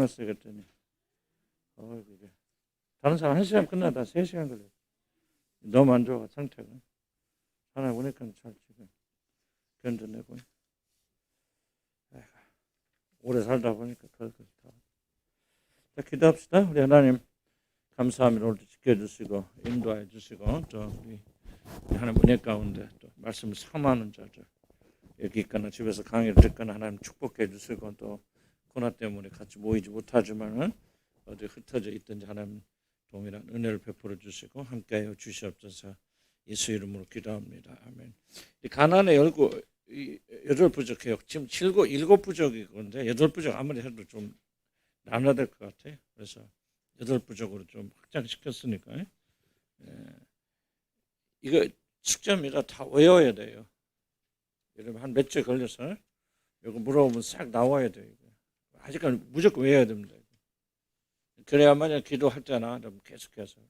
왔어요 그랬더니 그게 다른 사람 1시간 끝나다 3시간 걸려. 너무 안 좋아 상태가. 하나 보니까 잘 지금 견뎌내고. 오래 살다 보니까 그렇다. 자, 기도합시다. 우리 하나님 감사합니다. 오늘도 지켜주시고 인도해 주시고 또 우리 하나님 은혜 가운데 또 말씀을 삼하는 자들 여기 있거나 집에서 강의를 듣거나 하나님 축복해 주시고 또 코로나 때문에 같이 모이지 못하지만은 어디 흩어져 있든지 하나님 동일한 은혜를 베풀어 주시고 함께하여 주시옵소서. 예수 이름으로 기도합니다. 아멘. 가나안의 여덟 부족해요. 지금 7 부족이건데 8부족 아무리 해도 좀 나눠야 될 것 같아요. 그래서 8부족으로 좀 확장시켰으니까 이거 숙제입니다. 다 외워야 돼요. 여러분 한 몇 주 걸려서 이거 물어보면 싹 나와야 돼요. 아직까지 무조건 외워야 됩니다. 그래야만 기도할 때나 계속해서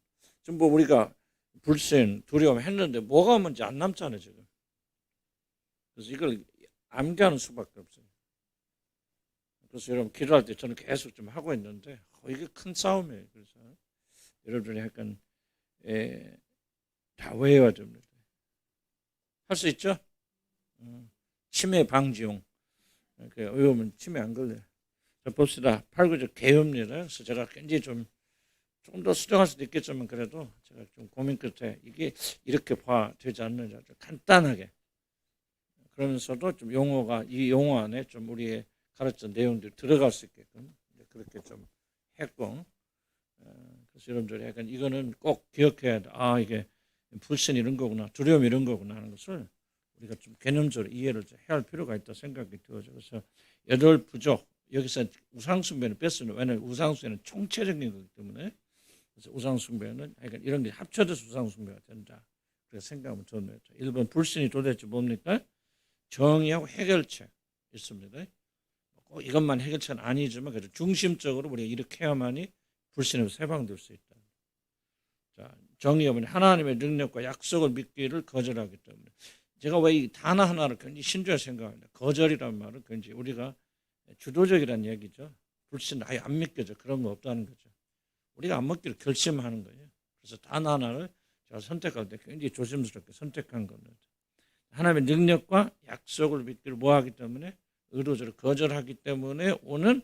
지금 뭐 우리가 불신, 두려움 했는데 뭐가 뭔지 안 남잖아요 지금. 그래서 이걸 암기하는 수밖에 없어요. 그래서 여러분 기도할 때 저는 계속 좀 하고 있는데 이게 큰 싸움이에요. 그래서 여러분들이 약간 다 외워야 됩니다. 할 수 있죠? 치매 방지용. 외우면 치매 안 걸려요. 자, 봅시다. 8구절 개요입니다. 그래서 제가 굉장히 좀 더 수정할 수도 있겠지만 그래도 제가 좀 고민 끝에 이게 이렇게 되지 않느냐 좀 간단하게 그러면서도 좀 이 용어 안에 좀 우리의 가르친 내용들이 들어갈 수 있게끔 그렇게 좀 했고 그래서 여러분들이 약간 이거는 꼭 기억해야 돼. 이게 불신 이런 거구나 두려움 이런 거구나 하는 것을 우리가 좀 개념적으로 이해를 해야 할 필요가 있다 생각이 들어요. 그래서 8부족 여기서 우상숭배는 뺐어요. 왜냐하면 우상숭배는 총체적인 거기 때문에 그래서 우상숭배는 그러니까 이런 게 합쳐져서 우상숭배가 된다. 그래서 생각하면 좋네요. 1번 불신이 도대체 뭡니까? 정의하고 해결책 있습니다. 꼭 이것만 해결책은 아니지만 그래도 중심적으로 우리가 이렇게 해야만이 불신에서 해방될 수 있다. 자, 정의가 뭐냐? 하나님의 능력과 약속을 믿기를 거절하기 때문에 제가 왜 이 단어 하나를 굉장히 신중하게 생각합니다. 거절이라는 말은 굉장히 우리가 주도적이라는 얘기죠. 불신 아예 안 믿겨져. 그런 거 없다는 거죠. 우리가 안 먹기로 결심하는 거예요. 그래서 단어 하나를 제가 선택할 때 굉장히 조심스럽게 선택한 겁니다. 하나님의 능력과 약속을 믿기를 뭐하기 때문에 의도적으로 거절하기 때문에 오는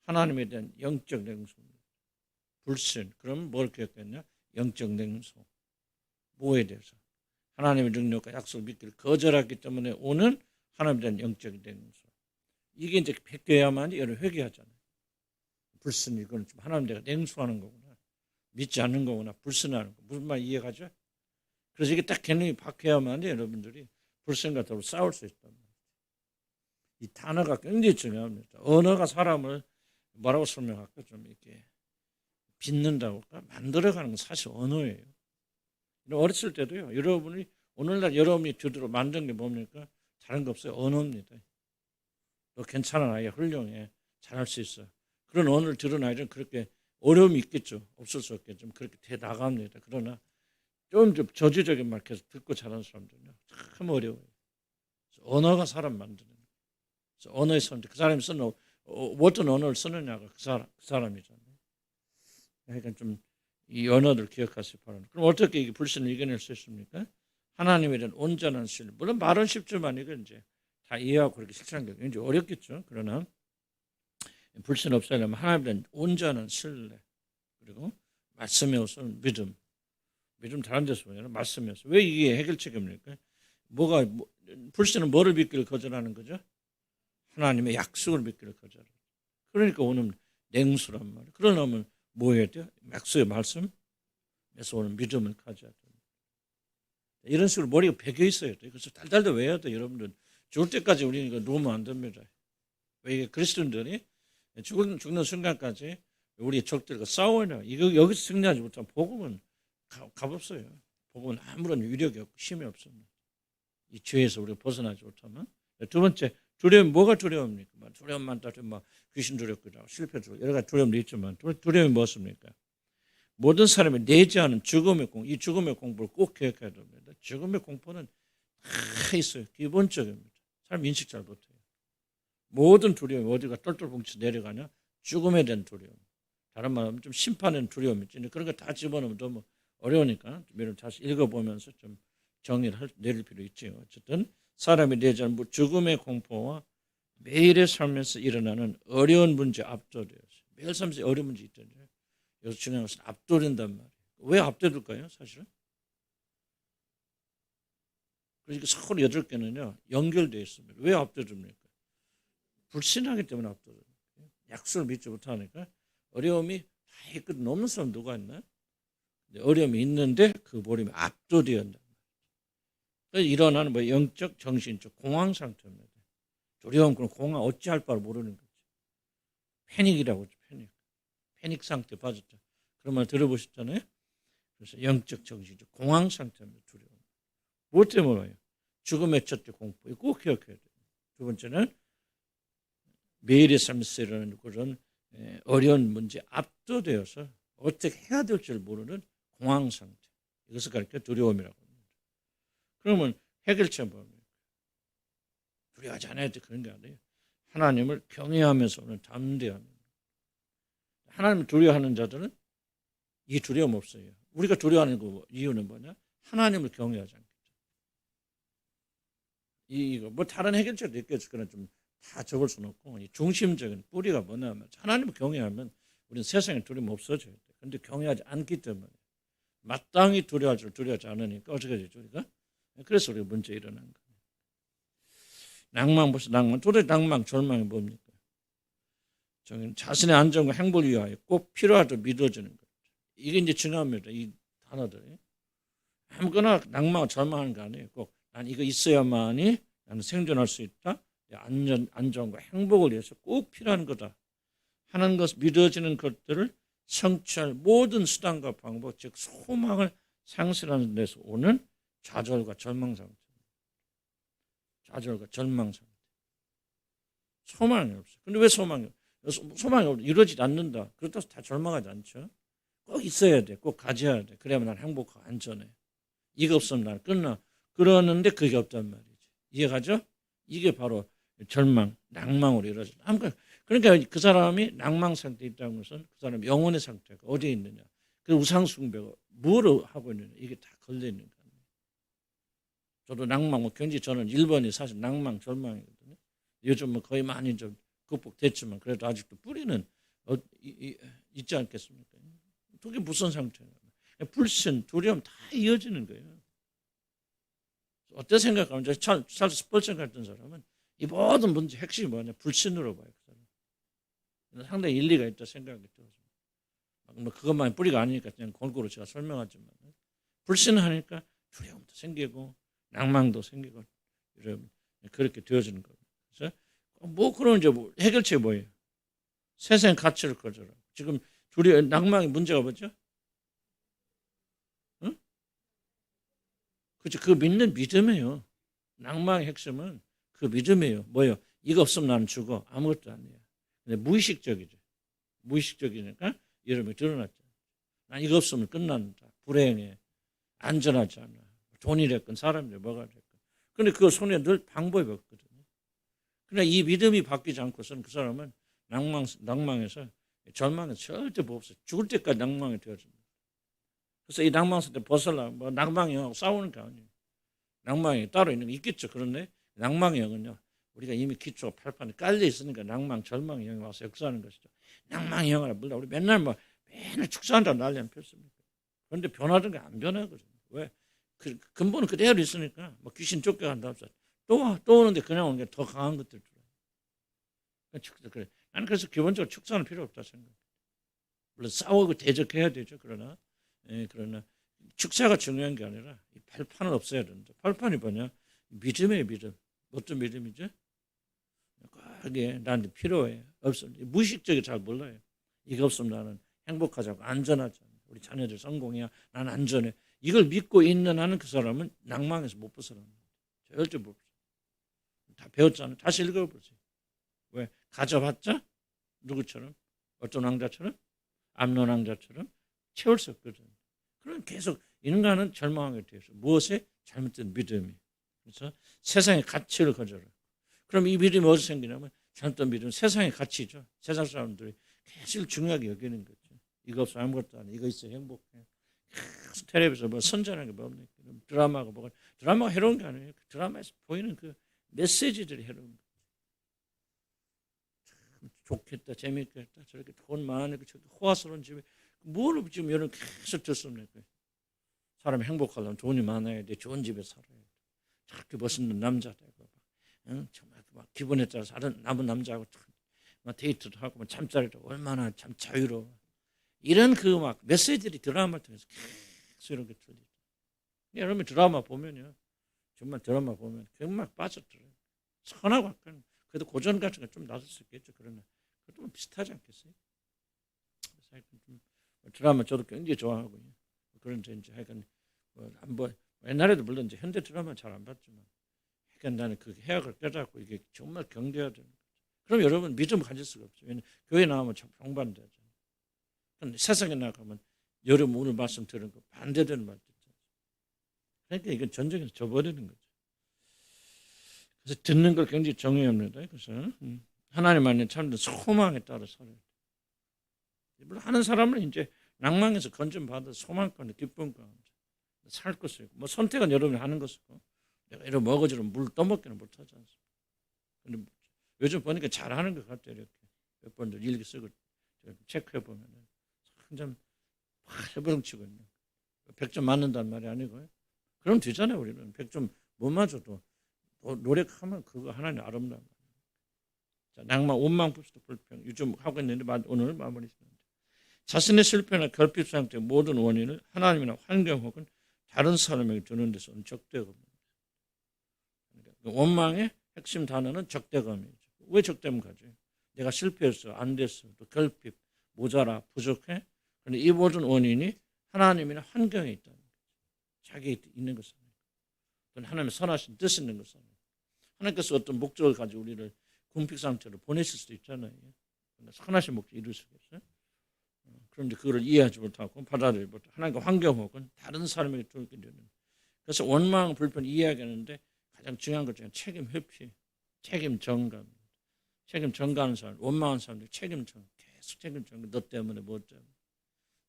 하나님에 대한 영적 냉소입니다. 불신. 그럼 뭘 기억했냐? 영적 냉소. 뭐에 대해서? 하나님의 능력과 약속을 믿기를 거절하기 때문에 오는 하나님에 대한 영적 냉소. 이게 이제 바뀌어야만 여러분 회개하잖아요. 불신 이거는 좀 하나님 내가 냉소하는 거구나. 믿지 않는 거구나. 불신하는 거. 무슨 말 이해가죠? 그래서 이게 딱 개념이 바뀌어야만 여러분들이 불신과 더불어 싸울 수 있단 말이에요. 이 단어가 굉장히 중요합니다. 언어가 사람을 뭐라고 설명할까? 좀 이렇게 빚는다고 할까? 만들어가는 건 사실 언어예요. 어렸을 때도요. 여러분이 오늘날 여러분이 드디어 만든 게 뭡니까? 다른 거 없어요. 언어입니다. 너 괜찮아. 아예 훌륭해. 잘할 수 있어. 그런 언어를 들은 아이들은 그렇게 어려움이 있겠죠. 없을 수 없겠죠. 그렇게 돼 나갑니다. 그러나 좀 저주적인 말 계속 듣고 자란 사람들은요. 참 어려워요. 언어가 사람 만드는 거예요. 그래서 언어의 선택. 그 사람이 쓰는 어떤 언어를 쓰느냐가 그 사람이잖아요. 그러니까 좀 이 언어들 기억하시기 바랍니다. 그럼 어떻게 이 불신을 이겨낼 수 있습니까? 하나님에 대한 온전한 신뢰. 물론 말은 쉽지만 이건 이제 다 이해하고 그렇게 실천하는 게 굉장히 어렵겠죠. 그러나 불신 없애려면 하나님에 대한 온전한 신뢰 그리고 말씀에 우선 믿음 다른 데서 보면 말씀에서 왜 이게 해결책입니까? 불신은 뭐를 믿기를 거절하는 거죠? 하나님의 약속을 믿기를 거절하는. 그러니까 오늘 냉수란 말이에요. 그러려면 뭐 해야 돼요? 약속의 말씀에서 오는 믿음을 가져야 됩니다. 이런 식으로 머리가 배겨 있어야 돼요. 그래서 달달달 외워야 돼요. 여러분들 죽을 때까지 우리는 이거 놓으면 안 됩니다. 왜 이게 그리스도인들이 죽는 순간까지 우리의 적들과 싸워요. 이거 여기서 승리하지 못하면 복음은 값없어요. 복음은 아무런 위력이 없고 힘이 없습니다. 이 죄에서 우리가 벗어나지 못하면. 두 번째, 두려움. 뭐가 두려움입니까? 두려움 많다면 귀신 두렵기도 하고 실패 두려움 여러 가지 두려움도 있지만 두려움이 무엇입니까? 모든 사람이 내재하는 죽음의 공포. 이 죽음의 공포를 꼭 기억해야 됩니다. 죽음의 공포는 다 있어요. 기본적입니다. 사람 인식 잘 못해요. 모든 두려움이 어디가 똘똘 뭉쳐 내려가냐? 죽음에 대한 두려움. 다른 말하면 좀 심판에 대한 두려움이 있지. 그런 거 다 집어넣으면 너무 어려우니까 좀 다시 읽어보면서 좀 정의를 내릴 필요 있죠. 어쨌든 사람이 내지 않은 죽음의 공포와 매일의 삶에서 일어나는 어려운 문제 압도돼요. 매일 삶에서 어려운 문제 있잖아요. 여기서 중요한 것은 압도된단 말이에요. 왜 압도될까요? 사실은. 그러니까 서로 8개는요 연결되어 있습니다. 왜 압도됩니까? 불신하기 때문에 압도돼요. 약속을 믿지 못하니까. 어려움이 다 끝 넘는 사람 누가 있나? 어려움이 있는데 그 어려움이 압도되었다. 일어나는 뭐 영적, 정신적 공황 상태입니다. 두려움, 그런 공황 어찌할 바를 모르는 거죠. 패닉이라고 하죠. 패닉 상태 빠졌다. 그런 말 들어보셨잖아요. 그래서 영적, 정신적 공황 상태입니다. 두려움. 무엇 때문에요? 죽음의 첫째 공포. 이거 꼭 기억해야 돼요. 두 번째는 매일의 삶에서 일어나는 그런 어려운 문제 압도되어서 어떻게 해야 될 줄 모르는 공황 상태. 이것을 가리켜 두려움이라고 합니다. 그러면 해결책 뭐입니까? 두려워하지 않아야 돼. 그런 게 아니에요. 하나님을 경외하면서 오는 담대함. 하나님을 두려워하는 자들은 이 두려움 없어요. 우리가 두려워하는 이유는 뭐냐? 하나님을 경외하지 않겠죠. 이거 뭐 다른 해결책도 있겠죠. 그러나 좀 다 적을 수는 없고 이 중심적인 뿌리가 뭐냐면 하나님을 경외하면 우리는 세상에 두려움 없어져야 돼. 그런데 경외하지 않기 때문에 마땅히 두려워할 줄 두려워하지 않으니까 어떻게 되죠? 우리가? 그래서 우리가 문제 일어난 거예요. 낭만 보세요. 낭만. 도대체 낭만, 절망이 뭡니까? 자신의 안정과 행복을 위하여 꼭 필요하다고 믿어지는 것. 이게 이제 중요합니다. 이 단어들이. 아무거나 낭만과 절망하는 거 아니에요. 꼭 난 이거 있어야만이 나는 생존할 수 있다. 안정과 행복을 위해서 꼭 필요한 거다 하는 것, 믿어지는 것들을 성취할 모든 수단과 방법, 즉 소망을 상실하는 데서 오는 좌절과 절망 상태. 좌절과 절망 상태. 소망이 없어요. 근데 왜 소망이 이루어지지 않는다. 그렇다고 다 절망하지 않죠. 꼭 있어야 돼. 꼭 가져야 돼. 그래야만 난 행복하고 안전해. 이거 없으면 난 끝나. 그러는데 그게 없단 말이지. 이해가죠? 이게 바로 절망, 낭망으로 이루어진다. 그러니까 그 사람이 낭망 상태에 있다는 것은 그 사람 영혼의 상태가 어디에 있느냐. 그 우상 숭배가 뭐를 하고 있느냐. 이게 다 걸려 있는 거예요. 저도 낭망, 굉장히 저는 1번이 사실 낭망, 절망이거든요. 요즘은 거의 많이 좀 극복됐지만 그래도 아직도 뿌리는 있지 않겠습니까? 그게 무슨 상태예요? 불신, 두려움 다 이어지는 거예요. 어떻게 생각하면 찰스 스펄전 같은 사람은 이 모든 문제 핵심이 뭐냐? 불신으로 봐요. 상당히 일리가 있다 생각이 들어요. 뭐 그것만 뿌리가 아니니까 그냥 골고루 제가 설명하지만 불신하니까 두려움도 생기고 낭망도 생기고 그렇게 되어지는 거예요. 그래서 뭐 그런 이제 해결책이 뭐예요? 세상의 가치를 거절하. 지금 낭망의 문제가 뭐죠? 응? 그렇죠. 그 믿는 믿음이에요. 낭망의 핵심은 그 믿음이에요. 뭐예요? 이거 없으면 나는 죽어. 아무것도 아니에요. 근데 무의식적이죠. 무의식적이니까 여러분이 드러났죠. 난 이거 없으면 끝난다. 불행해. 안전하지 않아. 돈이 됐건 사람이 뭐가 됐건. 근데 그 손에 늘 방법이 없거든요. 그러나 이 믿음이 바뀌지 않고서는 그 사람은 낭망에서 절망에서 절대 못 없어요. 죽을 때까지 낭망이 되어집니다. 그래서 이 낭망에서 벗어나면 뭐 낭망이 영하고 싸우는 게 아니에요. 낭망이 따로 있는 게 있겠죠. 그런데 낭망의 영은요. 우리가 이미 기초가 팔판에 깔려 있으니까 낭망, 절망의 영이 와서 역사하는 것이죠. 낭망의 영이라 몰라. 우리 맨날 축사한다고 난리는 폈습니다. 그런데 변하던 게 안 변하거든요. 왜? 그 근본은 그대로 있으니까 뭐 귀신 쫓겨간다 합시다. 또 오는데 그냥 오는 게 더 강한 것들 줄. 그래. 나는 그래서 기본적으로 축사는 필요 없다 생각해요. 물론 싸우고 대적해야 되죠. 그러나 축사가 중요한 게 아니라 이 팔판은 없어야 된다. 팔판이 뭐냐? 믿음이에요, 믿음. 어떤 믿음이죠? 그게 나한테 필요해. 없으면 무의식적이 잘 몰라요. 이거 없으면 나는 행복하지 않고 안전하지 않아. 우리 자녀들 성공이야. 나는 안전해. 이걸 믿고 있는 한은 그 사람은 낭망에서 못 벗어납니다. 절대 못 벗어납니다. 다 배웠잖아요. 다시 읽어보세요. 왜? 가져봤자 누구처럼? 어떤 왕자처럼? 암논 왕자처럼 채울 수 없거든요. 그럼 계속 인간은 절망하게 되어 있어요. 무엇에? 잘못된 믿음이. 그래서 세상의 가치를 거절해요. 그럼 이 믿음이 어디서 생기냐면 잘못된 믿음은 세상의 가치죠. 세상 사람들이 계속 중요하게 여기는 거죠. 이거 없어 아무것도 안 해. 이거 있어 행복해. 계속 텔레비에서 뭐 선전하는 게 뭡니까? 드라마가 뭐가 드라마가 해로운 게 아니에요. 그 드라마에서 보이는 그 메시지들이 해로운 거예요. 참 좋겠다, 재밌겠다, 저렇게 돈 많으니까 저렇게 호화스러운 집에 뭘 지금 여러분 계속 듣습니까? 사람이 행복하려면 돈이 많아야 돼. 좋은 집에 살아야 돼. 저렇게 멋있는 남자 되고, 응? 정말 막 기분에 따라서 다른 남은 남자하고 막 데이트도 하고, 막 잠자리도 얼마나 참 자유로워. 이런 그 막 메시지들이 드라마를 통해서 계속 이런 게 들리죠. 여러분 드라마 보면요, 정말 드라마 보면 그막 빠져들어요. 선하고 약간 그래도 고전 같은 거 좀 낮을 수 있겠죠. 그러나 그것도 비슷하지 않겠어요? 그래서 하여튼 좀 드라마 저도 굉장히 좋아하고요. 그런데 이제 하여간 뭐 한번 옛날에도 물론 이제 현대 드라마 잘 안 봤지만, 그러니까 나는 그 해악을 깨닫고 이게 정말 경계해야 되는 거죠. 그럼 여러분 믿음을 가질 수가 없죠. 왜냐면 교회 나오면 참 병반되죠. 세상에 나가면 여러분 오늘 말씀 들은 거 반대되는 말 듣죠. 그러니까 이건 전쟁에서 져버리는 거죠. 그래서 듣는 걸 굉장히 중요합니다. 그래서 하나님 안에 참된 소망에 따라 살아야 돼요. 물론 하는 사람은 이제 낭망에서 건전 받아 소망 가운데 기쁨 가운데 살 것이고, 뭐 선택은 여러분이 하는 것이고, 내가 이런 머거지로 물 떠먹기는 못하지 않습니까? 근데 요즘 보니까 잘하는 것 같아요. 이렇게 몇 번들 일기 쓰고 체크해 보면 한점 해부렁치거든요. 100점 맞는다는 말이 아니고요. 그럼 되잖아요. 우리는 100점 못 맞아도 노력하면 그거 하나님 아름다운 거예요. 자, 낭만, 원망, 불수, 불평 요즘 하고 있는데 오늘 마무리 짓는데, 자신의 실패나 결핍 상태의 모든 원인을 하나님이나 환경 혹은 다른 사람에게 주는 데서는 적대감입니다. 그러니까 원망의 핵심 단어는 적대감이죠. 왜 적대감 가져요? 내가 실패했어, 안 됐어, 또 결핍, 모자라, 부족해. 그런데 이 모든 원인이 하나님이나 환경에 있다는 거죠. 자기에 있는 것은 아니고, 하나님의 선하신 뜻이 있는 것은 아니고, 하나님께서 어떤 목적을 가지고 우리를 궁핍 상태로 보내실 수도 있잖아요. 선하신 목적 이룰 수가 있어요. 그런데 그걸 이해하지 못하고 받아들이지 못하고 하나님과 환경 혹은 다른 사람에게 돌게 되는. 그래서 원망, 불편 이해하겠는데 가장 중요한 것 중에 책임 회피, 책임 전가. 책임 전가하는 사람, 원망하는 사람들 책임 전, 계속 책임 전가. 너 때문에 뭐 때문에.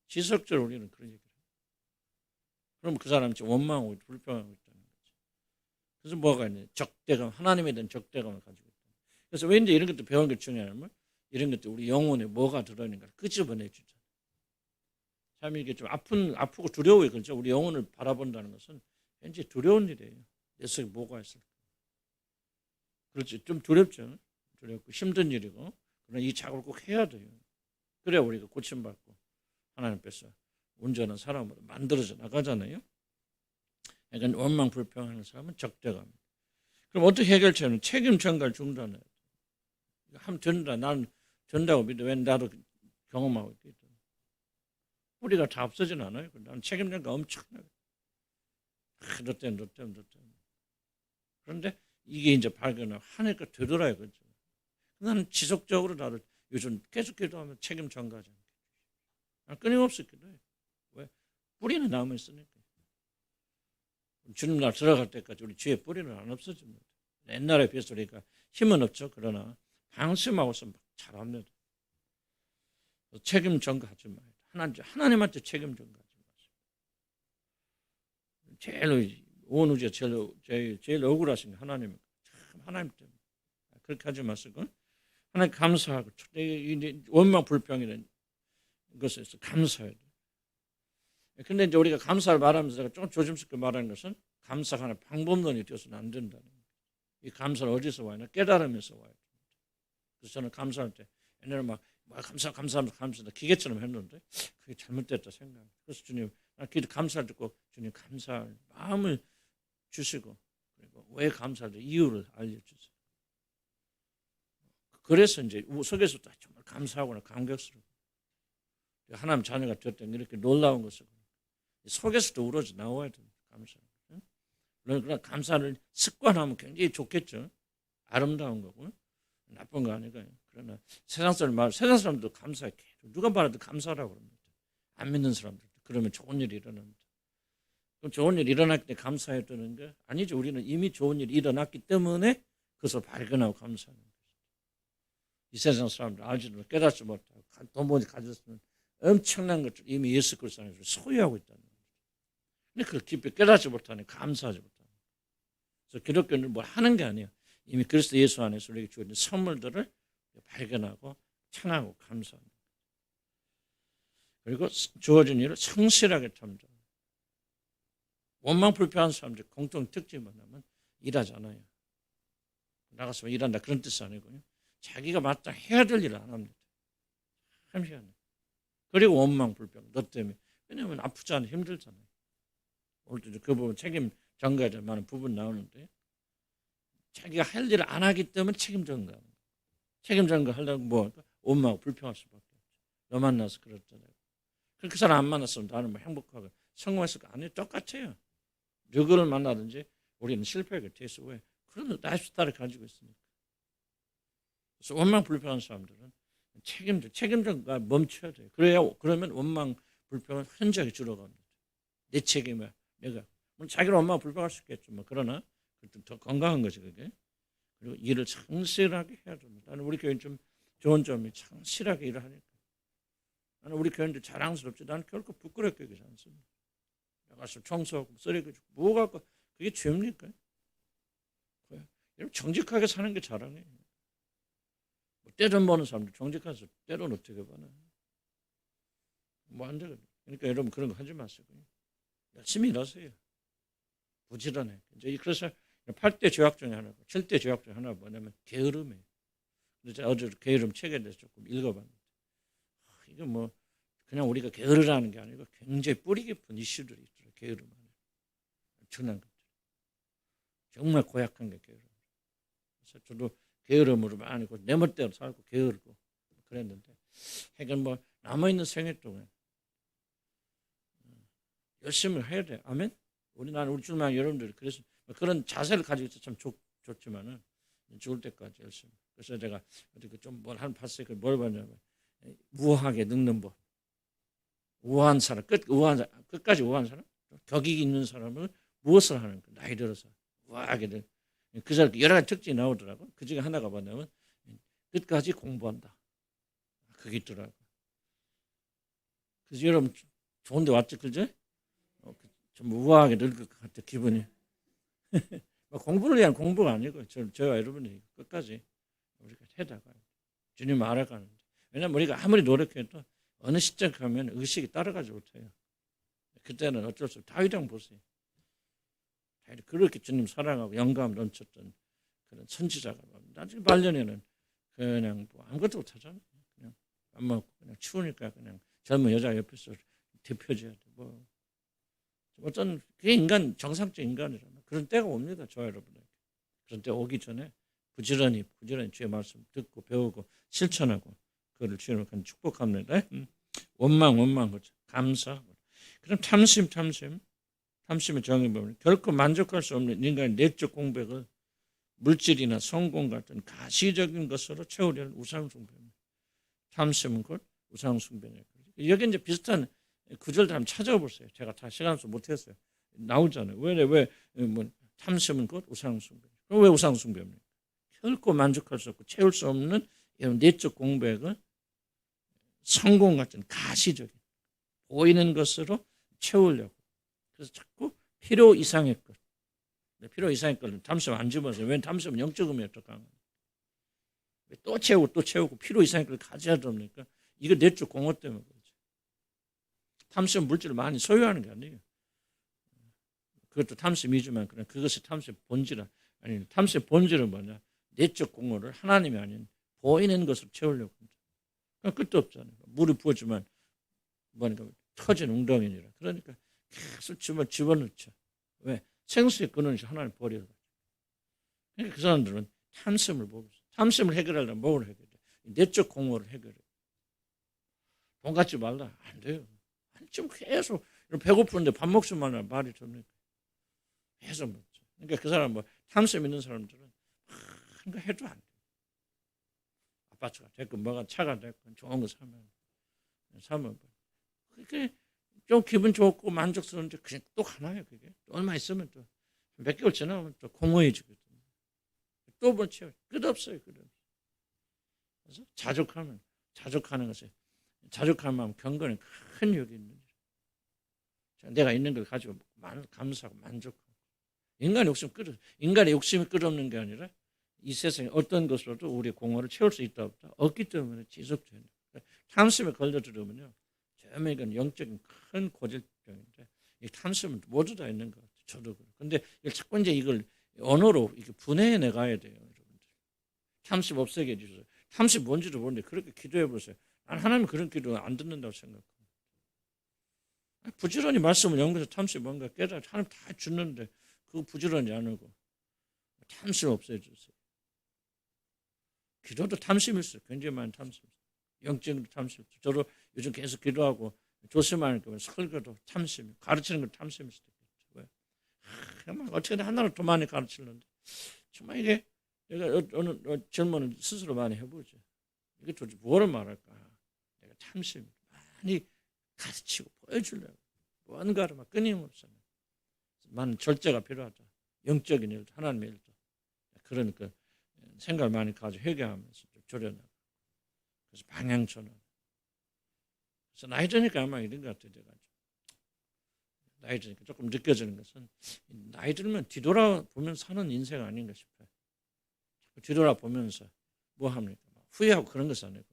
지속적으로 우리는 그런 얘기를 해요. 그럼 그 사람이 지금 원망하고 불평하고 있다는 거죠. 그래서 뭐가 있냐? 적대감, 하나님에 대한 적대감을 가지고 있다. 그래서 왜 이제 이런 것도 배우는 게 중요하냐면, 이런 것도 우리 영혼에 뭐가 들어있는가를 끄집어내주죠. 참 이게 좀 아프고 두려워요. 그렇죠? 우리 영혼을 바라본다는 것은 굉장히 두려운 일이에요. 내 속에 뭐가 있을까? 그렇지. 좀 두렵죠. 두렵고 힘든 일이고. 그러나 이 작업을 꼭 해야 돼요. 그래야 우리가 고침받고 하나님께서 온전한 사람으로 만들어져 나가잖아요. 그러니까 원망 불평하는 사람은 적대감. 그럼 어떻게 해결책은 책임 전가를 중단해야 돼. 하면 된다. 난 된다고 믿어. 왜 나도 경험하고 있기 때문에. 우리가 다 없어진 않아요. 나는 책임 전가 엄청나게. 너 때문에. 그런데 이게 이제 발견을 하니까 되더라요. 그렇죠? 나는 지속적으로 나를 요즘 계속 기도하면 책임 전가하잖아요. 끊임없이 기도해요. 왜? 뿌리는 남아있으니까. 주님 날 들어갈 때까지 우리 주의 뿌리는 안 없어집니다. 옛날에 비해서 우리가 힘은 없죠. 그러나 방심하고서 막 잘합니다. 책임 전가하지 마요. 하나님한테 책임 전가하지 마세요. 제일 온 우주에 제일 억울하신 게 하나님. 참 하나님 때문에. 그렇게 하지 마시고 하나님 감사하고 원망 불평이라는 것에서 감사해야 돼요. 근데 이제 우리가 감사를 말하면서 제가 좀 조심스럽게 말하는 것은 감사가 하나 방법론이 되어서는 안 된다는 거예요. 이 감사는 어디서 와요? 깨달으면서 와요. 그래서 저는 감사할 때 옛날에 막 감사합니다 기계처럼 했는데 그게 잘못됐다 생각해요. 그래서 주님, 기도 감사를 듣고 주님 감사할 마음을 주시고, 그리고 왜 감사할 이유를 알려주세요. 그래서 이제 속에서 정말 감사하거나 감격스러워. 하나님 자녀가 되었다는 이렇게 놀라운 것을 속에서도 우러져 나와야 됩니다. 감사. 그러나 감사를 습관하면 굉장히 좋겠죠. 아름다운 거고 나쁜 거 아니고요. 그러나 세상 사람도 감사해. 누가 말해도 감사라고 합니다. 안 믿는 사람들. 그러면 좋은 일이 일어납니다. 그럼 좋은 일이 일어났기 때문에 감사해야 되는 게 아니죠. 우리는 이미 좋은 일이 일어났기 때문에 그것을 발견하고 감사하는 거죠. 이 세상 사람들 알지도 못하고 깨닫지 못하고 돈 번지 가졌으면 엄청난 것을 이미 예수 그리스도 안에서 소유하고 있다는 거죠. 근데 그걸 깊이 깨닫지 못하니 감사하지 못하는 거예요. 그래서 기독교는 뭘 하는 게 아니에요. 이미 그리스도 예수 안에서 우리에게 주어진 선물들을 발견하고 찬양하고 감사합니다. 그리고 주어진 일을 성실하게 탐정. 원망 불평한 사람들 공통 특징이 뭐냐면 일하잖아요. 나가서 일한다 그런 뜻이 아니고요. 자기가 마땅해야 될 일을 안 합니다. 참 희한해. 그리고 원망 불평. 너 때문에. 왜냐하면 아프잖아요. 힘들잖아요. 오늘도 그 부분 책임 전가에 대한 많은 부분 나오는데 자기가 할 일을 안 하기 때문에 책임 전가. 책임 전가 하려고 뭐 원망하고 불평할 수밖에 없죠. 너 만나서 그랬잖아요. 그렇게 사람 안 만났으면 나는 뭐 행복하고 성공했을까? 아니 똑같아요. 누구를 만나든지 우리는 실패하게 돼 있어. 왜? 그런 라이프스타일을 가지고 있으니까. 그래서 원망 불평한 사람들은 책임전가 멈춰야 돼요. 그러면 원망 불평은 현저하게 줄어갑니다. 내 책임이야. 내가 자기는 원망 불평할 수 있겠죠. 뭐 그러나 더 건강한 거지 그게. 그리고 일을 성실하게 해야 됩니다. 나는 우리 교회는 좀 좋은 점이 성실하게 일을 하니까. 나는 우리 교회인들 자랑스럽지. 나는 결코 부끄럽게 하지 않습니다. 나가서 청소하고 쓰레기 주고 뭐가 그게 죄입니까? 여러분 정직하게 사는 게 자랑이에요. 떼돈 버는 사람들 정직해서 때론 어떻게 버나? 뭐 안 되거든요. 그러니까 여러분 그런 거 하지 마시고 열심히 일하세요. 부지런해. 이제 그래서 8대 죄악 중에 하나고 7대 죄악 중에 하나가 뭐냐면 게으름이에요. 그래서 제가 어제 게으름 책에 대해서 조금 읽어봤는데 이거 뭐 그냥 우리가 게으르라는 게 아니고 굉장히 뿌리 깊은 이슈들이 있더라고요. 게으름 안에. 엄청난 것들. 정말 고약한 게 게으름. 그래서 저도 게으름으로 많이 내 멋대로 살고 게으르고 그랬는데 하여간 뭐 남아있는 생애 동안 열심히 해야 돼. 아멘? 우리 주만 여러분들이 그래서 그런 자세를 가지고 있어 참 좋지만은 죽을 때까지 열심히. 그래서 제가 어떻게 좀 뭘 한 봤어요. 뭘 봤냐면 우아하게 늙는 법. 우아한 사람, 끝까지 우아한 사람, 격이 있는 사람을 무엇을 하는 거? 나이 들어서 우아하게 된. 그 사람 여러 가지 특징이 나오더라고. 그 중에 하나가 뭐냐면 끝까지 공부한다. 그게 있더라고. 그래서 여러분 좋은데 왔죠, 그죠? 좀 우아하게 늙을 것 같아 기분이. 공부를 위한 공부가 아니고 저와 여러분이 끝까지 우리가 해다가 주님 알아가는데. 왜냐하면 우리가 아무리 노력해도 어느 시점 가면 의식이 따라가지 못해요. 그때는 어쩔 수 없어요. 다윗왕 보세요. 다윗이 그렇게 주님 사랑하고 영감 넘쳤던 그런 선지자가 나중에 말년에는 그냥 뭐 아무것도 못하잖아요. 그냥 안 먹고 그냥 추우니까 그냥 젊은 여자 옆에서 대표줘야 돼. 뭐 어떤 그게 정상적 인간이라면 그런 때가 옵니다. 저와 여러분에게. 그런 때 오기 전에 부지런히 주의 말씀 듣고 배우고 실천하고 그를 주님으로 축복합니다. 원망 거죠. 감사. 그럼 탐심의 정의 보면 결코 만족할 수 없는 인간의 내적 공백을 물질이나 성공 같은 가시적인 것으로 채우려는 우상숭배입니다. 탐심은 곧 우상숭배니까. 여기 이제 비슷한 구절들 한번 찾아보세요. 제가 다 시간 없어서 못했어요. 나오잖아요. 왜 탐심은 곧 우상숭배. 그럼 왜 우상숭배입니까? 결코 만족할 수 없고 채울 수 없는 이런 내적 공백을 성공 같은 가시적인 보이는 것으로 채우려고. 그래서 자꾸 필요 이상의 것. 필요 이상의 것을 탐심 안 집어서요. 왜냐하면 탐심은 영적 의미에 들어가는 거예요. 또 채우고 필요 이상의 것을 가져야 됩니까? 이거 내적 공허 때문에 그렇죠. 탐심 물질을 많이 소유하는 게 아니에요. 그것도 탐심이지만 그냥 그것이 탐심의 본질은 아니 탐심의 본질은 뭐냐? 내적 공허를 하나님이 아닌 보이는 것으로 채우려고 합니다. 끝도 없잖아요. 물이 부어지만 뭐니까 터진 웅덩이니라. 그러니까 계속 집어넣죠. 왜? 생수의 근원이 하나님 버려가지고. 그러니까 그 사람들은 탐심을 보고 있어요. 탐심을 해결하려면 뭘 해결해? 내적 공허를 해결해. 돈 갖지 말라. 안 돼요. 지금 계속 배고픈데 밥 먹으면 하나 말이 됩니까? 계속 먹죠. 그러니까 그 사람 탐심 있는 사람들은 뭔가 해도 안 돼. 아파트가 됐건 뭐가 차가 됐건 좋은 거 사면 그게 좀 기분 좋고 만족스러운데 그냥 또 가나요. 그게 또 얼마 있으면 또 몇 개월 지나면 또 공허해지거든요. 또 채워 끝없어요. 그래서 자족하는 것에 자족한 마음 경건에 큰 유익이 있는 일. 내가 있는 걸 가지고 감사하고 만족하고 인간의 욕심이 끝없는 게 아니라 이 세상에 어떤 것으로도 우리의 공허를 채울 수 있다 없다 없기 때문에 지속적인 탐심에 걸려들으면요 처음에는 영적인 큰 고질병인데 이 탐심은 모두 다 있는 것 같아요. 저도 그렇고 근데 자꾸 이제 이걸 언어로 이렇게 분해해 나가야 돼요. 여러분들 탐심 없애게 해주세요. 탐심 뭔지도 모르는데 그렇게 기도해 보세요. 난 하나님 그런 기도 안 듣는다고 생각해요. 부지런히 말씀을 연구해서 탐심 뭔가 깨달아 하나님 다 주는데 그거 부지런히 안 하고 탐심 없애주세요. 기도도 탐심이 있어요. 굉장히 많은 탐심이 있어요. 영적인 탐심. 저도 요즘 계속 기도하고 조심하니까 설교도 탐심, 가르치는 것도 탐심일 수도 있겠죠. 왜? 어떻게든 하나를 더 많이 가르치는데 정말 이게 내가 어느 질문을 스스로 많이 해보죠. 이게 도대체 뭐를 말할까? 내가 탐심 많이 가르치고 보여주려고 뭔가를 막 끊임없이 많은 절제가 필요하다. 영적인 일도 하나님의 일도 그러니까 생각을 많이 가지고 회개하면서 좀 줄여나가. 그래서 방향전환. 그래서 나이 드니까 아마 이런 것 같아요. 제가 나이 드니까 조금 느껴지는 것은 나이 들면 뒤돌아보면서 사는 인생 아닌가 싶어요. 뒤돌아보면서 뭐 합니까? 후회하고 그런 것은 아니고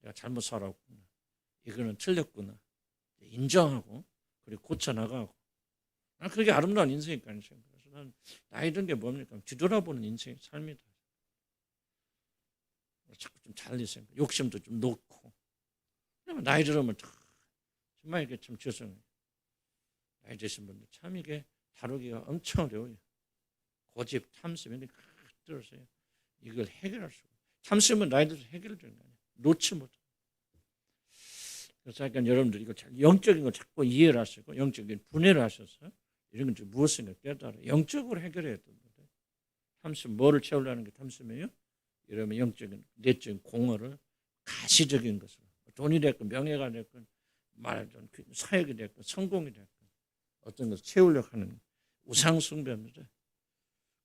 내가 잘못 살았구나. 이거는 틀렸구나. 인정하고 그리고 고쳐나가고 난 그게 아름다운 인생이니까 그래서 난 나이 든 게 뭡니까? 뒤돌아보는 인생의 삶이다. 자꾸 좀 달리세요. 욕심도 좀 놓고 나이 들으면 정말 이게 참 죄송해요. 나이 드신 분들 참 이게 다루기가 엄청 어려워요. 고집, 탐심 이렇게 들어서요. 이걸 해결할 수가 없어요. 탐심은 나이 들어서 해결되는 거 아니에요. 놓지 못해. 그래서 약간 여러분들 이거 영적인 거 자꾸 이해를 하시고 영적인 분해를 하셔서 이런 건 무엇인가 깨달아 영적으로 해결해야 됩니다. 탐심 뭐를 채우려는 게 탐심이에요? 이러면 영적인 내적인 공허를 가시적인 것으로 돈이 됐건 명예가 됐건 말하자면 사역이 됐건 성공이 됐건 어떤 것을 채우려고 하는 우상 숭배입니다.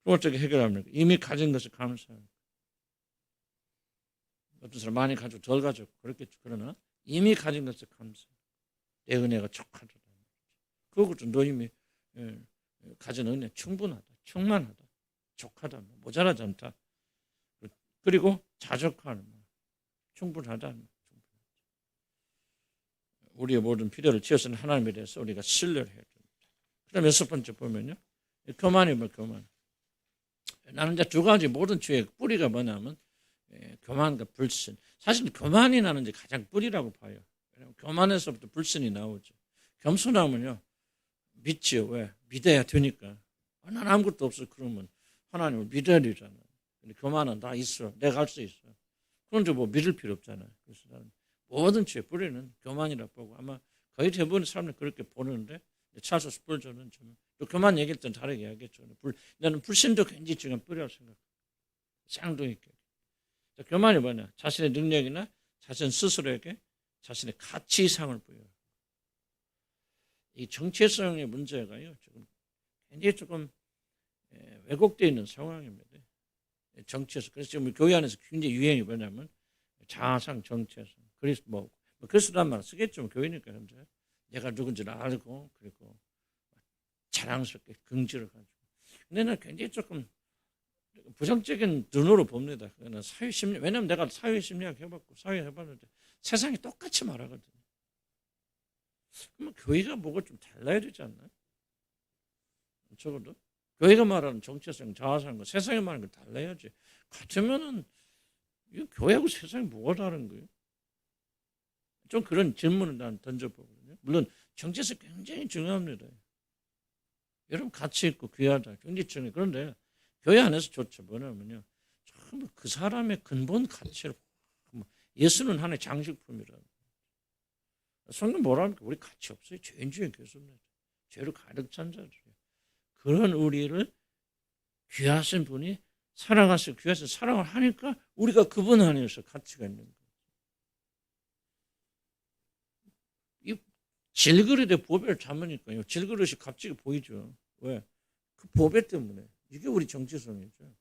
그럼 어떻게 해결합니까? 이미 가진 것을 감사합니다. 어떤 사람 많이 가지고 덜 가지고 그렇겠죠. 그러나 이미 가진 것을 감사. 내 은혜가 족하다. 그것도 너 이미 가진 은혜 충분하다. 충만하다. 족하다. 모자라지 않다. 그리고 자족하는 충분하다. 우리의 모든 필요를 채우시는 하나님에 대해서 우리가 신뢰를 해야 됩니다. 그다음 여섯 번째 보면요. 교만이면 교만. 나는 이제 두 가지 모든 죄의 뿌리가 뭐냐면 교만과 불신. 사실 교만이 나는 이제 가장 뿌리라고 봐요. 교만에서부터 불신이 나오죠. 겸손하면요. 믿지요. 왜? 믿어야 되니까. 난 아무것도 없어. 그러면 하나님을 믿어야 되잖아. 근데 교만은 다 있어. 내가 할 수 있어. 그런데 뭐 믿을 필요 없잖아요. 그래서 나는 모든 죄의 뿌리는 교만이라고 보고 아마 거의 대부분의 사람들이 그렇게 보는데 찰스 스펄전은 좀 또 교만 얘기할 땐 다르게 하겠죠. 나는 불신도 굉장히 중요한 뿌리라고 생각해요. 쌍둥이께. 교만이 뭐냐? 자신의 능력이나 자신 스스로에게 자신의 가치 이상을 보여요. 이 정체성의 문제가요. 지금 굉장히 조금 왜곡되어 있는 상황입니다. 정체성. 그래서 지금 교회 안에서 굉장히 유행이 뭐냐면 자아상 정체성. 그리스도란 말 쓰겠죠. 교회니까 현재 내가 누군지를 알고 그리고 자랑스럽게 긍지를 가지고. 근데 는 굉장히 조금 부정적인 눈으로 봅니다. 그거는 사회심리. 왜냐하면 내가 사회심리학 해봤고 사회 해봤는데 세상이 똑같이 말하거든요. 그러면 교회가 뭐가 좀 달라야 되지 않나요? 적어도 교회가 말하는 정체성, 자아상, 세상이 말하는 거 달라야지. 같으면은 이 교회하고 세상이 뭐가 다른 거예요? 좀 그런 질문을 난 던져보거든요. 물론 정체성 굉장히 중요합니다. 여러분 가치 있고 귀하다, 굉장히 중요해요. 그런데 교회 안에서 좋죠. 뭐냐면요, 정말 그 사람의 근본 가치를 예수는 하나의 장식품이라. 성경 뭐라 합니까? 우리 가치 없어요. 죄인 중에 교수입니다. 죄로 가득 찬 자들이에요. 그런 우리를 귀하신 분이 사랑하시고 귀하신 사랑을 하니까 우리가 그분 안에서 가치가 있는 거예요. 이 질그릇에 보배를 담으니까요. 질그릇이 갑자기 보이죠. 왜? 그 보배 때문에. 이게 우리 정체성이죠.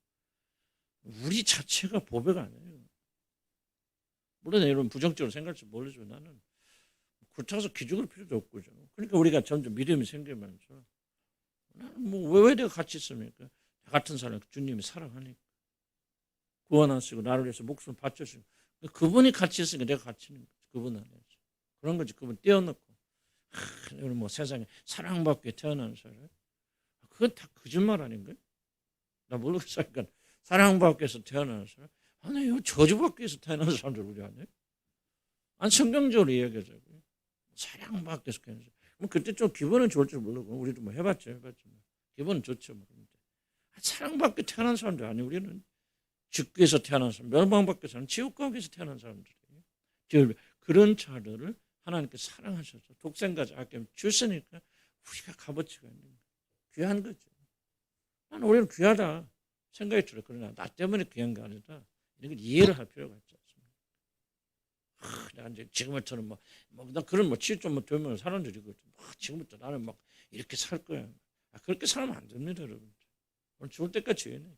우리 자체가 보배가 아니에요. 물론 여러분 부정적으로 생각할지 모르지만 나는 그렇다고 해서 기죽을 필요도 없고. 그러니까 우리가 점점 믿음이 생기면서 나는 왜 내가 같이 있습니까? 나 같은 사람 주님이 사랑하니까. 구원하시고 나를 위해서 목숨을 바쳐주시고 그분이 같이 있으니까 내가 같이 있는 거지. 그분 안에서. 그런 거지. 그분 떼어놓고 우리 뭐 세상에 사랑받게 태어나는 사람 그건 다 거짓말 아닌가요? 나 모르겠으니까 사랑받기 위해서 태어나는 사람 아니 이거 저주받기 위해서 태어나는 사람들 우리 안에 아니 성경적으로 이야기하자고요. 사랑받기 위해서 태어나는 사람 뭐 그때 좀 기분은 좋을 줄 모르고 우리도 뭐 해봤지만 기분은 좋죠. 사랑받기 태어난 사람들 아니 우리는 죽기 위해서 태어난 사람, 멸망받기 위해서 지옥 가기 위해서 태어난 사람들이에요. 그런 자들을 하나님께 사랑하셔서 독생까지 아끼면 주시니까 우리가 값어치가 있는 거예요. 귀한 거죠. 나는 우리는 귀하다 생각이 들어요. 그러나 나 때문에 귀한 게 아니다. 이런 걸 이해를 할 필요가 있지 않습니까? 내가 이제 지금부터는 나 그런 치유점 되면 사람들이거든. 지금부터 나는 이렇게 살 거야. 그렇게 살면 안 됩니다, 여러분. 오늘 죽을 때까지 죄네.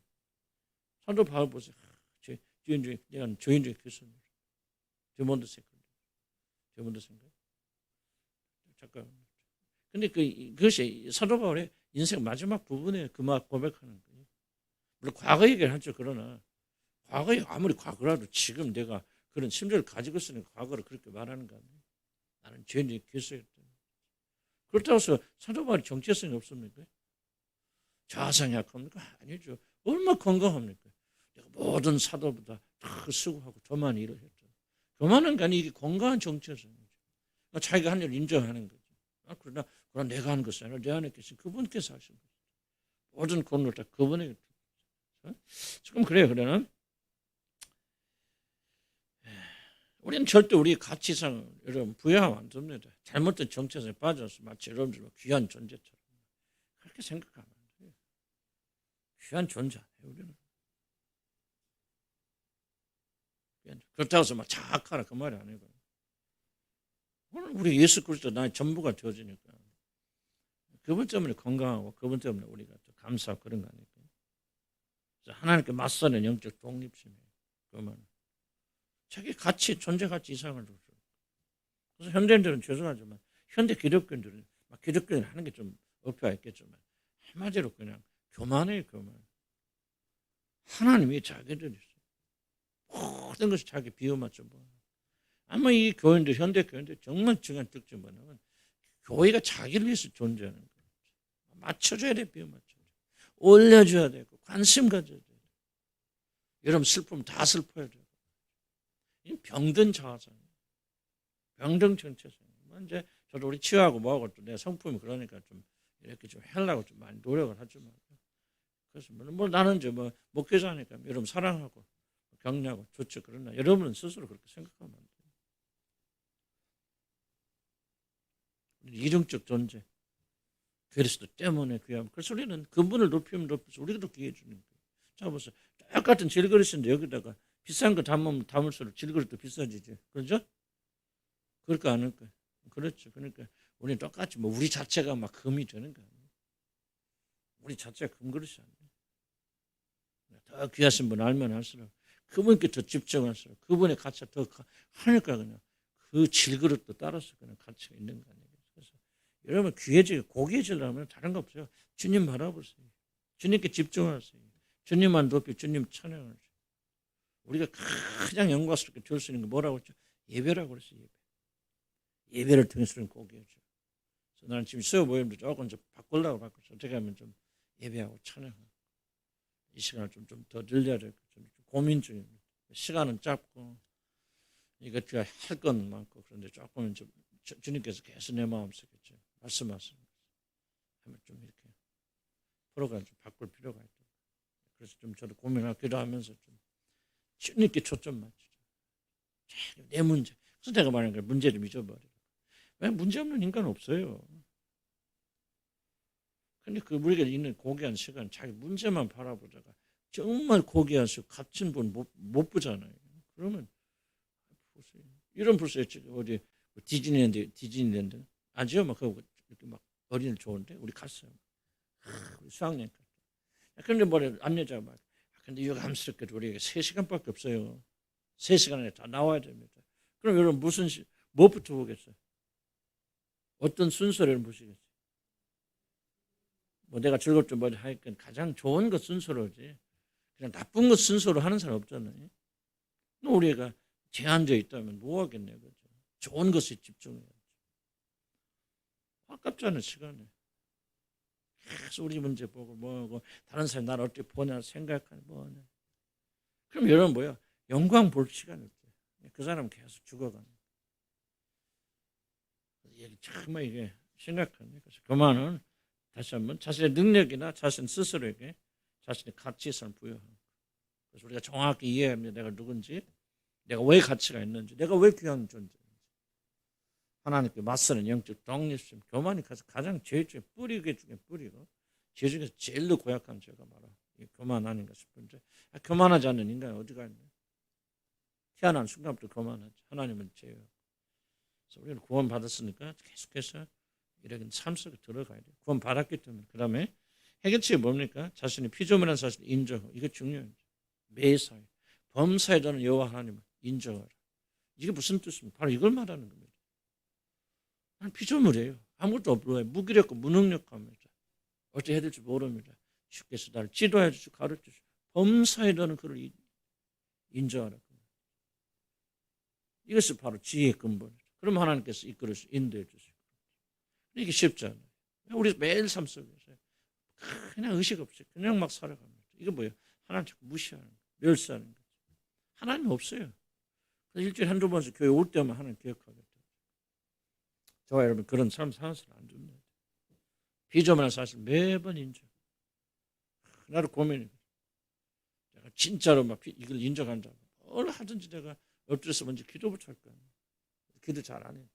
사도 바울 보세요. 주인중에 내가 주인중에 그리스도입니다. 데몬드 생각. 잠깐. 근데 그것이 사도 바울의 인생 마지막 부분에 그 말 고백하는 거예요. 물론 과거 얘기를 하죠. 그러나 과거에 아무리 과거라도 지금 내가 그런 심정을 가지고 있으니까 과거를 그렇게 말하는 거 아니에요. 나는 주인중에 그리스도였다. 그렇다고 해서 사도 바울이 정체성이 없습니까? 자상히 약합니까? 아니죠. 얼마나 건강합니까? 내가 모든 사도보다 더 수고하고 더 많이 일을 했죠. 그만한 게 아니라 이게 건강한 정체성이죠. 자기가 한 일을 인정하는 거죠. 그러나 내가 하는 것이 아니라 내 안에 계신 그분께서 하신 거죠. 모든 권을 다 그분에게. 지금 그래요. 그러나 우리는 절대 우리 가치상 여러분 부여하면 안 됩니다. 잘못된 정체성에 빠져서 마치 여러분들 귀한 존재처럼 그렇게 생각하면 안 돼요. 귀한 존재 아니에요. 우리는. 그렇다고 해서 착하라 그 말이 아니고 오늘 우리 예수 그리스도 나의 전부가 되어지니까 그분 때문에 건강하고 그분 때문에 우리가 또 감사하고 그런 거 아닐까요? 하나님께 맞서는 영적 독립심이에요. 그러면 자기 가치 존재 가치 이상을 줬어요. 그래서 현대인들은 죄송하지만 현대 기독교인들은 기독교인 하는 게 좀 어폐가 있겠지만 한마디로 그냥 교만해요. 교만. 하나님이 자기들이 있어요. 모든 것이 자기 비유 맞춰 봐. 아마 이 교인들, 현대 교인들 정말 중요한 특징이 뭐냐면 교회가 자기를 위해서 존재하는 거예요. 맞춰줘야 돼, 비유 맞춰줘. 올려줘야 되고 관심 가져야 돼. 여러분 슬프면 다 슬퍼야 돼. 병든 자아상, 병든 정체성. 이제 저도 우리 치유하고 뭐하고 또 내 성품이 그러니까 좀 이렇게 좀 하려고 좀 많이 노력을 하지만 그래서 나는 이제 목회자니까 여러분 사랑하고 격려하고 좋죠. 그러나 여러분은 스스로 그렇게 생각하면 안 돼요. 이중적 존재. 그리스도 때문에 귀함. 그래서 우리는 그분을 높이면 높여서 우리도 귀해 주는 거예요. 자 보세요. 똑같은 질그릇인데 여기다가 비싼 거 담을수록 질그릇도 비싸지죠. 그렇죠? 그럴까 안 할까? 그렇죠. 그러니까 우리는 똑같이 우리 자체가 금이 되는 거 아니에요. 우리 자체가 금그릇이 아니에요. 더 귀하신 분 알면 할수록 그분께 더 집중할수록 그분의 가치가 더 하니까 그냥 그 질그릇도 따라서 그냥 가치가 있는 거 아니에요. 그래서 여러분 귀해지고 고귀해지려면 다른 거 없어요. 주님 바라보세요. 주님께 집중하세요. 주님만 높이 주님 찬양하세요. 우리가 가장 영광스럽게 줄 수 있는 게 뭐라고 했죠? 예배라고 그랬어요. 예배를 통해서는 고귀하죠. 그래서 나는 지금 수요 모임도 조금 좀 바꾸려고 바꿨죠. 어떻게 하면 좀 예배하고 찬양하고 이 시간을 좀 더 늘려야 될 것 같아요. 고민 중입니다. 시간은 짧고 이것저것 할 건 많고 그런데 조금은 좀 주님께서 계속 내 마음속에 말씀하시는 하면 좀 이렇게 프로그램 좀 바꿀 필요가 있다. 그래서 좀 저도 고민하고 기도하면서 좀 주님께 초점 맞추죠. 내 문제. 그래서 내가 말하는 거예요. 문제를 잊어버려. 왜 문제 없는 인간 없어요. 근데 우리가 있는 고귀한 시간 자기 문제만 바라보다가 정말 고귀하시고 값진 분 못 보잖아요. 그러면 보세요. 이런 벌써 어디 디즈니랜드 아지요? 이렇게 어린이 좋은데 우리 갔어요. 우리 수학여행 갔다. 그런데 안내자가 근데 유감스럽게도 우리가 3시간밖에 없어요. 3시간 안에 다 나와야 됩니다. 그럼 여러분 무엇부터 보겠어요? 어떤 순서를 보시겠어요? 뭐 내가 즐겁죠 뭐 하여튼 가장 좋은 것 순서로지. 그냥 나쁜 것 순서로 하는 사람 없잖아요. 우리가 제한되어 있다면 뭐 하겠네요. 그죠? 좋은 것에 집중해야죠. 아깝잖아요, 시간에. 계속 우리 문제 보고 뭐하고 다른 사람이 나를 어떻게 보냐 생각하는 뭐하냐. 그럼 여러분 뭐야? 영광 볼 시간이 없어요. 그 사람은 계속 죽어가는. 정말 이게 심각합니다. 그래서 그만은 다시 한번 자신의 능력이나 자신 스스로에게 자신의 가치성을 부여하는. 그래서 우리가 정확히 이해합니다. 내가 누군지, 내가 왜 가치가 있는지, 내가 왜 귀한 존재인지. 하나님께 맞서는 영적 독립심, 교만이 가장 제일 중에 뿌리 중에 뿌리고 죄 중에서 제일 고약한 죄가 바로 교만 아닌가 싶은데 교만하지 않는 인간이 어디가 있냐. 태어난 순간부터 교만하지. 하나님은 죄예요. 그래서 우리는 구원 받았으니까 계속해서 이런 삶 속에 들어가야 돼요. 구원 받았기 때문에. 그 다음에 해결책이 뭡니까? 자신이 피조물이라는 사실을 인정하고. 이게 중요해요. 매사에 범사에 저는 여호와 하나님을 인정하라. 이게 무슨 뜻입니까? 바로 이걸 말하는 겁니다. 나는 피조물이에요. 아무것도 없어요. 무기력하고 무능력합니다. 어떻게 해야 될지 모릅니다. 주께서 나를 지도해 주시고 가르쳐 주시고 범사에 저는 그를 인정하라. 이것이 바로 지혜의 근본이죠. 그럼 하나님께서 이끌어 인도해 주시고. 이게 쉽지 않아요. 우리 매일 삶 속에서 그냥 의식 없이 그냥 막 살아갑니다. 이거 뭐예요? 하나님 자꾸 무시하는 거예요. 멸시하는 거죠. 하나님 없어요. 일주일에 한두 번씩 교회 올 때만 하나님 기억하겠다. 저와 여러분 그런 삶 사는 사람 안 줍니다. 비조만한 사실 매번 인정. 나도 고민이. 내가 진짜로 막 이걸 인정한다고. 뭘 하든지 내가 엎드려서 먼저 기도부터 할 거야. 기도 잘 안 해.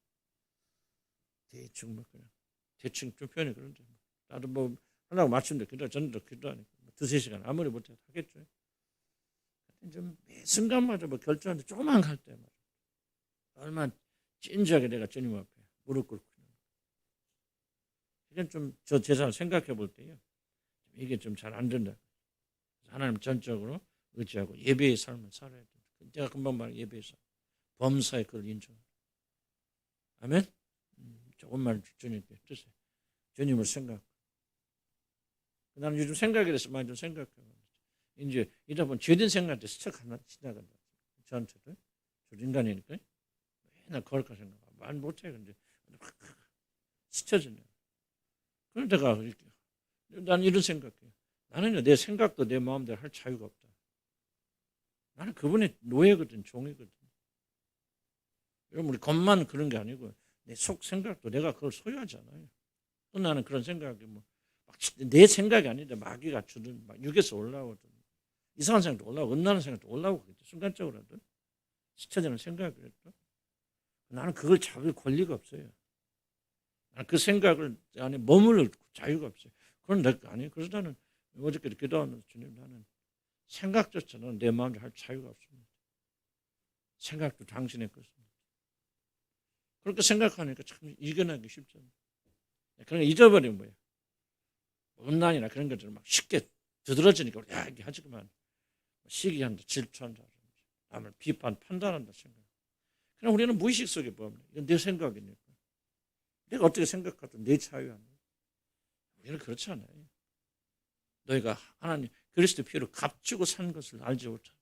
대충 뭐 그냥 대충 좀 표현이 그런데 나도 뭐 하려고 마침내 기도 전도 기도하니까 두세 시간 아무리 못해도 하겠죠. 좀 매 순간마다 뭐 결정하는데 조금만 갈 때마다 얼마나 진지하게 내가 주님 앞에 무릎 꿇고 이건 좀 저 제사를 생각해 볼 때요. 이게 좀 잘 안 된다. 하나님 전적으로 의지하고 예배의 삶을 살아야 된다. 제가 금방 말한 예배의 삶. 범사에 그걸 인정. 아멘. 조금만 주님께 주세요. 주님을 생각. 나는 요즘 생각에 대해서 많이 좀 생각해. 이제 이다 보면 죄된 생각한테 스쳐 하나 지나간다. 저한테도. 저 인간이니까. 맨날 거울까 생각. 말 못해. 근데 스쳐지네. 그러다가 난 이런 생각해요. 나는 내 생각도 내 마음대로 할 자유가 없다. 나는 그분의 노예거든, 종이거든. 여러분 우리 겉만 그런 게 아니고 내 속 생각도 내가 그걸 소유하잖아요. 또 나는 그런 생각이 뭐 내 생각이 아닌데 마귀가 주는 막 육에서 올라오든 이상한 생각도 올라오고 은나는 생각도 올라오고 그랬죠. 순간적으로도 스쳐지는 생각이랬죠. 나는 그걸 잡을 권리가 없어요. 나는 그 생각을 안에 머무를 자유가 없어요. 그건 내가 아니에요. 그래서 나는 어저께 기도하면서 주님 나는 생각조차는 내 마음대로 할 자유가 없습니다. 생각도 당신의 것입니다. 그렇게 생각하니까 참 이겨내기 쉽잖아요. 그러니까 잊어버리면 뭐예요? 음란이나 그런 것들을 막 쉽게 두드러지니까 우리 이게 하지만 시기한다, 질투한다, 남을 비판, 판단한다 생각. 그럼 우리는 무의식 속에 보면 이건 내 생각이니까 내가 어떻게 생각하든 내 자유 아니에요. 우리는 그렇지 않아요. 너희가 하나님 그리스도 피로 값주고 산 것을 알지 못하고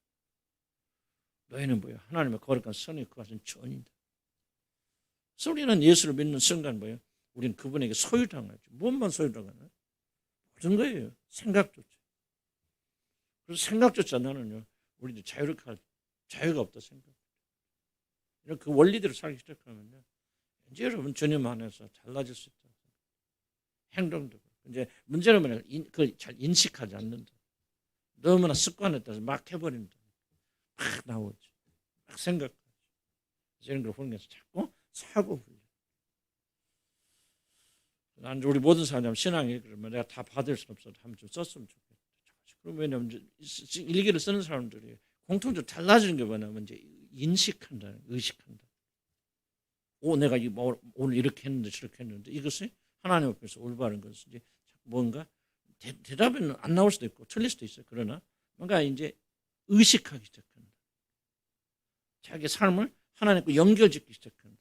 너희는 뭐예요? 하나님의 거룩한 선에 그것은 전인다. 그래서 우리는 예수를 믿는 순간 뭐예요? 우리는 그분에게 소유당하죠. 무엇만 소유당하나요? 모든 거예요. 생각조차. 그래서 생각조차 나는요. 우리도 자유롭게 할 자유가 없다 생각. 이런 그 원리대로 살기 시작하면요. 이제 여러분 주님 안에서 달라질 수 있다. 행동도. 이제 문제는 뭐냐? 그걸 잘 인식하지 않는다. 너무나 습관에 따라서 막 해버린다. 막 나오지. 막 생각하지. 이런 걸 훈련해서 자꾸 사고 훈련. 난 우리 모든 사람 신앙이 그러면 내가 다 받을 수 없어도 한번 좀 썼으면 좋겠다. 그럼 왜냐면 일기를 쓰는 사람들이 공통적으로 달라지는 게 뭐냐면 이제 인식한다, 의식한다. 내가 오늘 이렇게 했는데 저렇게 했는데 이것이 하나님 앞에서 올바른 것은 이제 뭔가 대답은 안 나올 수도 있고 틀릴 수도 있어요. 그러나 뭔가 이제 의식하기 시작한다. 자기 삶을 하나님과 연결짓기 시작한다.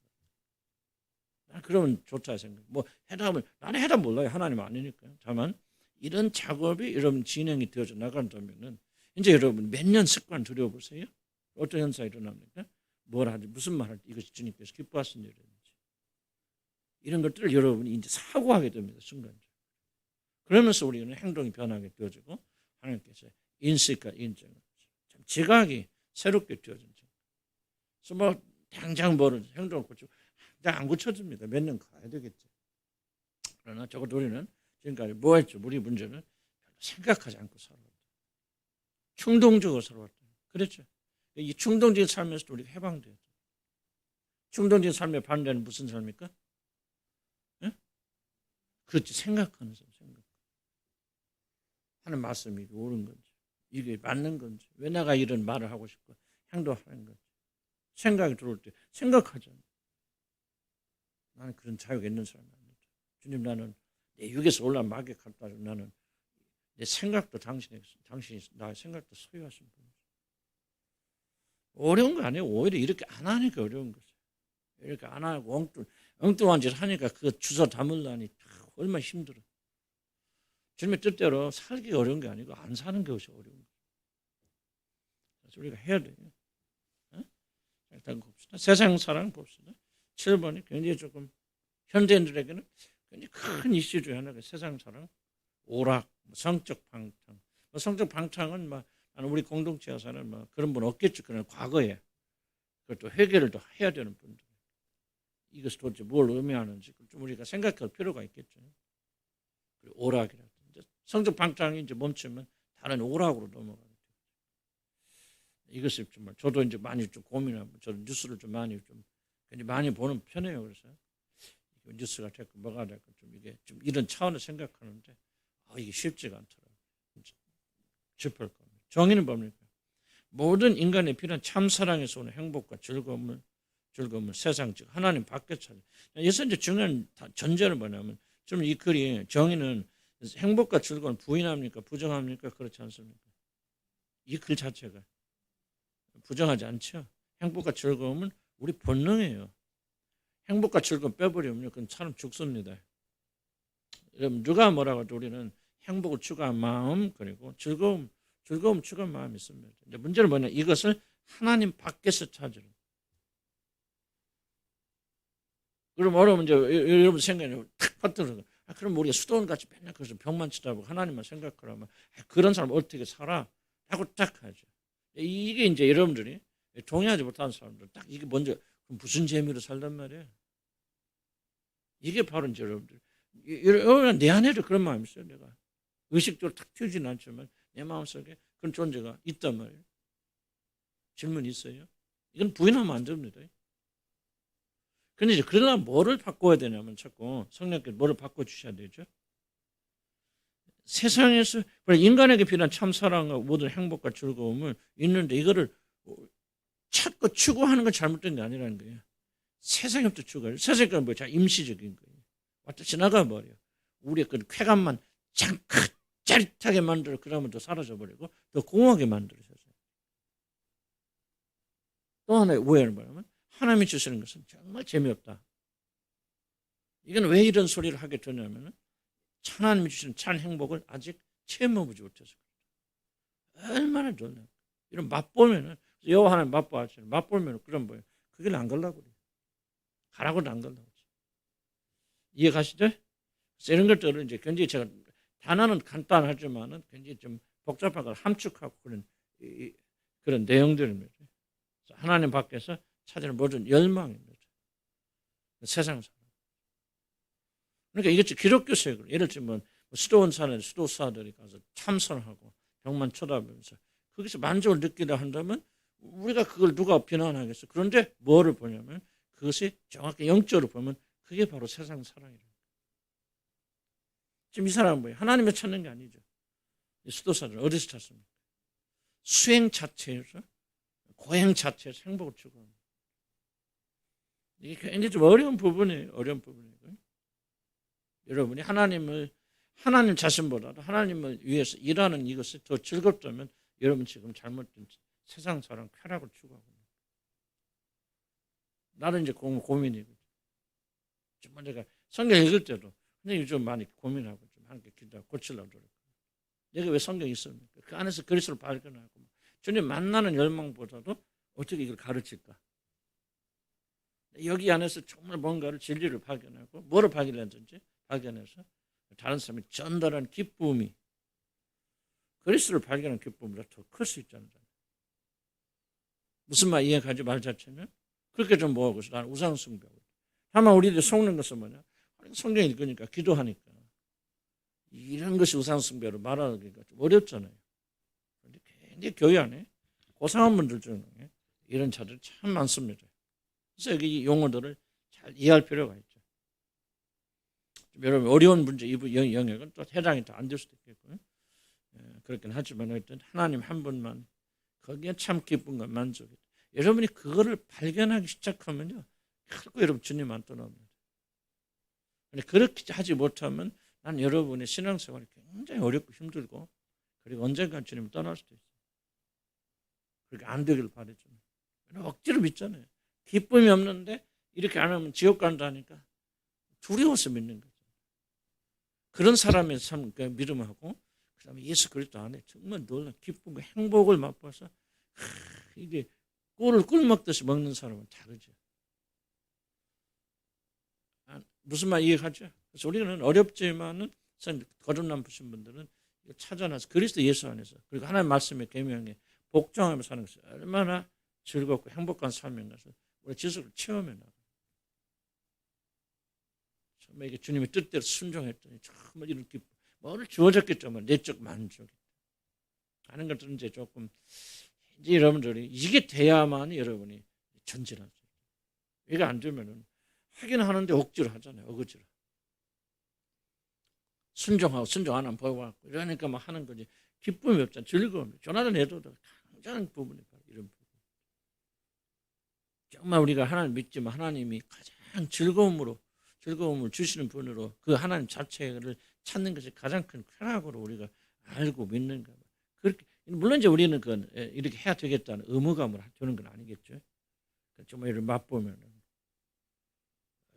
난 그러면 좋다 생각. 뭐 해답을 나는 해답 몰라요. 하나님 아니니까요. 다만 이런 작업이 여러분 진행이 되어져 나간다면은 이제 여러분 몇 년 습관 들여보세요. 어떤 현상이 일어납니까? 뭘 하지 무슨 말할 때 이것이 주님께서 기뻐하신 일인지 이런 것들을 여러분이 이제 사고하게 됩니다. 순간적으로. 그러면서 우리는 행동이 변하게 되어지고 하나님께서 인식과 인정을 참 지각이 새롭게 되어진 점. 그래서 뭐 당장 뭐를 행동을 고치고 당장 안 고쳐집니다. 몇 년 가야 되겠죠. 그러나 적어도 우리는 지금까지 뭐 했죠? 우리 문제는 생각하지 않고 살아왔다. 충동적으로 살아왔다. 그렇죠. 이 충동적인 삶에서도 우리가 해방되었죠. 충동적인 삶의 반대는 무슨 삶입니까? 예? 그렇지. 생각하는 삶. 생각. 하는 말씀이 옳은 건지 이게 맞는 건지 왜 내가 이런 말을 하고 싶고 행동하는 건지 생각이 들어올 때 생각하잖아. 나는 그런 자유가 있는 사람이 아니다. 주님 나는 내 육에서 올라온 마귀에 갔다 나는 내 생각도 당신이 나의 생각도 소유하신 분이죠. 어려운 거 아니에요. 오히려 이렇게 안 하니까 어려운 거죠. 이렇게 안 하고 엉뚱한 짓 하니까 그거 주워 담으려니 얼마나 힘들어. 주님의 뜻대로 살기가 어려운 게 아니고 안 사는 것이 어려운 거예요. 그래서 우리가 해야 돼요. 일단 봅시다. 세상 사랑 봅시다. 7번이 굉장히 조금 현대인들에게는 굉장히 큰 이슈 중에 하나가 세상 사랑, 오락, 성적 방탕. 성적 방탕은 우리 공동체에서는 그런 분 없겠죠. 그런 과거에 그것도 회개를 또 해야 되는 분들. 이것이 도대체 뭘 의미하는지 좀 우리가 생각할 필요가 있겠죠. 그리고 오락이라든지 성적 방탕이 이제 멈추면 다른 오락으로 넘어가게 돼요. 이것을 정말 저도 이제 많이 좀 고민하고 저도 뉴스를 좀 많이 보는 편이에요. 그래서 뉴스가 됐고 뭐가 됐고 좀 이게 좀 이런 차원을 생각하는데 이게 쉽지가 않더라고요. 짚을 겁니다. 정의는 뭡니까? 모든 인간의 필요한 참사랑에서 오는 행복과 즐거움을 세상 즉 하나님 밖에 찾아. 여기서 이제 중요한 전제는 뭐냐면 좀 이 글이 정의는 행복과 즐거움을 부인합니까? 부정합니까? 그렇지 않습니까? 이 글 자체가 부정하지 않죠. 행복과 즐거움은 우리 본능이에요. 행복과 즐거움 빼버리면 그건 사람 죽습니다. 여러분 누가 뭐라고 해도 우리는 행복을 추구한 마음 그리고 즐거움 추구한 마음이 있습니다. 이제 문제는 뭐냐 이것을 하나님 밖에서 찾으라. 그럼 어려우면 이제 여러분 생각이 탁 퍼뜨려. 그럼 우리가 수도원 같이 맨날 그래서 병만 치다보고 하나님만 생각하라면 그런 사람 어떻게 살아? 하고 딱 하죠. 이게 이제 여러분들이 동의하지 못하는 사람들 딱 이게 먼저 무슨 재미로 살단 말이에요. 이게 바로 이제 여러분들 내 안에도 그런 마음이 있어요. 내가 의식적으로 탁 튀지는 않지만 내 마음속에 그런 존재가 있단 말이에요. 질문 있어요? 이건 부인하면 안 됩니다. 근데 이제 그러나 뭐를 바꿔야 되냐면 자꾸 성령께서 뭐를 바꿔주셔야 되죠. 세상에서 인간에게 필요한 참사랑과 모든 행복과 즐거움을 있는데 이거를 찾고 추구하는 건 잘못된 게 아니라는 거예요. 세상에부터 추구해요. 세상은 뭐야? 임시적인 거예요. 왔다 지나가 버려. 우리의 그 쾌감만 잠깐 짜릿하게 만들어 그러면 또 사라져버리고 더 공허하게 만들어져요. 또 하나의 오해는 뭐냐면 하나님이 주시는 것은 정말 재미없다. 이건 왜 이런 소리를 하게 되냐면 하나님이 주시는 참 행복을 아직 체험해보지 못해서 얼마나 좋냐. 이런 맛보면은 여호와 하나님 맛보았잖아요. 맛보면 그럼 뭐예요? 그 길 안 가려고 그래요. 가라고도 안 가려고. 이해 가시죠? 그래서 이런 것들을 이제 굉장히 제가 단어는 간단하지만은 굉장히 좀 복잡한 걸 함축하고 그런 내용들입니다. 하나님 밖에서 찾는 모든 열망입니다. 세상 사람. 그러니까 이게 기독교색으로 예를 들면 수도원 사는 수도사들이 가서 참선하고 병만 쳐다보면서 거기서 만족을 느끼려 한다면 우리가 그걸 누가 비난하겠어? 그런데 뭐를 보냐면 그것이 정확히 영적으로 보면 그게 바로 세상 사랑이에요. 지금 이 사람은 뭐예요? 하나님을 찾는 게 아니죠. 수도사들은 어디서 찾습니까? 수행 자체에서 고행 자체에서 행복을 추구합니다. 이게 굉장히 좀 어려운 부분이에요. 여러분이 하나님 자신보다도 하나님을 위해서 일하는 이것이 더 즐겁다면 여러분 지금 잘못된 세상 사랑 쾌락을 추구하고 있는 나는 이제 고민이거든. 정말 내가 성경 읽을 때도 근데 좀 많이 고민하고 좀 함께 기도하고 고치려고 노력해요. 내가 왜 성경이 있습니까? 그 안에서 그리스도를 발견하고 주님 만나는 열망보다도 어떻게 이걸 가르칠까? 여기 안에서 정말 뭔가를 진리를 발견하고 뭐를 발견했든지 발견해서 다른 사람이 전달하는 기쁨이 그리스도를 발견하는 기쁨보다 더 클 수 있잖아요. 무슨 말 이해가지 말 자체는 그렇게 좀 뭐하고 있어. 나는 우상 숭배하고. 다만 우리들 속는 것은 뭐냐? 성경 읽으니까 기도하니까 이런 것이 우상 숭배로 말하기가 좀 어렵잖아요. 그런데 굉장히 교회 안에 고상한 분들 중에 이런 자들이 참 많습니다. 그래서 여기 용어들을 잘 이해할 필요가 있죠. 여러분 어려운 문제 이 영역은 또 해당이 더 안 될 수도 있겠고요. 그렇긴 하지만 하여튼 하나님 한 분만 거기에 참 기쁨과 만족이. 여러분이 그거를 발견하기 시작하면요, 결국 여러분 주님 안 떠납니다. 근데 그렇게 하지 못하면 난 여러분의 신앙생활이 굉장히 어렵고 힘들고 그리고 언젠가 주님 떠날 수도 있어요. 그렇게 안 되길 바라죠. 억지로 믿잖아요. 기쁨이 없는데 이렇게 안 하면 지옥 간다니까 두려워서 믿는 거죠. 그런 사람의 참 믿음하고 그다음에 예수 그리스도 안에 정말 놀라운 기쁨과 행복을 맛봐서 이게 꿀을 꿀 먹듯이 먹는 사람은 다르죠. 무슨 말 이해가죠? 그래서 우리는 어렵지만은 거듭남 부신 분들은 찾아나서 그리스도 예수 안에서 그리고 하나님 말씀의 계명에 복종하며 사는 것이 얼마나 즐겁고 행복한 삶인 것을 우리 지속을 체험해 나가요. 정말 이게 주님의 뜻대로 순종했더니 정말 이런 기쁨, 뭐를 주어졌겠지만 내적 만족이 하는 것들은 이제 조금 이제 여러분들이 이게 돼야만 여러분이 전진하죠. 이게 안 되면은 하긴 하는데 억지로 하잖아요. 어거지로. 순종하고 순종 안 하면 보여갖고 이러니까 막 하는 거지. 기쁨이 없잖아. 즐거움이. 조나단 애도도 굉장한 부분이 바로 이런 부분. 정말 우리가 하나님 믿지만 하나님이 가장 즐거움을 주시는 분으로 그 하나님 자체를 찾는 것이 가장 큰 쾌락으로 우리가 알고 믿는 거. 그렇게 물론 이제 우리는 그 이렇게 해야 되겠다는 의무감을 주는 건 아니겠죠. 정말 이를 맛보면은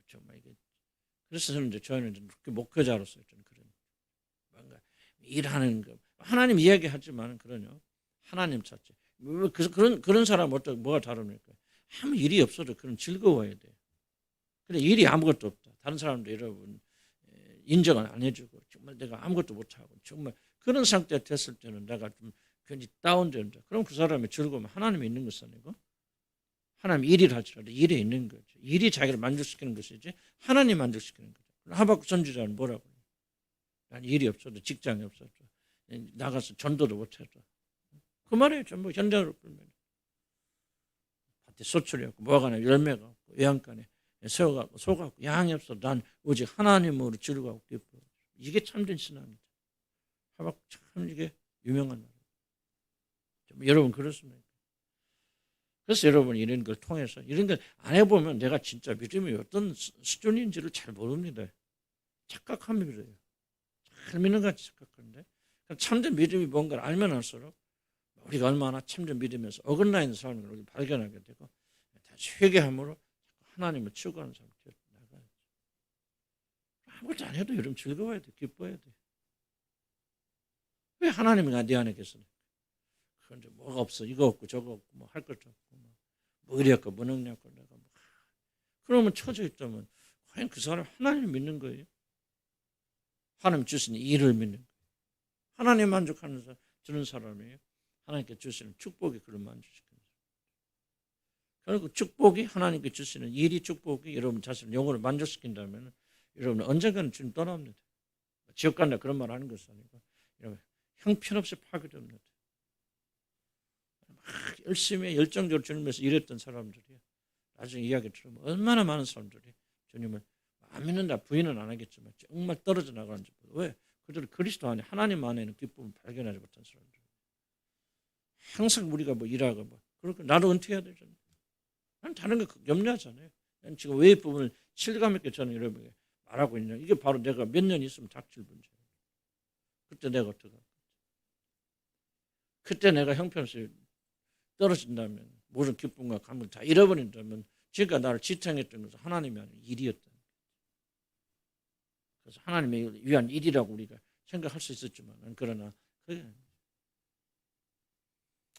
정말 이게 그래서 저는 이제 목회자로서 저는 그런 뭔가 일하는 거 하나님 이야기하지만 그러냐 하나님 자체 그런 사람 어떻게 뭐가 다릅니까? 아무 일이 없어도 그런 즐거워야 돼. 근데 일이 아무것도 없다. 다른 사람도 여러분 인정을 안 해주고 정말 내가 아무것도 못하고 정말 그런 상태 됐을 때는 내가 좀 괜히 다운된다. 그럼 그 사람의 즐거움은 하나님이 있는 것이 아니고 하나님 일을 할지라도 일에 있는 거죠. 일이 자기를 만족시키는 것이지 하나님 만족시키는 거죠. 하박국 선지자는 뭐라고 해요? 난 일이 없어도 직장이 없어도 나가서 전도도 못해도 그 말이에요. 전부 현장으로 끌면 밭에 소출이 없고 뭐가 하나 열매가 없고 외양간에 새우가 없고 소가 없고 양이 없어 난 오직 하나님으로 즐거워하고 기뻐. 이게 참된 신앙이죠. 하박국 참 이게 유명한 말이에요. 여러분 그렇습니까? 그래서 여러분 이런 걸 통해서 이런 걸 안 해보면 내가 진짜 믿음이 어떤 수준인지를 잘 모릅니다. 착각합니다. 잘 믿는 것 같이 착각하는데 참된 믿음이 뭔가를 알면 알수록 우리가 얼마나 참된 믿으면서 어긋나 있는 사람을 발견하게 되고 다시 회개함으로 하나님을 추구하는 사람이 나가요. 아무것도 안 해도 여러분 즐거워야 돼. 기뻐야 돼. 왜 하나님이 내 안에 계시냐? 그런데 뭐가 없어. 이거 없고 저거 없고 뭐 할 것도 없고 뭐 이리 없고 뭐 능력 없고 내가 뭐 그러면 처져 있다면 과연 그 사람 하나님을 믿는 거예요? 하나님 주신 일을 믿는 거예요. 하나님 만족하는 주는 사람이에요. 하나님께 주시는 축복이 그를 만족시키는 거예요. 결국 축복이 하나님께 주시는 일이 축복이 여러분 자신을 영혼을 만족시킨다면 여러분은 언젠가는 주님 떠납니다. 지옥 간다 그런 말 하는 것이 아니고 여러분 형편없이 파괴됩니다. 막 열심히 열정적으로 주님에서 일했던 사람들이 나중에 이야기 들으면 얼마나 많은 사람들이 주님을 안 믿는다 부인은 안 하겠지만 정말 떨어져 나가는지 왜? 그들은 그리스도 안에 하나님 안에는 기쁨을 발견하지 못한 사람들. 항상 우리가 뭐 일하고 뭐 그렇게 나도 은퇴해야 되잖아요. 난 다른 거 염려하잖아요. 난 지금 왜 이 부분을 실감 있게 저는 여러분에게 말하고 있냐. 이게 바로 내가 몇 년 있으면 닥칠 문제예요. 그때 내가 어떻게 할까? 그때 내가 형편없이 떨어진다면 모든 기쁨과 감을 다 잃어버린다면 지금까지 나를 지탱했던 것은 하나님이 아닌 일이었다. 그래서 하나님의 위한 일이라고 우리가 생각할 수 있었지만, 그러나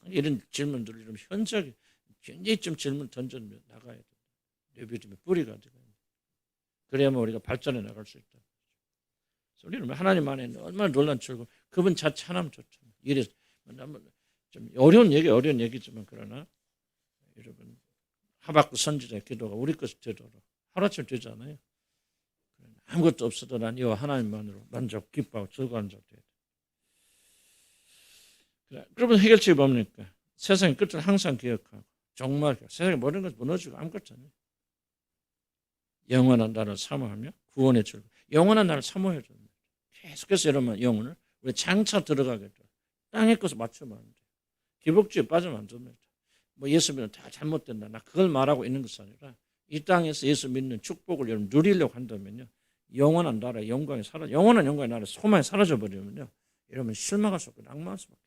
이런 질문들을 이런 현저하게 굉장히 좀 질문 던져 나가야 된다. 내 믿음의 뿌리가 되고, 그래야만 우리가 발전해 나갈 수 있다. 그래서 우리는 하나님 안에 얼마나 놀란 줄고 그분 자체 하나님 좋잖아요. 이래서 좀 어려운 얘기지만, 그러나 여러분 하박국 선지자의 기도가 우리 것이 되도록 하루아침에 되잖아요. 아무것도 없어도 난 이와 하나님만으로 만족, 기뻐하고 즐거운 자 돼야 돼. 그러면 해결책이 뭡니까? 세상의 끝을 항상 기억하고 정말 세상의 모든 것을 무너지고 아무것도 아니에요. 영원한 나를 사모하며 구원의 줄. 영원한 나를 사모해야 됩니다. 계속해서 여러분 영혼을 우리 장차 들어가게 돼. 땅의 것을 맞추면 안 돼. 기복주의에 빠지면 안 됩니다. 뭐 예수 믿으면 다 잘못된다. 나 그걸 말하고 있는 것이 아니라 이 땅에서 예수 믿는 축복을 여러분 누리려고 한다면요. 영원한 나라의 영광이 영원한 영광의 나라의 소망이 사라져 버리면요. 여러분 실망할 수 없고 낭만할 수밖에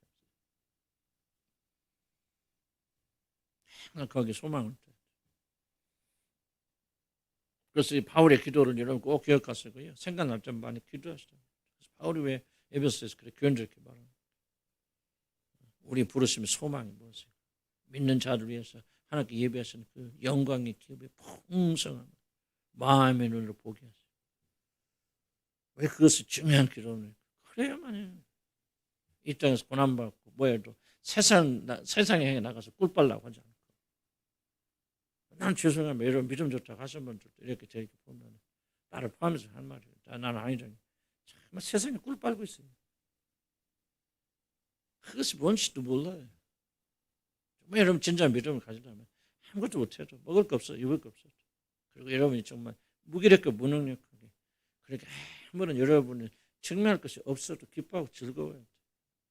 없어요. 거기 소망을. 그래서 이 바울의 기도를 여러분 꼭 기억하시고요. 생각날 때 많이 기도하시죠. 바울이 왜 에베소에서 그렇게 교훈적이게 말합니까? 우리 부르심의 소망이 무엇이에요? 믿는 자를 위해서 하나님께 예배하시는 그 영광의 기업의 풍성한 마음의 눈으로 보게 하세요. 왜 그것이 중요한 기도입니까? 그래야만이 이 땅에서 고난받고 뭐해도 세상에 향해 나가서 꿀빨라고 하지 않고, 난 죄송하면 이런 믿음 좋다고 하신 분들도 이렇게 보면 나를 포함해서 한 말이에요. 나는 아니잖아요. 정말 세상에 꿀빨고 있어요. 그것이 뭔지도 몰라요. 정말 여러분 진짜 믿음을 가지려면 아무것도 못해도 먹을 거 없어, 입을 거 없어. 그리고 여러분이 정말 무기력하고 무능력하게 그렇게 아무런 여러분이 증명할 것이 없어도 기뻐하고 즐거워요.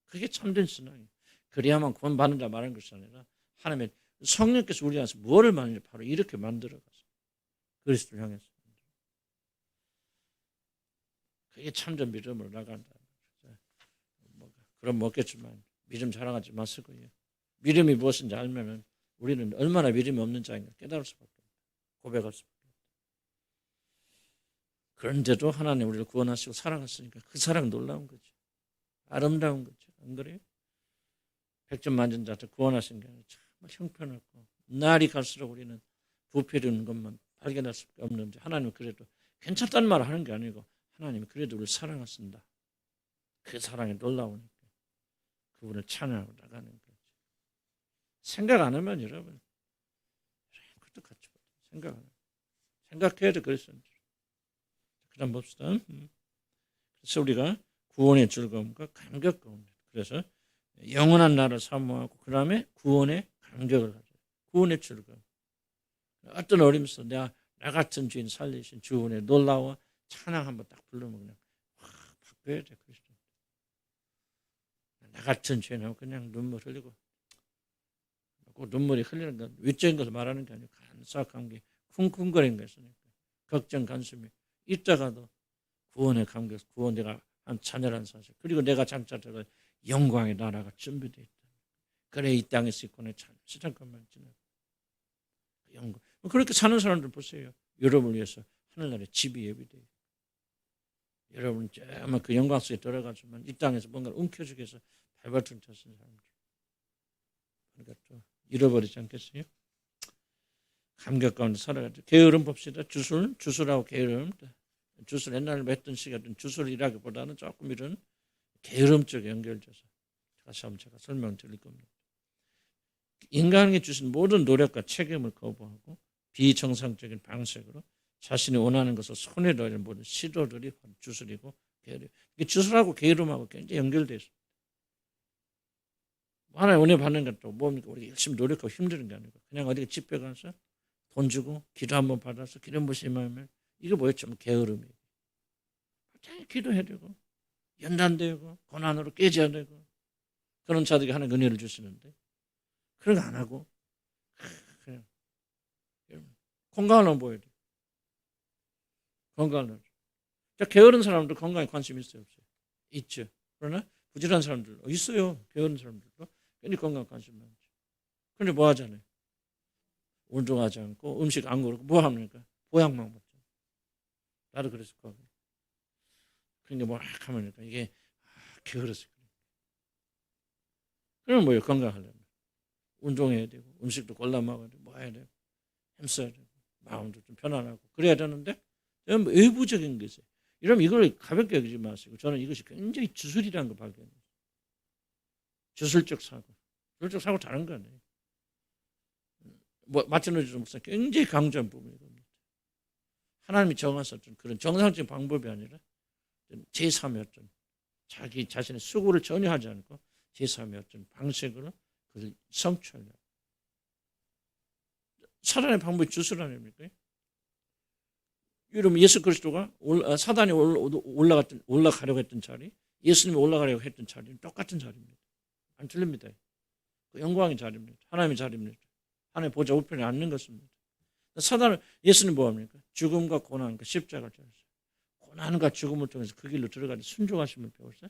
그게 참된 신앙이에요. 그래야만 구원 받는다 말하는 것이 아니라 하나님의 성령께서 우리 안에서 무엇을 만드는지 바로 이렇게 만들어가서 그리스도를 향해서 그게 참된 믿음으로 나간다. 그럼 먹겠지만 믿음 자랑하지 마시고요. 믿음이 무엇인지 알면 우리는 얼마나 믿음이 없는 자인가 깨달을 수밖에 없다. 고백할 수밖에 없다. 그런데도 하나님 우리를 구원하시고 사랑하시니까 그 사랑 놀라운 거죠. 아름다운 거죠. 안 그래요? 100점 만점 자한테 구원하신 게 정말 형편없고 날이 갈수록 우리는 부패되는 것만 발견할 수밖에 없는데, 하나님은 그래도 괜찮다는 말을 하는 게 아니고 하나님이 그래도 우리를 사랑하신다. 그 사랑이 놀라우니까 그분을 찬양하고 나가는 거죠. 생각 안 하면 여러분 그것도 같이 생각해야 돼. 그래서 그다음 봅시다. 그래서 우리가 구원의 즐거움과 감격 가운데, 그래서 영원한 나를 사모하고 그 다음에 구원의 감격을 가져요. 구원의 즐거움. 어떤 어림에서 나 같은 죄인 살리신 주원의 놀라워 찬양 한번 딱 부르면 그냥 확 바뀌어야 돼. 그리스도. 나 같은 죄인하고 그냥 눈물 흘리고, 그 눈물이 흘리는 건 위적인 것을 말하는 게 아니고 간사한 게 쿵쿵거리는 것이니까 걱정 간수미 있다가도 구원의 감격, 구원 내가 한 자녀라는 사실, 그리고 내가 장차 들어갈 영광의 나라가 준비되어 있다. 그래 이 땅에서 있고 내 잠깐만 지나 영광. 그렇게 사는 사람들 보세요. 여러분을 위해서 하늘나라에 집이 예비돼요. 여러분 정말 그 영광 속에 들어가지만 이 땅에서 뭔가를 움켜쥐기 위해서 발버둥 쳤은 사람들. 그러니까 또 잃어버리지 않겠어요? 감격 가운데 살아가죠. 게으름 봅시다. 주술하고 게으름. 주술 옛날에 맺던 시기였던 주술이라기보다는 조금 이런 게으름 쪽에 연결돼서 다시 한번 제가 설명드릴 겁니다. 인간에게 주신 모든 노력과 책임을 거부하고 비정상적인 방식으로 자신이 원하는 것을 손에 넣는 모든 시도들이 주술이고 게으름. 주술하고 게으름하고 굉장히 연결되어 있습니다. 하나의 은혜 받는 것도 뭡니까? 우리가 열심히 노력하고 힘드는 게 아니고 그냥 어디 집회 가서 돈 주고 기도 한번 받아서 기름 부심 하면 이거 뭐였죠? 게으름이에요. 기도해야 되고 연단되고 고난으로 깨져야 되고 그런 자들에게 하는 은혜를 주시는데 그런 거 안 하고 그냥 건강을 보여야 돼요. 건강을. 게으른 사람도 건강에 관심이 있어요, 없어요? 있죠. 그러나 부지런한 사람들 있어요. 게으른 사람들도 굉장히 건강에 관심 많죠. 그런데 뭐 하잖아요. 운동하지 않고 음식 안 고르고 뭐 합니까? 보약만 먹죠. 나도 그랬을 거고. 그러니까 뭐 하면니까 이게 게으르서 그래. 그러면 뭐예요? 건강하려면 운동해야 되고 음식도 골라 먹어야 되고 뭐 해야 되고 힘써야 되고 마음도 좀 편안하고 그래야 되는데 전부 외부적인 것이 이러면 이걸 가볍게 여기지 마시고 저는 이것이 굉장히 주술이라는 걸 발견해요. 주술적 사고. 주술적 사고 다른 거 아니에요. 뭐 마티노즈 목사 굉장히 강조한 부분이거든요. 하나님이 정하셨던 그런 정상적인 방법이 아니라 제3의 어떤 자기 자신의 수고를 전혀 하지 않고 제3의 어떤 방식으로 그걸 성취하려고. 사단의 방법이 주술 아닙니까? 여러분 예수 그리스도가 사단이 올라가려고 했던 자리, 예수님이 올라가려고 했던 자리는 똑같은 자리입니다. 안 틀립니다. 그 영광의 자리입니다. 하나님의 자리입니다. 하나님의 보좌 우편에 앉는 것입니다. 사단은 예수님 뭐합니까? 죽음과 고난과 십자가를 졌어요. 고난과 죽음을 통해서 그 길로 들어가는 순종하심을 배웠어요.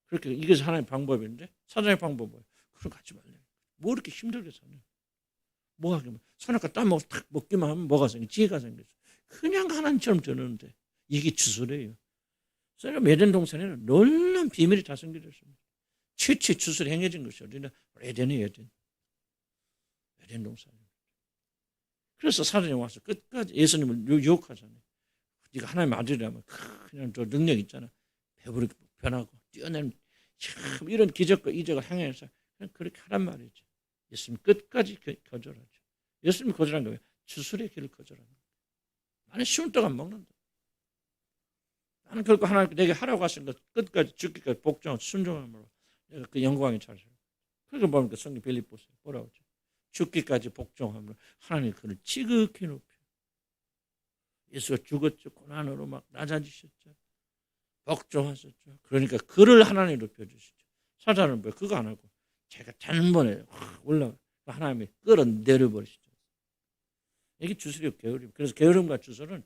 그렇게 이게 하나님의 방법인데 사단의 방법은 뭐예요? 그럼 가지 말래. 뭐 이렇게 힘들게 사냐? 뭐 하기만 선악과 따먹고 탁 먹기만 하면 뭐가 생겨? 지혜가 생겼어. 그냥 하나님처럼 되는데 이게 주술이에요. 그래서 에덴 동산에는 놀라운 비밀이 다 생겨졌습니다. 최초의 주술이 행해진 것이 어디냐? 에덴이 에덴 동산입니다. 그래서 사단이 와서 끝까지 예수님을 유혹하잖아요. 네가 하나님의 아들이라면 그냥 저 능력 있잖아. 배부르게 변하고 뛰어내는 참 이런 기적과 이적을 행해서 그냥 그렇게 하란 말이죠. 예수님 끝까지 거절하죠. 예수님이 거절한 거예요. 주술의 길을 거절한 거예요. 나는 쉬운 떡 안 먹는다. 나는 결국 하나님 내게 하라고 하신 것 끝까지 죽기까지 복종하고 순종함으로 내가 그 영광의 자리를. 그러니까 뭡니까? 성경 빌립보서 뭐라고 하죠? 죽기까지 복종함으로 하나님이 그를 지극히 높여. 예수가 죽었죠. 고난으로 막 낮아지셨죠. 복종하셨죠. 그러니까 그를 하나님이 높여주시죠. 사단은 뭐 그거 안 하고 제가 단번에 올라가 하나님이 끌어내려버리시죠. 이게 주술이요 게으름. 그래서 게으름과 주술은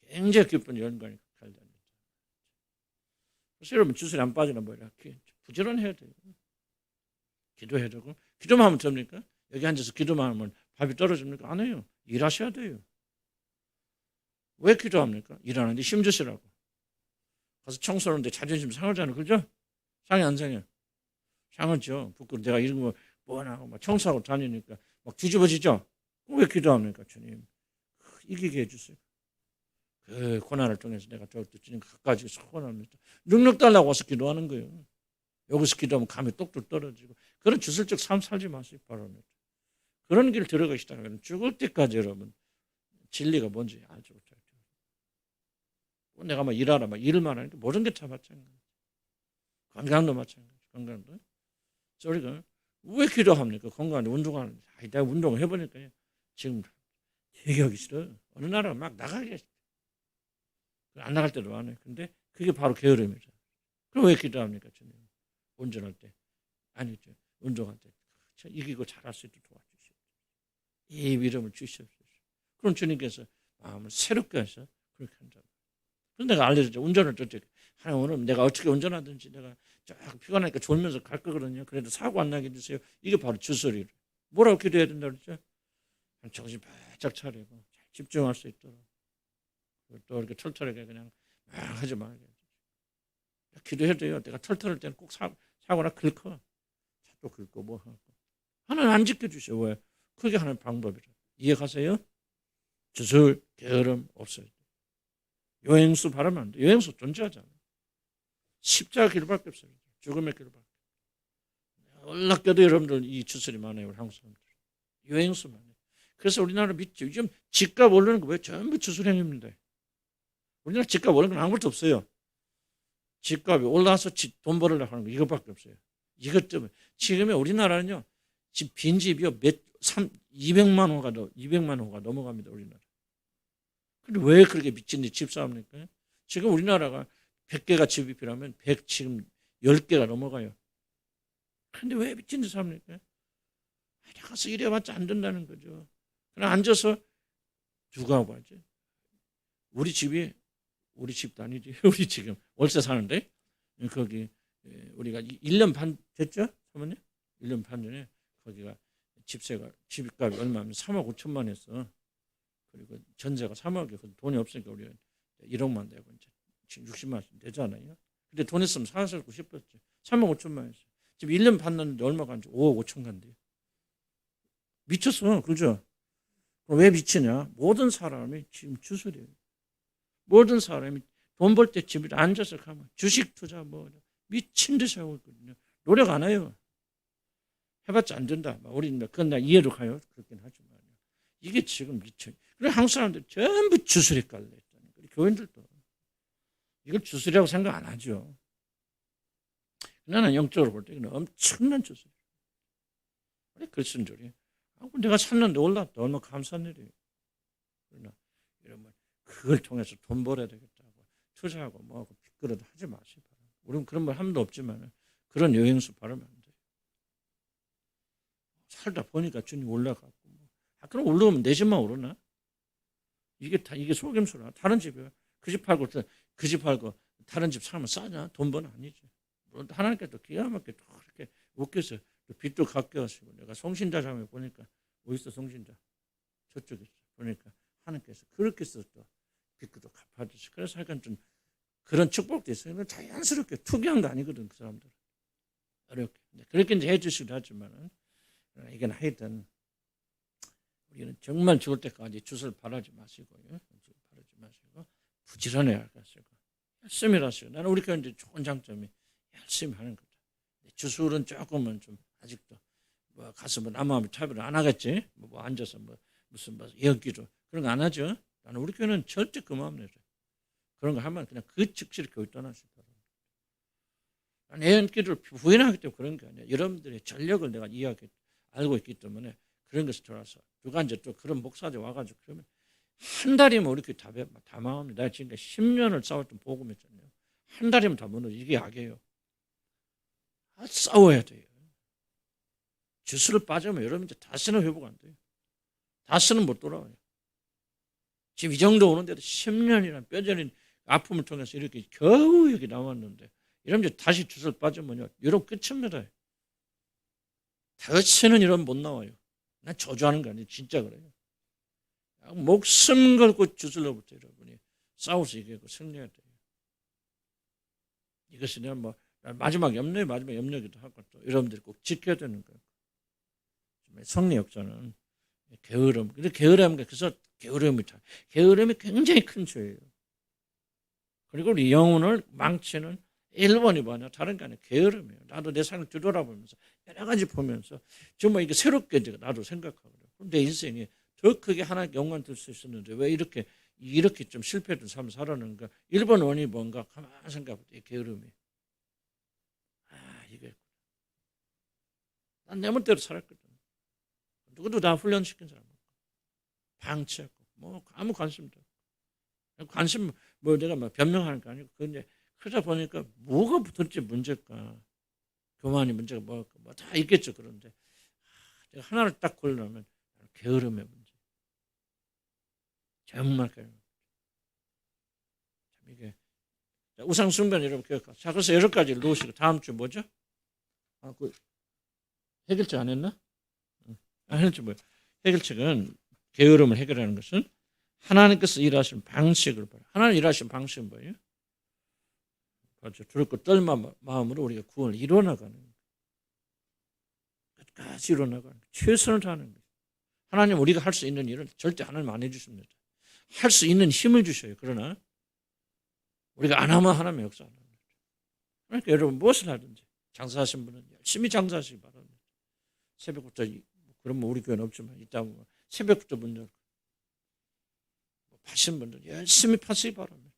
굉장히 깊은 연관이 갈립니다. 그래서 여러분 주술이 안 빠지나 뭐라 부지런해야 돼요. 기도해야 되고 기도만 하면 됩니까? 여기 앉아서 기도만 하면 밥이 떨어집니까? 안 해요. 일하셔야 돼요. 왜 기도합니까? 일하는데 힘주시라고. 가서 청소하는데 자존심 상하잖아요. 그죠? 상해 안 상해? 상하죠. 부끄러워. 내가 이런 거 뭐하고 막 청소하고 다니니까 막 뒤집어지죠? 왜 기도합니까? 주님. 이기게 해주세요. 그 고난을 통해서 내가 더욱더 주님 가까이 소원합니다. 능력 달라고 와서 기도하는 거예요. 여기서 기도하면 감이 똑똑 떨어지고 그런 주술적 삶 살지 마세요. 바랍니다. 그런 길 들어가시다면 죽을 때까지 여러분 진리가 뭔지 알지 못할 거예요. 내가 막 일하라 막 일만 하니까 모든 게 다 마찬가지예요. 건강도 마찬가지예요. 건강도. 우리가 왜 기도합니까? 건강한데 운동하는데 내가 운동을 해보니까 지금 되게 하기 싫어. 어느 나라가 막 나가게 안 나갈 때도 많아요. 근데 그게 바로 게으름이죠. 그럼 왜 기도합니까? 주님 운전할 때 아니죠. 운동할 때 이기고 잘할 수 있도록 도와주시옵소서. 이 믿음을 주시옵소서. 그럼 주님께서 마음을 새롭게 해서 그렇게 한다. 그래서 내가 알려줬죠. 운전을 줬죠. 하나님 오늘 내가 어떻게 운전하든지 내가 쫙 피곤하니까 졸면서 갈 거거든요. 그래도 사고 안 나게 해주세요. 이게 바로 주소리를. 뭐라고 기도해야 된다 그랬죠? 정신 바짝 차리고 잘 집중할 수 있도록 또 이렇게 털털하게 그냥 막 하지 말게. 기도해도 돼요. 내가 털털할 때는 꼭 사고나 긁어. 차도 긁고 뭐 하고. 하나님 안 지켜주셔. 왜? 그게 하나님 방법이라. 이해가세요? 주술, 게으름 없어요. 요행수 바르면 안 돼. 요행수 존재하잖아요. 십자가 길밖에 없어요. 죽음의 길밖에. 놀랍게도 여러분들 이 주술이 많아요. 우리 한국 사람들. 요행수 많아요. 그래서 우리나라 믿죠. 요즘 집값 오르는 거 왜 전부 주술행위입니다. 우리나라 집값 오르는 건 아무것도 없어요. 집값이 올라서 돈 벌으려고 하는 거 이것밖에 없어요. 이것 때문에 지금의 우리나라는요. 빈집이요 200만 호가 넘어갑니다. 우리나라. 근데 왜 그렇게 미친 듯이 집 사옵니까? 지금 우리나라가 100개가 집이 필요하면 지금 10개가 넘어가요. 근데 왜 미친 듯이 삽니까? 나가서 일해봤자 안 된다는 거죠. 그냥 앉아서 누가 봐야지. 우리 집도 아니지. 우리 지금 월세 사는데 거기 우리가 1년 반 됐죠? 사모님? 1년 반 전에 거기가 집값이 얼마면 3억 5천만 했어. 그리고 전세가 3억이 돈이 없으니까 우리가 1억만 되고 이제 지금 60만 원씩 되잖아요. 근데 돈 있으면 사고 싶었지. 3억 5천만 했어. 지금 1년 받는데 얼마 간지 5억 5천 간대요. 미쳤어. 그죠? 왜 미치냐? 모든 사람이 지금 주술이에요. 모든 사람이 돈 벌 때 집에 앉아서 가면 주식 투자 뭐 미친 듯이 하고 있거든요. 노력 안 해요. 해봤자 안 된다. 우리는 그건 나 이해로 가요. 그렇긴 하지만 이게 지금 미쳐. 그래 한국 사람들 전부 주술에 깔려 있다는 거예요. 교인들도 이걸 주술이라고 생각 안 하죠. 나는 영적으로 볼 때 이건 엄청난 주술. 그래 글쓴 줄이. 내가 샀는데 올랐다. 얼마나 감사한 일이에요. 그러나 이러면 그걸 통해서 돈 벌어야 되겠다고 투자하고 뭐하고 빚그릇 하지 마시고. 우리는 그런 말 한 번도 없지만 그런 여행수 바르면 안 돼요. 살다 보니까 주님 올라갔고 그럼 올라오면 내 집만 오르나? 이게 속임수라. 다른 집이야. 그 집 팔고 그 집 팔고 다른 집 사면 싸냐? 돈 버는 아니지. 하나님께서 기가 막히게 또 그렇게 웃겨서 빚도 갚게 하시고 내가 성신자 장에 보니까 어디서 성신자? 저쪽에 있어. 보니까 하나님께서 그렇게 해서 또 빚도 갚아주시. 그래서 약간 좀 그런 축복도 있어요. 자연스럽게 투기한 거 아니거든 그 사람들. 어렵게. 그렇게 이제 해주시기도 하지만은 이건 하여튼 우리는 정말 죽을 때까지 주술 바라지 마시고요. 바라지 마시고 부지런히 하시고 열심히 하시고. 나는 우리 교회 이제 좋은 장점이 열심히 하는 거다. 주술은 조금은 좀 아직도 뭐 가서 뭐 나무하면 차별을 안 하겠지. 뭐 앉아서 뭐 무슨 뭐 예언기도 그런 거 안 하죠. 나는 우리 교회는 절대 그 마음 내죠. 그런 거 하면 그냥 그 즉시로 교회 떠나시기 바랍니다. 나는 예언기를 부인하기 때문에 그런 게 아니야. 여러분들의 전력을 내가 알고 있기 때문에 그런 것을 돌아서 누가 이제 또 그런 목사들 와가지고 그러면 한 달이면 우리 교회 다 망합니다. 내가 지금까지 10년을 싸웠던 복음했잖아요. 한 달이면 다 무너져. 이게 악이에요. 싸워야 돼요. 주술을 빠지면 여러분 다시는 회복 안 돼요. 다시는 못 돌아와요. 지금 이 정도 오는데도 10년이나 뼈저린 아픔을 통해서 이렇게 겨우 여기 나왔는데 이러면 다시 주술 빠지면요. 여러분 끝입니다. 다시는 이러면 못 나와요. 난 저주하는 거 아니에요. 진짜 그래요. 목숨 걸고 주술로부터 여러분이 싸워서 이기고 승리해야 돼요. 이것이 내가 뭐 마지막 염려기도 하고 또 여러분들이 꼭 지켜야 되는 거예요. 성리 역사는 게으름. 근데 그래서 게으름이 굉장히 큰 죄예요. 그리고 우리 영혼을 망치는 1번이 뭐냐? 다른 게 아니라 게으름이에요. 나도 내 삶을 뒤돌아보면서 여러 가지 보면서 정말 이게 새롭게 나도 생각하거든요. 그럼 내 인생이 더 크게 하나님께 영광 들 수 있었는데 왜 이렇게 좀 실패했던 삶을 살았는가? 1번 원인이 뭔가 가만히 생각해볼 때 게으름이. 이게 난 내 멋대로 살았거든. 누구도 나 훈련시킨 사람 없고 방치했고 뭐 아무 관심도 없고 관심 뭐 내가 막 변명하는 거 아니고 근데 그러다 보니까 뭐가 붙을지 문제일까 교만이 문제가 뭐일까 뭐 다 있겠죠. 그런데 내가 하나를 딱 고르려면 게으름의 문제. 정말 게으름. 이게 우상 숭배는 여러분 기억하. 자 그래서 여러 가지를 놓으시고 다음 주 뭐죠? 그 해결책 안 했나? 해결책 뭐예요? 해결책은 게으름을 해결하는 것은 하나님께서 일하시는 방식을 봐요. 하나님 일하시는 방식은 뭐예요? 그렇죠. 두렵고 떨 마음으로 우리가 구원을 이뤄나가는 거예요. 끝까지 이뤄나가는 거예요. 최선을 다하는 거예요. 하나님 우리가 할 수 있는 일을 절대 하나님 안 해주십니다. 할 수 있는 힘을 주셔요. 그러나 우리가 안 하면 하나님의 역사 안 합니다. 그러니까 여러분 무엇을 하든지 장사하신 분은 열심히 장사하시기 바랍니다. 새벽부터 그러면 우리 교회는 없지만 이따 보면 새벽부터 문 열고 파신 분들 열심히 파시기 바랍니다.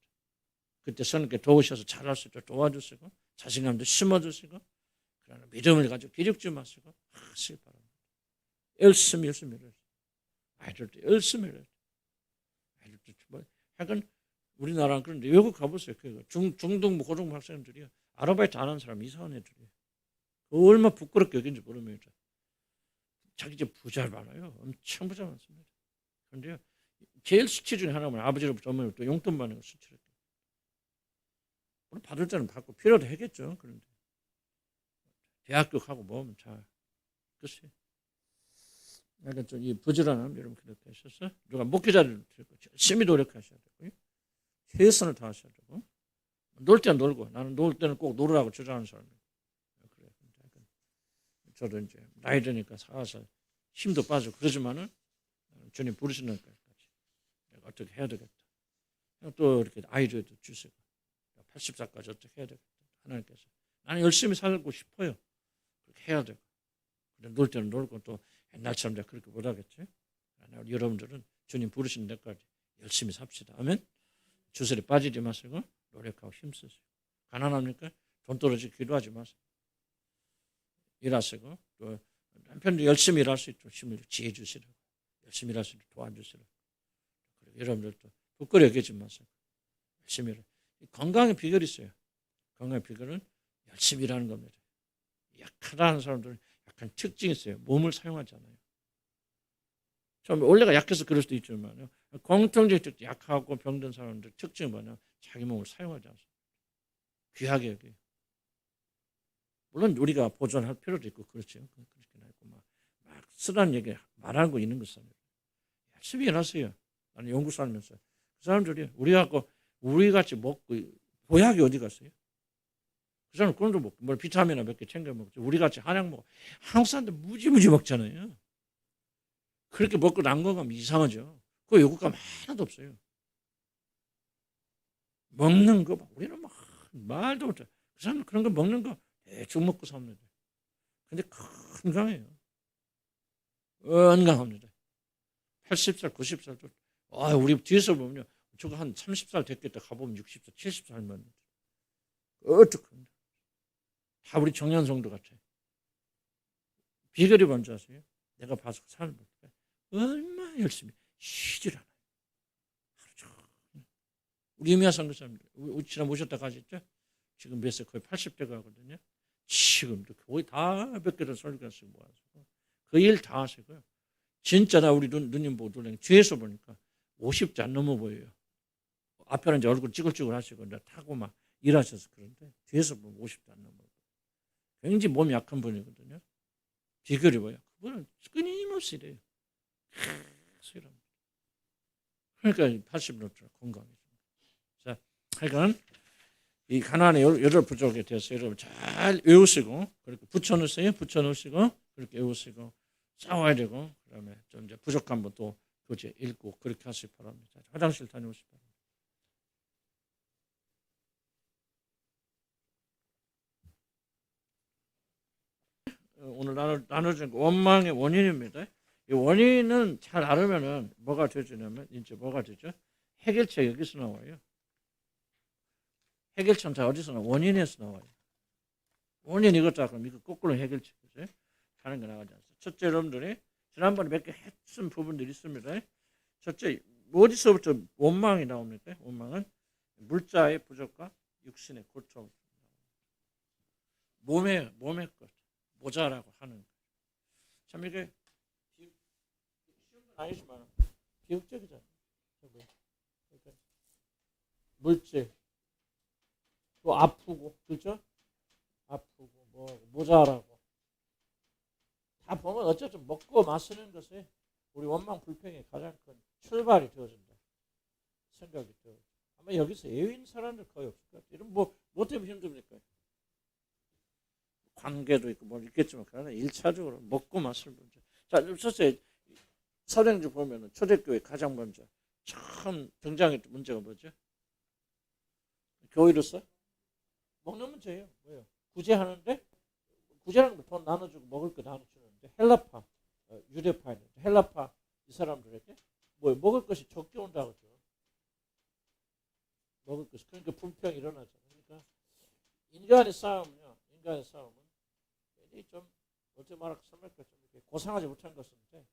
그때 선생님께 도우셔서 잘할 수 있도록 도와주시고 자신감도 심어주시고 그러나 믿음을 가지고 기죽지 마시고 하시기 바랍니다. 열심히 해요. 아이들도 열심히 해요. 아이들도 뭐 약간 우리나라는 그런데 외국 가보세요. 중등 고등 학생들이 아르바이트 안 하는 사람 이상한 애들이에요. 얼마나 부끄럽게 여긴지 모릅니다. 자기 집 부자 많아요. 엄청 부자 많습니다. 그런데 제일 수치 중에 하나는 아버지로부터 어머니로부터 용돈 받는 거 수치를. 받을 때는 받고 필요도 하겠죠. 그런데 대학교 가고 뭐하면 잘 글쎄 약간 좀 이 부지런함 여러분 그렇게 하셔서 누가 목회자를 열심히 노력하셔야 되고 최선을 다하셔야 되고 놀 때는 놀고 나는 놀 때는 꼭 놀으라고 주장하는 사람이에요. 그래. 저도 이제 나이 드니까 살살 힘도 빠지고 그러지만은 주님 부르시는 것까지 내가 어떻게 해야 되겠다. 또 이렇게 아이디어도 주시고 80살까지 어떻게 해야 되겠다. 하나님께서 나는 열심히 살고 싶어요. 그렇게 해야 되고 놀 때는 놀고 또 옛날처럼 내가 그렇게 못하겠지. 여러분들은 주님 부르시는 데까지 열심히 삽시다. 아멘. 주설에 빠지지 마시고 노력하고 힘쓰시고 가난합니까? 돈 떨어지게 기도하지 마세요. 일하시고 또 남편도 열심히 일할 수 있도록 힘을 지혜 주시라고 열심히 일할 수 있도록 도와주시라고 여러분들도 부끄러워 여기지 마세요. 열심히 일하고 건강의 비결이 있어요. 건강의 비결은 열심히 일하는 겁니다. 약하다는 사람들은 약간 특징이 있어요. 몸을 사용하지 않아요. 좀 원래가 약해서 그럴 수도 있지만 공통적인 특징 약하고 병든 사람들 특징은 뭐냐 자기 몸을 사용하지 않습니다. 귀하게 여기 물론 우리가 보존할 필요도 있고 그렇죠. 그렇게 하고 막 쓰라는 얘기 말하는 거 있는 것은 열심히 일하세요. 나는 연구 살면서 그 사람들이 우리 같이 먹고 보약이 어디 갔어요? 그 사람 그런 거 먹고 뭘 비타민이나 몇 개 챙겨 먹죠. 우리 같이 한약 먹고 한국 사람들 무지무지 먹잖아요. 그렇게 먹고 난 건가면 이상하죠. 그 요구감 하나도 없어요. 먹는 거 우리는 막 말도 못해. 그 사람은 그런 거 먹는 거 대충 먹고 삽니다. 근데 건강해요. 건강합니다. 80살, 90살도 우리 뒤에서 보면요. 저거 한 30살 됐겠다 가보면 60살, 70살만 어떡합니다. 다 우리 정년성도 같아요. 비결이 뭔지 아세요? 내가 봐서 사는 거니까 얼마나 열심히 쉬질 않아요. 하루 종일. 우리 유미아 선교사님 지난 모셨다 가셨죠? 지금 몇 세 거의 80대가 하거든요. 지금도 거의 다 몇 개를 설교하시고 모아서 그 일 다 하시고요. 진짜 나 우리 누님 보고 놀래 뒤에서 보니까 50대 안 넘어 보여요. 앞에는 이제 얼굴 찌글찌글 하시고 이제 타고 막 일하셔서 그런데 뒤에서 보면 50대 안 넘어 보여요. 굉장히 몸이 약한 분이거든요. 비결이 뭐야? 그분은 끊임없이 이래요. 계속 일합니다. 그러니까 80년 건강해집니다. 자, 하여간 이 가나안의 여러 부족에 대해서 여러분 잘 외우시고 그렇게 붙여놓으세요. 붙여놓으시고 그렇게 외우시고 싸워야 되고 그다음에 좀 이제 부족한 것도 교재 읽고 그렇게 하시기 바랍니다. 화장실 다녀오시기 바랍니다. 오늘 나눠진 원망의 원인입니다. 이 원인은 잘 알으면은 뭐가 되냐면 이제 뭐가 되죠? 해결책 여기서 나와요. 해결책 다 어디서 나와? 원인에서 나와요. 원인 이것도 그럼 이거 거꾸로 해결책이죠. 하는 거 나가지 않습니다. 첫째 여러분들이 지난번에 몇 개 했던 부분들이 있습니다. 첫째 어디서부터 원망이 나옵니까? 원망은 물자의 부족과 육신의 고통, 몸의 것 모자라고 하는 것. 참 이게 쉬운 건 아니지만 비극적이잖아요. 그러니까 물질 또 아프고 그렇죠? 아프고 뭐 모자라고 다 보면 어쨌든 먹고 마시는 것이 우리 원망 불평의 가장 큰 출발이 되어진다 생각이 들어요. 아마 여기서 예외인 사람들 거의 없을 것 같아요. 이런 뭐 때문에 힘듭니까? 관계도 있고 뭐 있겠지만 그러나 1차적으로 먹고 마실 문제. 자, 첫째 사도행전 보면은 초대교회 가장 먼저 처음 등장했던 문제가 뭐죠? 교회로서 먹는 문제예요. 뭐예요? 구제하는데 구제라는 건 돈 나눠주고 먹을 거 나눠주는데 헬라파, 유대파인데 헬라파 이 사람들에게 뭐 먹을 것이 적게 온다고 하죠. 먹을 것이 그러니까 불평이 일어나죠. 그러니까 인간의 싸움은요. 인간의 싸움은 굉장히 좀 어떻게 말할까 설명할까 좀 이렇게 고상하지 못한 것인데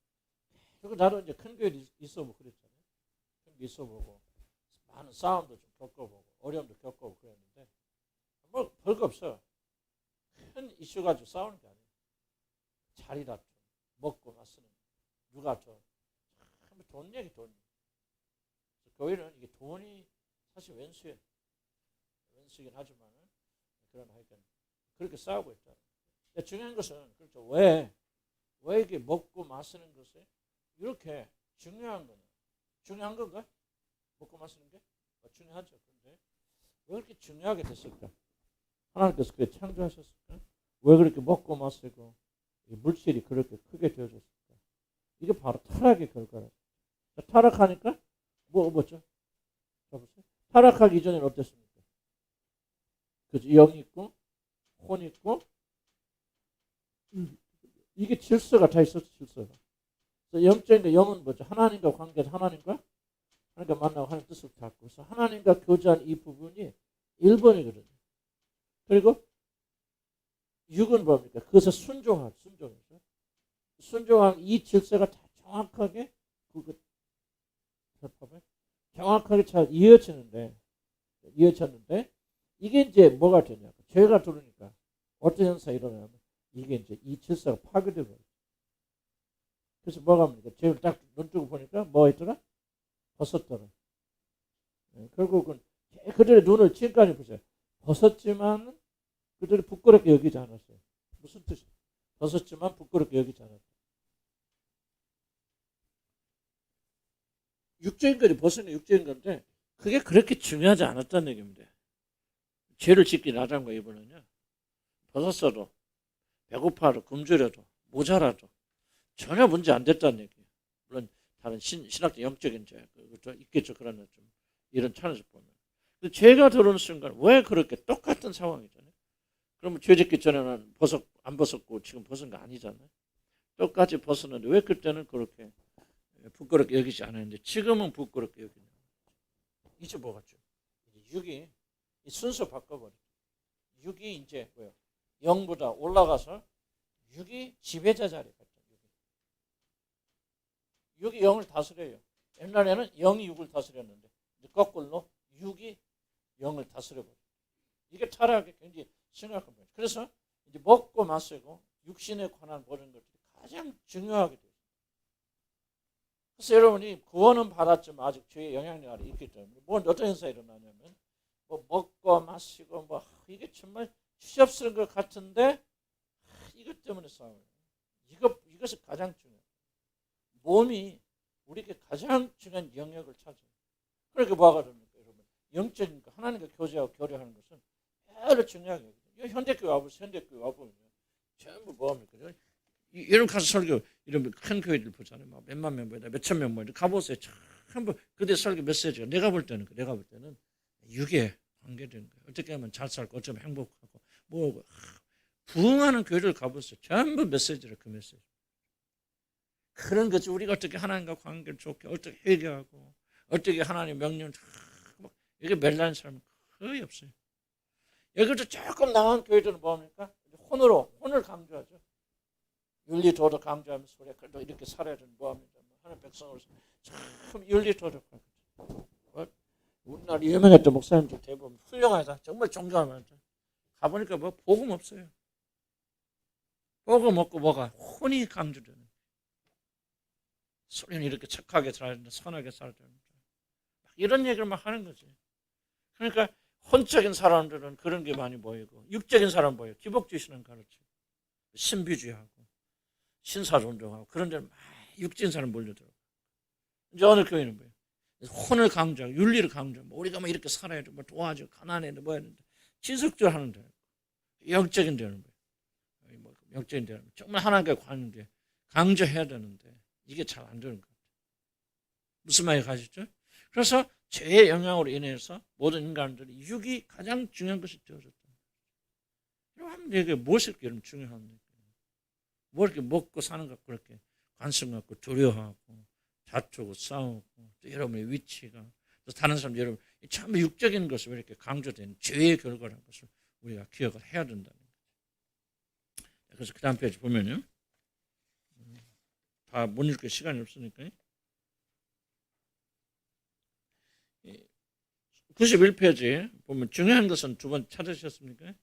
그리고 나도 이제 큰 교회 있어보고 그랬잖아요. 큰 교회 있어보고 많은 싸움도 좀 겪어보고 어려움도 겪어보고 그랬는데 뭐 별거 없어. 큰 이슈 가지고 싸우는 게 아니에요. 자리 다툼, 먹고 마시는 누가 돈 얘기 돈. 교회는 이게 돈이 사실 왼수이긴 하지만 그런 하여간 그렇게 싸우고 있다. 근데 중요한 것은 그렇죠. 왜 왜 이게 먹고 마시는 것이 이렇게 중요한 거냐? 중요한 건가? 먹고 마시는 게 중요하죠. 근데 왜 그렇게 중요하게 됐을까? 하나님께서 그렇게 창조하셨을까? 왜 그렇게 먹고 마시고 물질이 그렇게 크게 되어졌을까? 이게 바로 타락의 결과라. 타락하니까 뭐죠? 타락하기 이전에는 어땠습니까? 그죠? 영이 있고 혼 있고 이게 질서가 다 있었죠. 질서가. 영적인 영은 뭐죠? 하나님과 관계에서 하나님과 만나고 하나님 뜻을 찾고 그래서 하나님과 교제한 이 부분이 1번이거든요. 그리고 6은 뭡니까? 그것을 순종하죠. 순종한 이 질서가 다 정확하게 정확하게 잘 이어졌는데 이게 이제 뭐가 되냐? 죄가 들어오니까 어떤 현상이 일어나면 이게 이제 이 질서가 파괴되고 그래서 뭐가 합니까? 죄를 딱 눈 뜨고 보니까 뭐 있더라? 벗었더라. 결국은 그들의 눈을 지금까지 보세요. 벗었지만 그들이 부끄럽게 여기지 않았어요. 무슨 뜻이에요? 벗었지만 부끄럽게 여기지 않았어요. 육적인 것이 벗은 게 육적인 건데 그게 그렇게 중요하지 않았다는 얘기입니다. 죄를 짓기 나장과 이번은요. 벗었어도 배고파도 굶주려도 모자라도 전혀 문제 안 됐다는 얘기예요. 물론 다른 신학적 영적인 죄 있겠죠. 그러나 좀 이런 차원에서 보면. 죄가 들어오는 순간 왜 그렇게 똑같은 상황이잖아요. 그러면 죄 짓기 전에는 안 벗었고 지금 벗은 거 아니잖아요. 똑같이 벗었는데 왜 그때는 그렇게 부끄럽게 여기지 않았는데 지금은 부끄럽게 여기냐. 이제 뭐 같죠? 6이 순서 바꿔버려. 6이 이제 뭐요? 0보다 올라가서 6이 지배자 자리에 갔죠. 6이 0을 다스려요. 옛날에는 0이 6을 다스렸는데 이제 거꾸로 6이 0을 다스려버려요. 이게 타락의 굉장히 심각한 거예요. 그래서 이제 먹고 마시고 육신에 관한 모든 것들이 가장 중요하게 돼요. 그래서 여러분이 구원은 받았지만 아직 죄의 영향력 아래 있기 때문에 어떤 현상이 일어나냐면 먹고 마시고 이게 정말 추잡스러운 것 같은데 이것 때문에 싸워요. 이것이 가장 중요해요. 몸이 우리에게 가장 중요한 영역을 차지해요. 그러니까 뭐가 됩니까, 여러분? 영적인 거 하나님과 교제하고 교류하는 것은 매우 중요하게 여겨요. 현대교회 와보면 전부 뭐합니까? 이런 가서 설교 이런 큰 교회들 보잖아요. 막 몇만 명 모이다, 몇천 명 모이다. 가보세요. 전부 그대 설교 메시지가 내가 볼 때는 육에 관계된 거예요. 어떻게 하면 잘 살고 어쩌면 행복하고 부흥하는 교회를 가보세요. 전부 메시지를 그 메시지. 그런 거지. 우리가 어떻게 하나님과 관계를 좋게 어떻게 회개하고 어떻게 하나님 명령 이게 멜라는 사람은 거의 없어요. 여기서 조금 나간 교회들은 뭐합니까? 혼을 강조하죠. 윤리 도덕 강조하면서 그래 그래도 이렇게 살아야 되는 뭐합니까? 하나님 백성으로서 참 윤리 도덕하고 우리나라 유명했던 목사님들 대부분 훌륭하다. 정말 존경하면서 가보니까 복음 없어요. 복음 없고 혼이 강조되는. 소리는 이렇게 착하게 살아야 된다. 선하게 살아야 된다. 이런 얘기를 막 하는 거지. 그러니까 혼적인 사람들은 그런 게 많이 보이고 육적인 사람 보여요. 기복주의 신앙 가르치고 신비주의하고 신사존중하고 그런 데는 막 육적인 사람 몰려들어. 이제 어느 교회는 뭐예요? 혼을 강조하고 윤리를 강조하고 우리가 이렇게 살아야 돼. 도와줘. 가난해. 뭐 했는데 지속적으로 하는데 영적인 데는 뭐예요? 영적인 데는 정말 하나님과 관계 강조해야 되는데 이게 잘 안 되는 것 같아요. 무슨 말이 가시죠? 그래서 죄의 영향으로 인해서 모든 인간들이 육이 가장 중요한 것이 되어졌다. 여러분 이게 무엇이 그렇게 중요합니까? 뭐 이렇게 먹고 사는 것 그렇게 관심 갖고 두려워하고 다투고 싸우고 또 여러분의 위치가 또 다른 사람 여러분 참 육적인 것이 왜 이렇게 강조된 죄의 결과라는 것을 우리가 기억을 해야 된다는 거죠. 그래서 그 다음 페이지 보면요. 다 못 읽을 시간이 없으니까 91페이지 보면 중요한 것은 두 번 찾으셨습니까?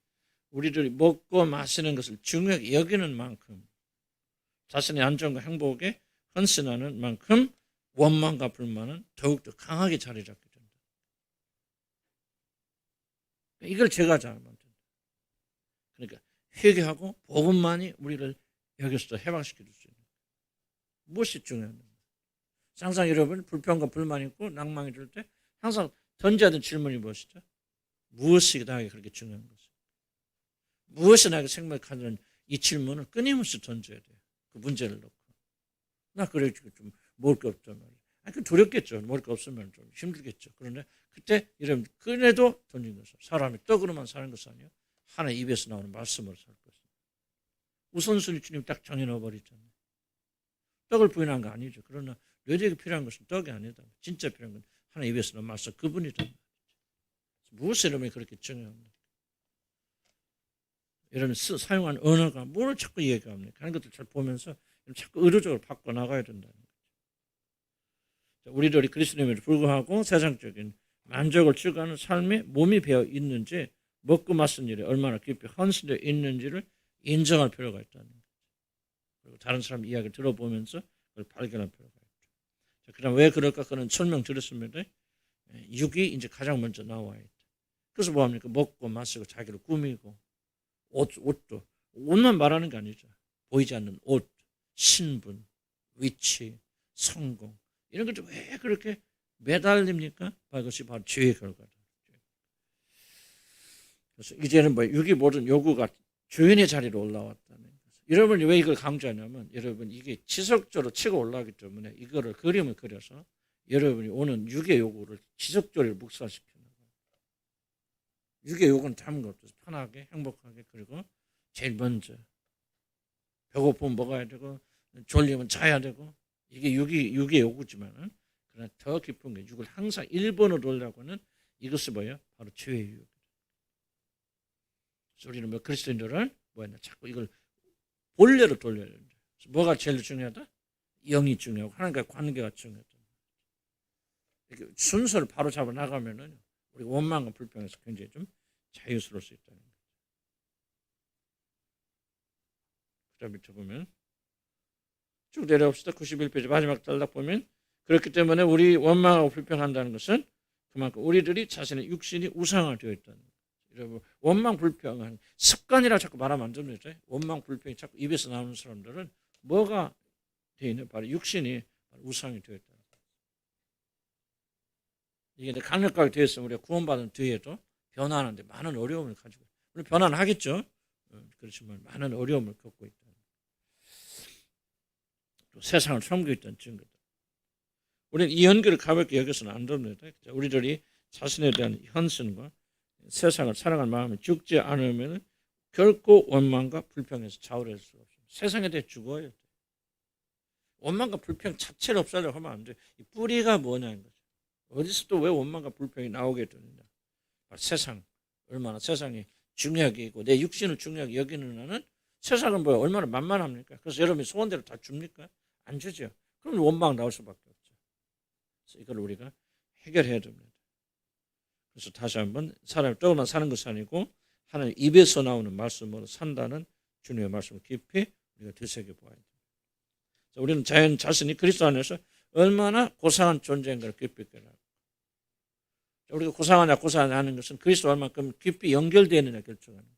우리들이 먹고 마시는 것을 중요하게 여기는 만큼 자신의 안전과 행복에 헌신하는 만큼 원망과 불만은 더욱더 강하게 자리 잡게 된다. 이걸 제가 잘 만든다. 그러니까 회개하고 복음만이 우리를 여기서도 해방시켜 줄 수 있는 무엇이 중요한가? 항상 여러분 불평과 불만이 있고 낭망이 들 때 항상 던져야 되는 질문이 무엇이죠? 무엇이 나에게 그렇게 중요한 것이? 무엇이 나에게 생명을 가는 이 질문을 끊임없이 던져야 돼요. 그 문제를 놓고. 나 그래 좀 먹을 게 없단 말이에요. 그 두렵겠죠. 먹을 게 없으면 좀 힘들겠죠. 그런데 그때 여러분 그래도 던진 것은 사람이 떡으로만 사는 것이 아니에요. 하나의 입에서 나오는 말씀으로 살 것이에요. 우선순위 주님 딱 정해놓아 버리잖아요. 떡을 부인한 거 아니죠. 그러나 너희에게 필요한 것은 떡이 아니다. 진짜 필요한 건 하나의 입에서 나오는 말씀 그분이다. 무엇이 여러분이 그렇게 중요합니까? 여러분 사용한 언어가 뭘 자꾸 얘기합니까? 하는 것들 잘 보면서 자꾸 의도적으로 바꿔나가야 된다는 거죠. 우리들이 그리스도임에도 불구하고 세상적인 만족을 추구하는 삶에 몸이 배어 있는지 먹고 마신 일에 얼마나 깊이 헌신되어 있는지를 인정할 필요가 있다는 거죠. 그리고 다른 사람 이야기를 들어보면서 그걸 발견할 필요가 있죠. 그 다음 왜 그럴까? 그런 설명 드렸습니다. 육이 이제 가장 먼저 나와야 돼. 그래서 뭐합니까? 먹고 마시고 자기를 꾸미고 옷도 옷만 말하는 게 아니죠. 보이지 않는 옷, 신분, 위치, 성공 이런 것들 왜 그렇게 매달립니까? 그것이 바로 죄의 결과다. 그래서 이제는 뭐 육이 모든 요구가 주인의 자리로 올라왔다는 거죠. 여러분이 왜 이걸 강조하냐면 여러분 이게 지속적으로 치고 올라가기 때문에 이거를 그림을 그려서 여러분이 오는 육의 요구를 지속적으로 묵살시키는 거예요. 육의 요구는 다른 것도 편하게 행복하게 그리고 제일 먼저 배고프면 먹어야 되고 졸리면 자야 되고 이게 육의 요구지만은 그러나 더 깊은 게 육을 항상 1번으로 돌려고 하는 이것이 뭐예요? 바로 죄의 유혹. 우리는 뭐 그리스도인들은 뭐냐 자꾸 이걸 본래로 돌려야 된다. 뭐가 제일 중요하다? 영이 중요하고 하나님과의 관계가 중요하다. 이렇게 순서를 바로 잡아 나가면은 우리 원망과 불평에서 굉장히 좀 자유스러울 수 있다는 거죠. 그다음 밑에 보면 쭉 내려옵시다. 91페이지 마지막 단락 보면 그렇기 때문에 우리 원망하고 불평한다는 것은 그만큼 우리들이 자신의 육신이 우상화되어 있다는 거예요. 여러분 원망 불평은 습관이라 자꾸 말하면 안 됩니다. 원망 불평이 자꾸 입에서 나오는 사람들은 뭐가 되어 있는 바로 육신이 우상이 되어 있다. 이게 강력하게 되어 있으면 우리가 구원받은 뒤에도 변화하는데 많은 어려움을 가지고 물론 변화는 하겠죠. 그렇지만 많은 어려움을 겪고 있다. 또 세상을 섬기고 있다는 증거다. 우리는 이 연결을 가볍게 여겨서는 안 됩니다. 우리들이 자신에 대한 헌신과 세상을 사랑할 마음이 죽지 않으면 결코 원망과 불평에서 자유할 수가 없습니다. 세상에 대해 죽어야 돼. 원망과 불평 자체를 없애려고 하면 안 돼. 이 뿌리가 뭐냐는 거죠. 어디서 또 왜 원망과 불평이 나오게 되느냐. 세상, 얼마나 세상이 중요하게 있고 내 육신을 중요하게 여기는 나는 세상은 뭐야 얼마나 만만합니까? 그래서 여러분이 소원대로 다 줍니까? 안 주죠. 그럼 원망 나올 수밖에 없죠. 그래서 이걸 우리가 해결해야 됩니다. 그래서 다시 한번 사람이 떡으로만 사는 것이 아니고 하나님 입에서 나오는 말씀으로 산다는 주님의 말씀을 깊이 우리가 되새겨보아야 됩니다. 우리는 자연 자신이 그리스도 안에서 얼마나 고상한 존재인가를 깊이 깨달아요. 우리가 고상하냐 고상하냐 하는 것은 그리스도 얼마큼 깊이 연결되어 있느냐 결정하는 거예요.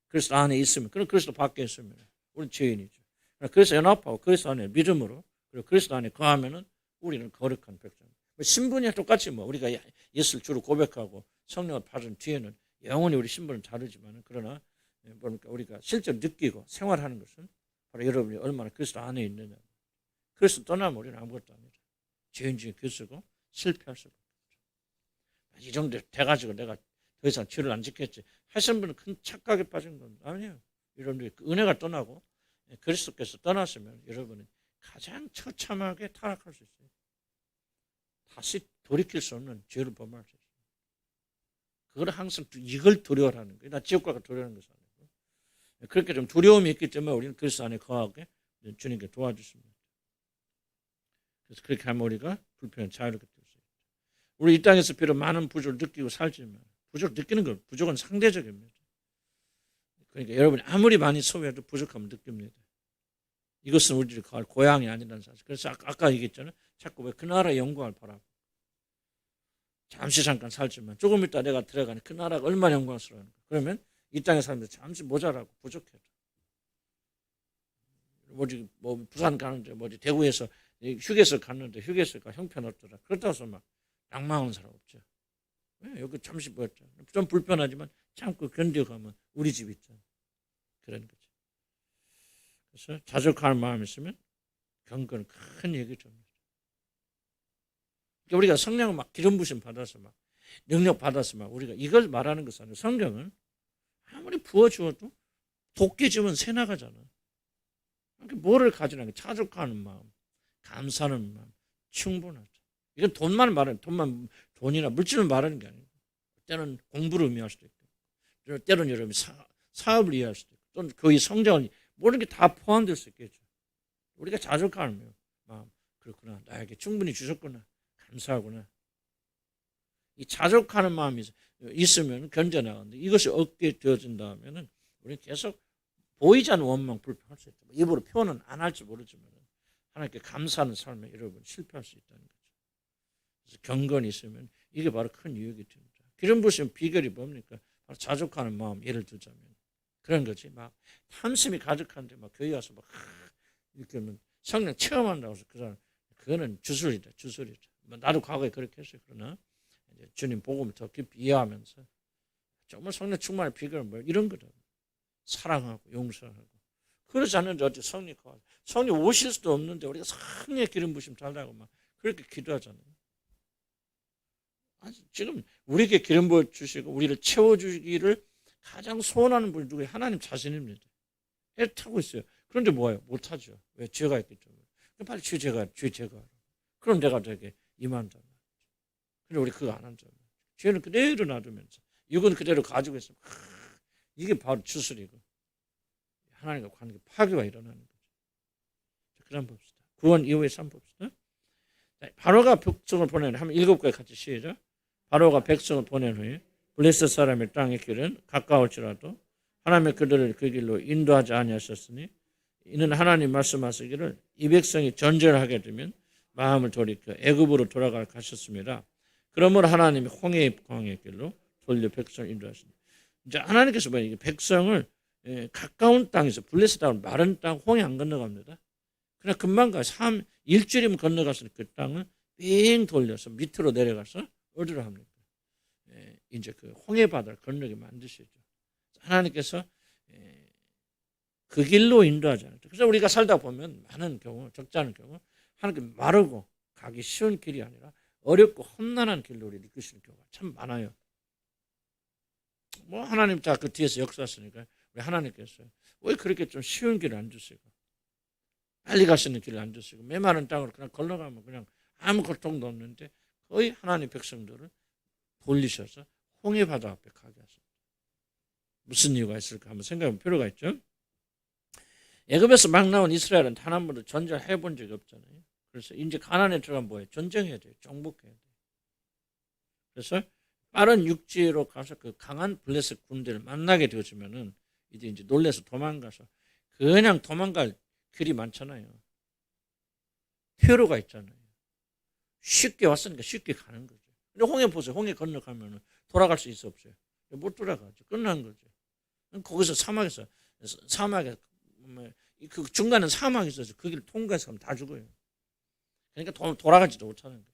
그리스도 안에 있으면 그럼 그리스도 밖에 있으면 우리는 죄인이죠. 그래서 연합하고 그리스도 안에 믿음으로 그리고 그리스도 안에 거하면은 우리는 거룩한 백성입니다. 신분이 똑같이 뭐 우리가 예수를 주로 고백하고 성령을 받은 뒤에는 영원히 우리 신분은 다르지만 그러나 뭡니까 우리가 실제로 느끼고 생활하는 것은 바로 여러분이 얼마나 그리스도 안에 있느냐. 그리스도 떠나면 우리는 아무것도 아니다. 죄인 중에 교수고 실패할 수밖에 없죠. 이 정도 돼가지고 내가 더 이상 죄를 안 지켰지 하시는 분은 큰 착각에 빠진 겁니다. 아니에요. 여러분들이 그 은혜가 떠나고 그리스도께서 떠났으면 여러분은 가장 처참하게 타락할 수 있어요. 다시 돌이킬 수 없는 죄를 범할 수 있어요. 그걸 항상 이걸 두려워하는 거예요. 나 지옥과가 두려워하는 것이 아니고 그렇게 좀 두려움이 있기 때문에 우리는 그리스도 안에 거하게 주님께 도와주십니다. 그래서 그렇게 하면 우리가 불편한 자유롭게 될 수 있죠. 우리 이 땅에서 비록 많은 부족을 느끼고 살지만 부족을 느끼는 건 부족은 상대적입니다. 그러니까 여러분이 아무리 많이 소유해도 부족함을 느낍니다. 이것은 우리들이 거할 고향이 아니라는 사실. 그래서 아까 얘기했잖아요. 자꾸 왜 그 나라의 영광을 바라고. 잠시 잠깐 살지만 조금 있다 내가 들어가니 그 나라가 얼마나 영광스러운가. 그러면 이 땅의 사람들 잠시 모자라고 부족해도 뭐지 뭐 부산 가는데 뭐지 대구에서 휴게소 갔는데 휴게소가 형편없더라. 그렇다고 해서 막 낭망하는 사람 없죠. 여기 잠시 보였죠. 좀 불편하지만 참고 견뎌가면 우리 집 있잖아. 그런 거죠. 그래서 자족하는 마음이 있으면 경건은 큰 얘기죠. 그러니까 우리가 성령을 막 기름 부심 받아서 막 능력 받아서 막 우리가 이걸 말하는 것은 아니고 성경은 아무리 부어주어도 도끼지면 새 나가잖아. 그러니까 뭐를 가지는 게 자족하는 마음, 감사하는 마음, 충분하죠. 이건 돈만 말하는 돈이나 물질을 말하는 게 아니고 때는 공부를 의미할 수도 있고 때는 여러분이 사업을 이해할 수도 있고 또는 거의 성장을 모든 게 다 포함될 수 있겠죠. 우리가 자족하는 마음, 그렇구나, 나에게 충분히 주셨구나, 감사하구나. 이 자족하는 마음이 있으면 견뎌나가는데 이것이 없게 되어진다 하면은 우리는 계속 보이지 않는 원망 불평할 수 있다. 입으로 표현은 안 할지 모르지만 하나님께 감사하는 삶에 여러분 실패할 수 있다는 거죠. 그래서 경건이 있으면 이게 바로 큰 유익이 됩니다. 기름 부으신 비결이 뭡니까? 바로 자족하는 마음. 예를 들자면 그런 거지. 막 탐심이 가득한데 막 교회 와서 막 이렇게 하면 성령 체험한다고 해서 그거는 주술이다. 나도 과거에 그렇게 했어요. 그러나 이제 주님 복음을 더 깊이 이해하면서 정말 성령 충만의 비결은 뭐 이런 거다. 사랑하고 용서하고. 그러지 않는데 어째 성령 오실 수도 없는데 우리가 성령의 기름 부심 달라고 막 그렇게 기도하잖아요. 지금 우리에게 기름 부어 주시고 우리를 채워 주기를 가장 소원하는 분이 누구예요? 하나님 자신입니다. 애타고 있어요. 그런데 뭐예요? 못하죠. 왜? 죄가 있기 때문에. 빨리 죄 제가. 그럼 내가 되게 임한다. 근데 우리 그거 안 한다. 죄는 그대로 놔두면서 육은 그대로 가지고 있으면 이게 바로 주술이고 하나님과 관계 파괴가 일어나는 거죠. 그럼 봅시다. 구원 이후의 삶 봅시다. 바로가 백성을 보낸 하면 7개 같이 시작. 바로가 백성을 보낸 후에 블레셋 사람의 땅의 길은 가까울지라도 하나님의 그들을 그 길로 인도하지 아니하셨으니 이는 하나님 말씀하시기를 이 백성이 전쟁하게 되면 마음을 돌이켜 애굽으로 돌아갈 가셨습니다. 그러므로 하나님이 홍해의 광야의 길로 돌려 백성을 인도하십니다. 이제 하나님께서 뭐예요? 백성을 가까운 땅에서 블레셋 땅 마른 땅 홍해 안 건너갑니다. 그냥 금방 가. 일주일이면 건너가서 그 땅을 빙 돌려서 밑으로 내려가서 어디로 합니까? 이제 그 홍해 바다를 건너게 만드시죠. 하나님께서 그 길로 인도하지 않았죠. 그래서 우리가 살다 보면 많은 경우, 적지 않은 경우 하나님께 마르고 가기 쉬운 길이 아니라 어렵고 험난한 길로 우리 이끄시는 경우가 참 많아요. 뭐 하나님 그 뒤에서 역사하시니까 우리 하나님께서 왜 그렇게 좀 쉬운 길을 안 주시고 빨리 가시는 길을 안 주시고 메마른 땅으로 그냥 걸러가면 그냥 아무 고통도 없는데 거의 하나님 백성들을 돌리셔서 홍해 바다 앞에 가게 하십니다. 무슨 이유가 있을까 한번 생각해 볼 필요가 있죠. 애굽에서 막 나온 이스라엘은 단 한 번도 전쟁을 해본 적이 없잖아요. 그래서 이제 가나안에 들어가면 뭐예요? 전쟁해야 돼요. 정복해야 돼요. 그래서 빠른 육지로 가서 그 강한 블레셋 군대를 만나게 되어지면은 이제 놀래서 도망가서 그냥 도망갈 길이 많잖아요. 퇴로가 있잖아요. 쉽게 왔으니까 쉽게 가는 거죠. 근데 홍해 보세요. 홍해 건너가면은 돌아갈 수 있어 없어요? 못 돌아가죠. 끝난 거죠. 거기서 사막에 그 중간에 사막이 있어서 그 길을 통과해서 가면 다 죽어요. 그러니까 돌아가지도 못하는 거예요.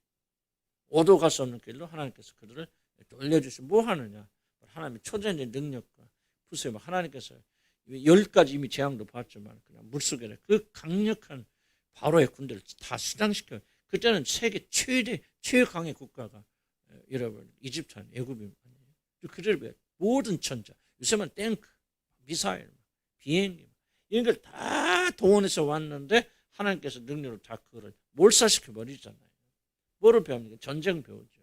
오도 갈 수 없는 길로 하나님께서 그들을 돌려주시고 뭐 하느냐? 하나님의 초전의 능력과 부수에 하나님께서 10가지 이미 재앙도 봤지만 그냥 물속에 그 강력한 바로의 군대를 다 수장시켜요. 그때는 세계 최강의 국가가 여러분 이집트 애굽이 아니에요. 그들 모든 천자 요새만 탱크, 미사일, 비행기 이런 걸 다 동원해서 왔는데 하나님께서 능력으로 다 그거를 몰살시켜 버리잖아요. 뭐를 배웁니까? 전쟁 배우죠.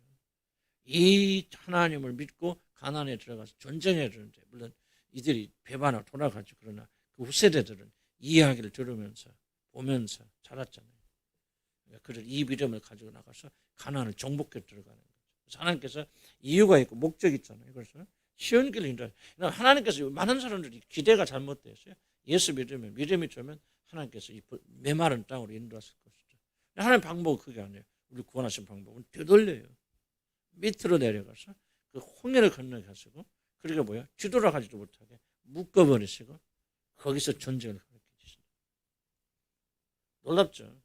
이 하나님을 믿고 가나안에 들어가서 전쟁해야 되는데 물론 이들이 배반하고 돌아가죠. 그러나 그 후세대들은 이 이야기를 들으면서 보면서 자랐잖아요. 그래서 이 믿음을 가지고 나가서 가나안을 정복해 들어가는 거죠. 그래서 하나님께서 이유가 있고 목적이 있잖아요. 그래서 쉬운 길을 인도하죠. 하나님께서 많은 사람들이 기대가 잘못됐어요. 예수 믿음이 좋으면 하나님께서 이 메마른 땅으로 인도하실 것이죠. 하나님 방법은 그게 아니에요. 우리 구원하신 방법은 되돌려요. 밑으로 내려가서 그 홍해를 건너게 하시고 그러니까 뭐야? 뒤돌아가지도 못하게 묶어버리시고 거기서 전쟁을 가르쳐 주신다. 놀랍죠.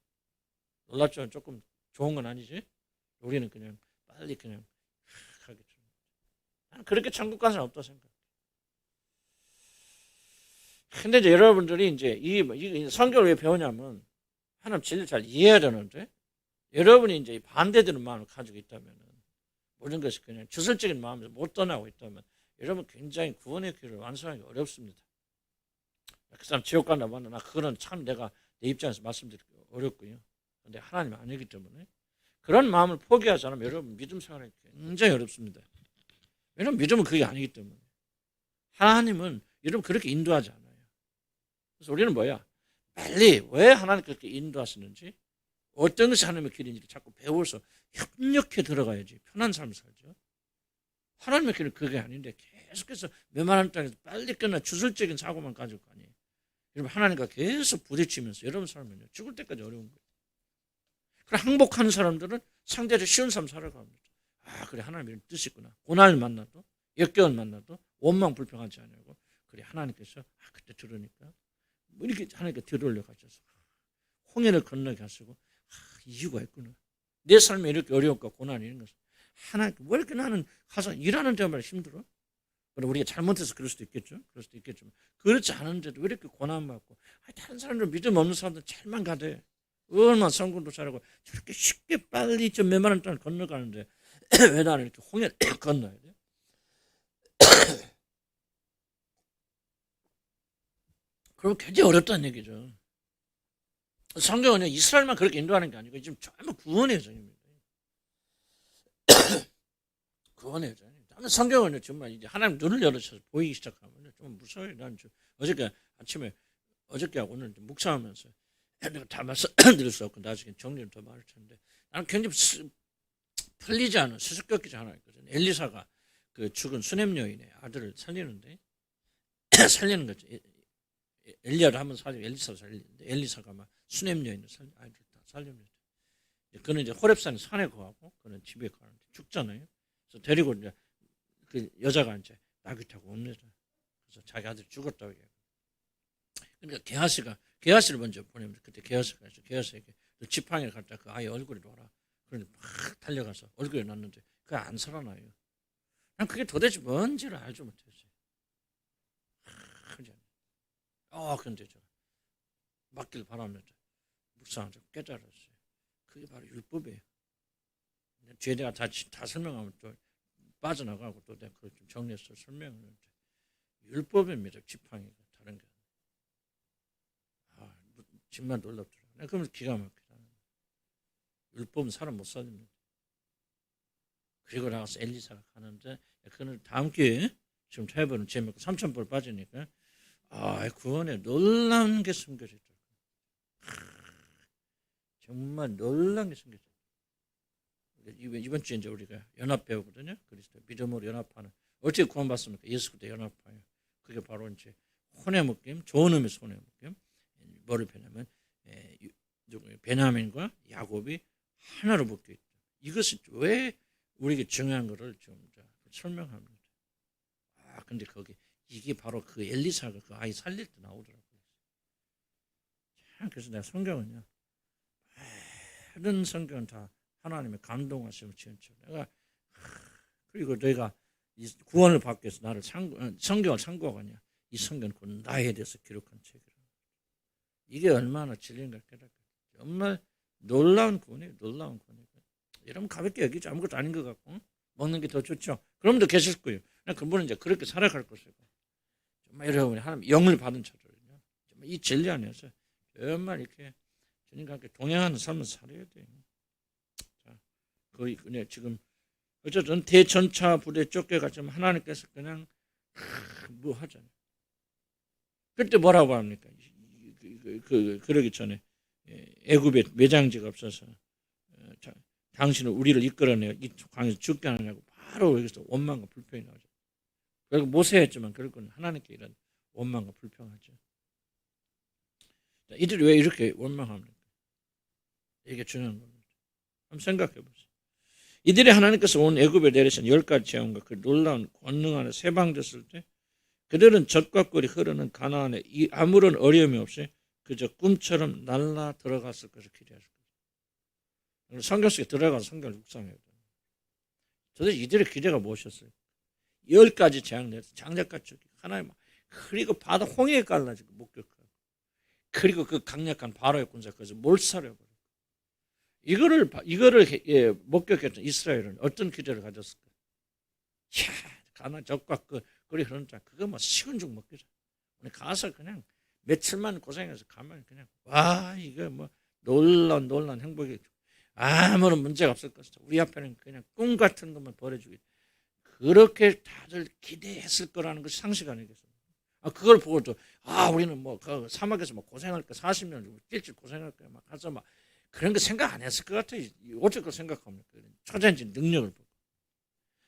놀랍죠. 조금 좋은 건 아니지. 우리는 그냥 빨리 그냥 하겠죠. 나는 그렇게 천국 가는 사람 없다고 생각해. 근데 이제 여러분들이 이제 이 성경을 왜 배우냐면 하나님 진리를 잘 이해해야 되는데 여러분이 이제 반대되는 마음을 가지고 있다면 모든 것이 그냥 주설적인 마음에서 못 떠나고 있다면 여러분 굉장히 구원의 길을 완성하기 어렵습니다. 그 사람 지옥 간다 말나 그거는 참 내가 내 입장에서 말씀드리기 어렵고요. 근데 하나님 아니기 때문에 그런 마음을 포기하지 않으면 여러분 믿음 생활이 굉장히 어렵습니다. 왜냐하면 믿음은 그게 아니기 때문에 하나님은 여러분 그렇게 인도하지 않아요. 그래서 우리는 뭐야? 빨리 왜 하나님 그렇게 인도하시는지 어떤 것이 하나님의 길인지 자꾸 배워서 협력해 들어가야지 편한 삶을 살죠. 하나님의 길은 그게 아닌데 계속해서 메마른 땅에서 빨리 끝나 주술적인 사고만 가질 거 아니에요. 여러분 하나님과 계속 부딪히면서 여러분 삶은요 죽을 때까지 어려운 거예요. 그럼 항복하는 사람들은 상대적으로 쉬운 삶 살아갑니다. 아 그래 하나님의 뜻이 있구나. 고난을 만나도 역경을 만나도 원망 불평하지 않냐고. 그래 하나님께서 그때 들으니까 뭐 이렇게 하나님께 들으려 가셔서 홍해를 건너게 하시고 이유가 있구나. 내 삶에 이렇게 어려움과 고난이 있는 것은 하나님께 왜 이렇게 나는 가서 일하는 데만 힘들어? 그럼 우리가 잘못해서 그럴 수도 있겠죠. 그럴 수도 있겠지만 그렇지 않은데도 왜 이렇게 고난받고 다른 사람들 믿음 없는 사람들 잘만 가대. 얼마나 성공도 잘하고 저렇게 쉽게 빨리 저 메마른 땅을 건너가는데 왜 나는 이렇게 홍해를 건너야 돼? 그럼 굉장히 어렵다는 얘기죠. 성경은 이스라엘만 그렇게 인도하는 게 아니고 지금 전부 구원의 여정입니다. 구원의 여정. 나는 성경은 정말 이제 하나님 눈을 열어서 보이기 시작하면 좀 무서워요. 난 어저께 아침에 어저께하고 오늘 묵상하면서 내가 다 말씀드릴 수 없고 나중에 정리를 더 말할 텐데 나는 굉장히 풀리지 않은 수수께끼지 하나 있거든. 엘리사가 그 죽은 수냄 여인의 아들을 살리는데 살리는 거죠. 엘리야를 한번 살리고 엘리사를 살리는데 엘리사가 막 수냄 여인을 아이들 다 살립니다. 그는 이제 호렙산 산에 거하고 그는 집에 가는데 죽잖아요. 그래서 데리고 이제 그 여자가 이제 나귀 타고 옵니다. 그래서 자기 아들 죽었다고 얘기해요. 그러니까 게하시를 먼저 보냅니다. 그때 게하시에게 지팡이를 갖다 그 아이 얼굴에 놔라. 그러니 막 달려가서 얼굴에 놨는데 그게 안 살아나요. 난 그게 도대체 뭔지를 알지 못했어요. 근데 저 맞길 바랍니다. 묵상하자 깨달았어요. 그게 바로 율법이에요. 뒤에 내가 다 설명하면 또 빠져나가고 또 내가 그걸 좀 정리해서 설명하는데 율법입니다. 지팡이가 다른 게 정말 놀랍더라고요. 그러면서 기가 막히다. 율법은 사람 못 살립니다. 그리고 나가서 엘리사가 가는데 그는 다음 기회에 지금 해보는 재밌고 3,000불 빠지니까 구원에 놀라운 게 숨겨져 있다. 정말 놀라운 게 숨겨져 있다. 이번 주에 이제 우리가 연합 배우거든요. 그리스도 믿음으로 연합하는 어떻게 구원받습니까? 예수 그리스도 연합하여. 그게 바로 이제 혼의 묶임, 좋은 의미에서 혼의 묶임. 뭐를 표현하면 베냐민과 야곱이 하나로 묶여 있다. 이것이 왜 우리에게 중요한 것을 좀 설명합니다. 근데 거기 이게 바로 그 엘리사가 그 아이 살릴 때 나오더라고요. 그래서 내가 성경은요, 모든 성경은 다 하나님의 감동하심을 지은죠. 그리고 내가 이 구원을 받기 위해서 나를 성경을 참고하거냐. 이 성경은 곧 나에 대해서 기록한 책이라. 이게 얼마나 진리인가 깨닫게. 정말 놀라운 구원이에요. 놀라운 구원이에요. 여러분 가볍게 여기지 아무것도 아닌 것 같고 먹는 게 더 좋죠. 그럼 더 계실 거예요. 그분은 이제 그렇게 살아갈 것이고 정말 여러분이 하나님 영을 받은 자들은요. 정말 이 진리 안에서 정말 이렇게 주님과 함께 동행하는 삶을 살아야 돼요. 자, 거의 그냥 지금 어쨌든 대전차 부대 쫓겨갔지만 하나님께서 그냥 뭐 하잖아요. 그때 뭐라고 합니까? 그러기 전에 애굽에 매장지가 없어서 당신은 우리를 이끌어내어 이 광에서 죽게 하느냐고 바로 여기서 원망과 불평이 나오죠. 결국 모세였지만 결국은 하나님께 이런 원망과 불평하죠. 이들이 왜 이렇게 원망합니까? 이게 중요한 겁니다. 한번 생각해 보세요. 이들이 하나님께서 온 애굽에 내리신 10가지 재앙과 그 놀라운 권능 안에 세방됐을 때 그들은 젖과 꿀이 흐르는 가나안에 아무런 어려움이 없이 그저 꿈처럼 날라 들어갔을 것을 기대하실 거예요. 성경 속에 들어가서 성경을 묵상해야 돼요. 도대체 이들의 기대가 무엇이었어요? 10가지 재앙 내서 장작과 죽이 하나님, 그리고 바다 홍해에 갈라지고 목격하고, 그리고 그 강력한 바로의 군사까지 몰살해버리고, 이거를 목격했던 이스라엘은 어떤 기대를 가졌을까? 이야, 가나 적과 그리 흐르는 자, 그거 뭐 식은 죽 먹기죠. 가서 그냥 며칠만 고생해서 가면 그냥 와, 이거 뭐 놀란 행복이죠. 아무런 문제가 없을 것이다. 우리 앞에는 그냥 꿈 같은 것만 벌어주겠다. 그렇게 다들 기대했을 거라는 것이 상식 아니겠습니까? 그걸 보고도 우리는 뭐 그 사막에서 뭐 고생할 거 40년 일찍 고생할 거야 막 가서 막 그런 거 생각 안 했을 것 같아요. 어쩔 거 생각합니까? 초자연적 능력을 보고.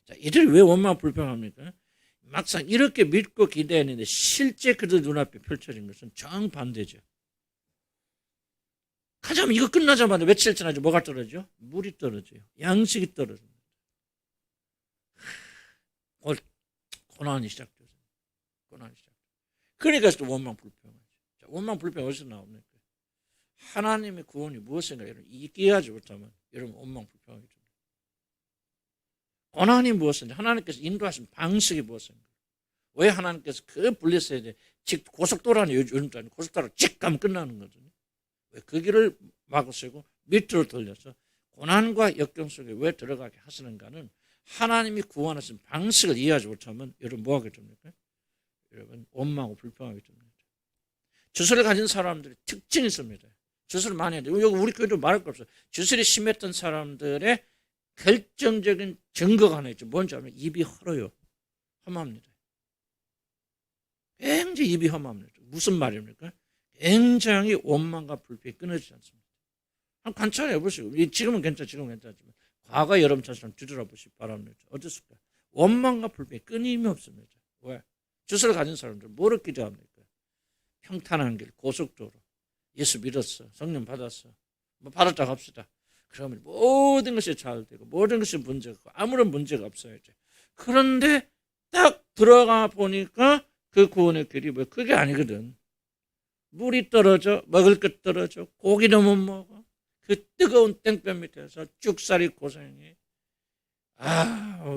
자, 이들이 왜 원망 불평합니까? 막상 이렇게 믿고 기대했는데 실제 그들 눈앞에 펼쳐진 것은 정반대죠. 가자면 이거 끝나자마자 며칠 지나죠. 뭐가 떨어져? 물이 떨어져요. 양식이 떨어집니다. 고난이 시작되죠. 고난이 시작. 그러니까 또 원망 불평하죠. 자, 원망 불평 어디서 나옵니까? 하나님의 구원이 무엇인가 여러분 이해하지 못하면 여러분 원망 불평하게 됩니다. 고난이 무엇인지 하나님께서 인도하신 방식이 무엇인가? 왜 하나님께서 그 블레셋에 즉 고속도로는 요즘도 아니고 고속도로를 직 가면 끝나는 거거든요. 왜 그 길을 막으시고 밑으로 돌려서 고난과 역경 속에 왜 들어가게 하시는가는 하나님이 구원하신 방식을 이해하지 못하면 여러분 뭐 하게 됩니까? 여러분 원망하고 불평하게 됩니다. 주술을 가진 사람들이 특징이 있습니다. 주술을 많이 해야 돼요. 여기 우리 교회도 말할 거 없어요. 주술이 심했던 사람들의 결정적인 증거가 하나 있죠. 뭔지 알면 입이 헐어요. 험합니다. 굉장히 입이 험합니다. 무슨 말입니까? 굉장히 원망과 불평이 끊어지지 않습니다. 한번 관찰해 보시고 지금은 괜찮지만 과거 여러분처럼 뒤돌아보시기 바랍니다. 어떻습니까? 원망과 불평이 끊임이 없습니다. 왜? 주술을 가진 사람들은 뭐를 기대합니까? 평탄한 길, 고속도로, 예수 믿었어, 성령 받았어, 뭐 받았다고 합시다. 그러면 모든 것이 잘 되고 모든 것이 문제가 없고 아무런 문제가 없어야죠. 그런데 딱 들어가 보니까 그 구원의 길이 뭐 그게 아니거든. 물이 떨어져, 먹을 것 떨어져, 고기도 못 먹어. 그 뜨거운 땡볕 밑에서 죽살이 고생해.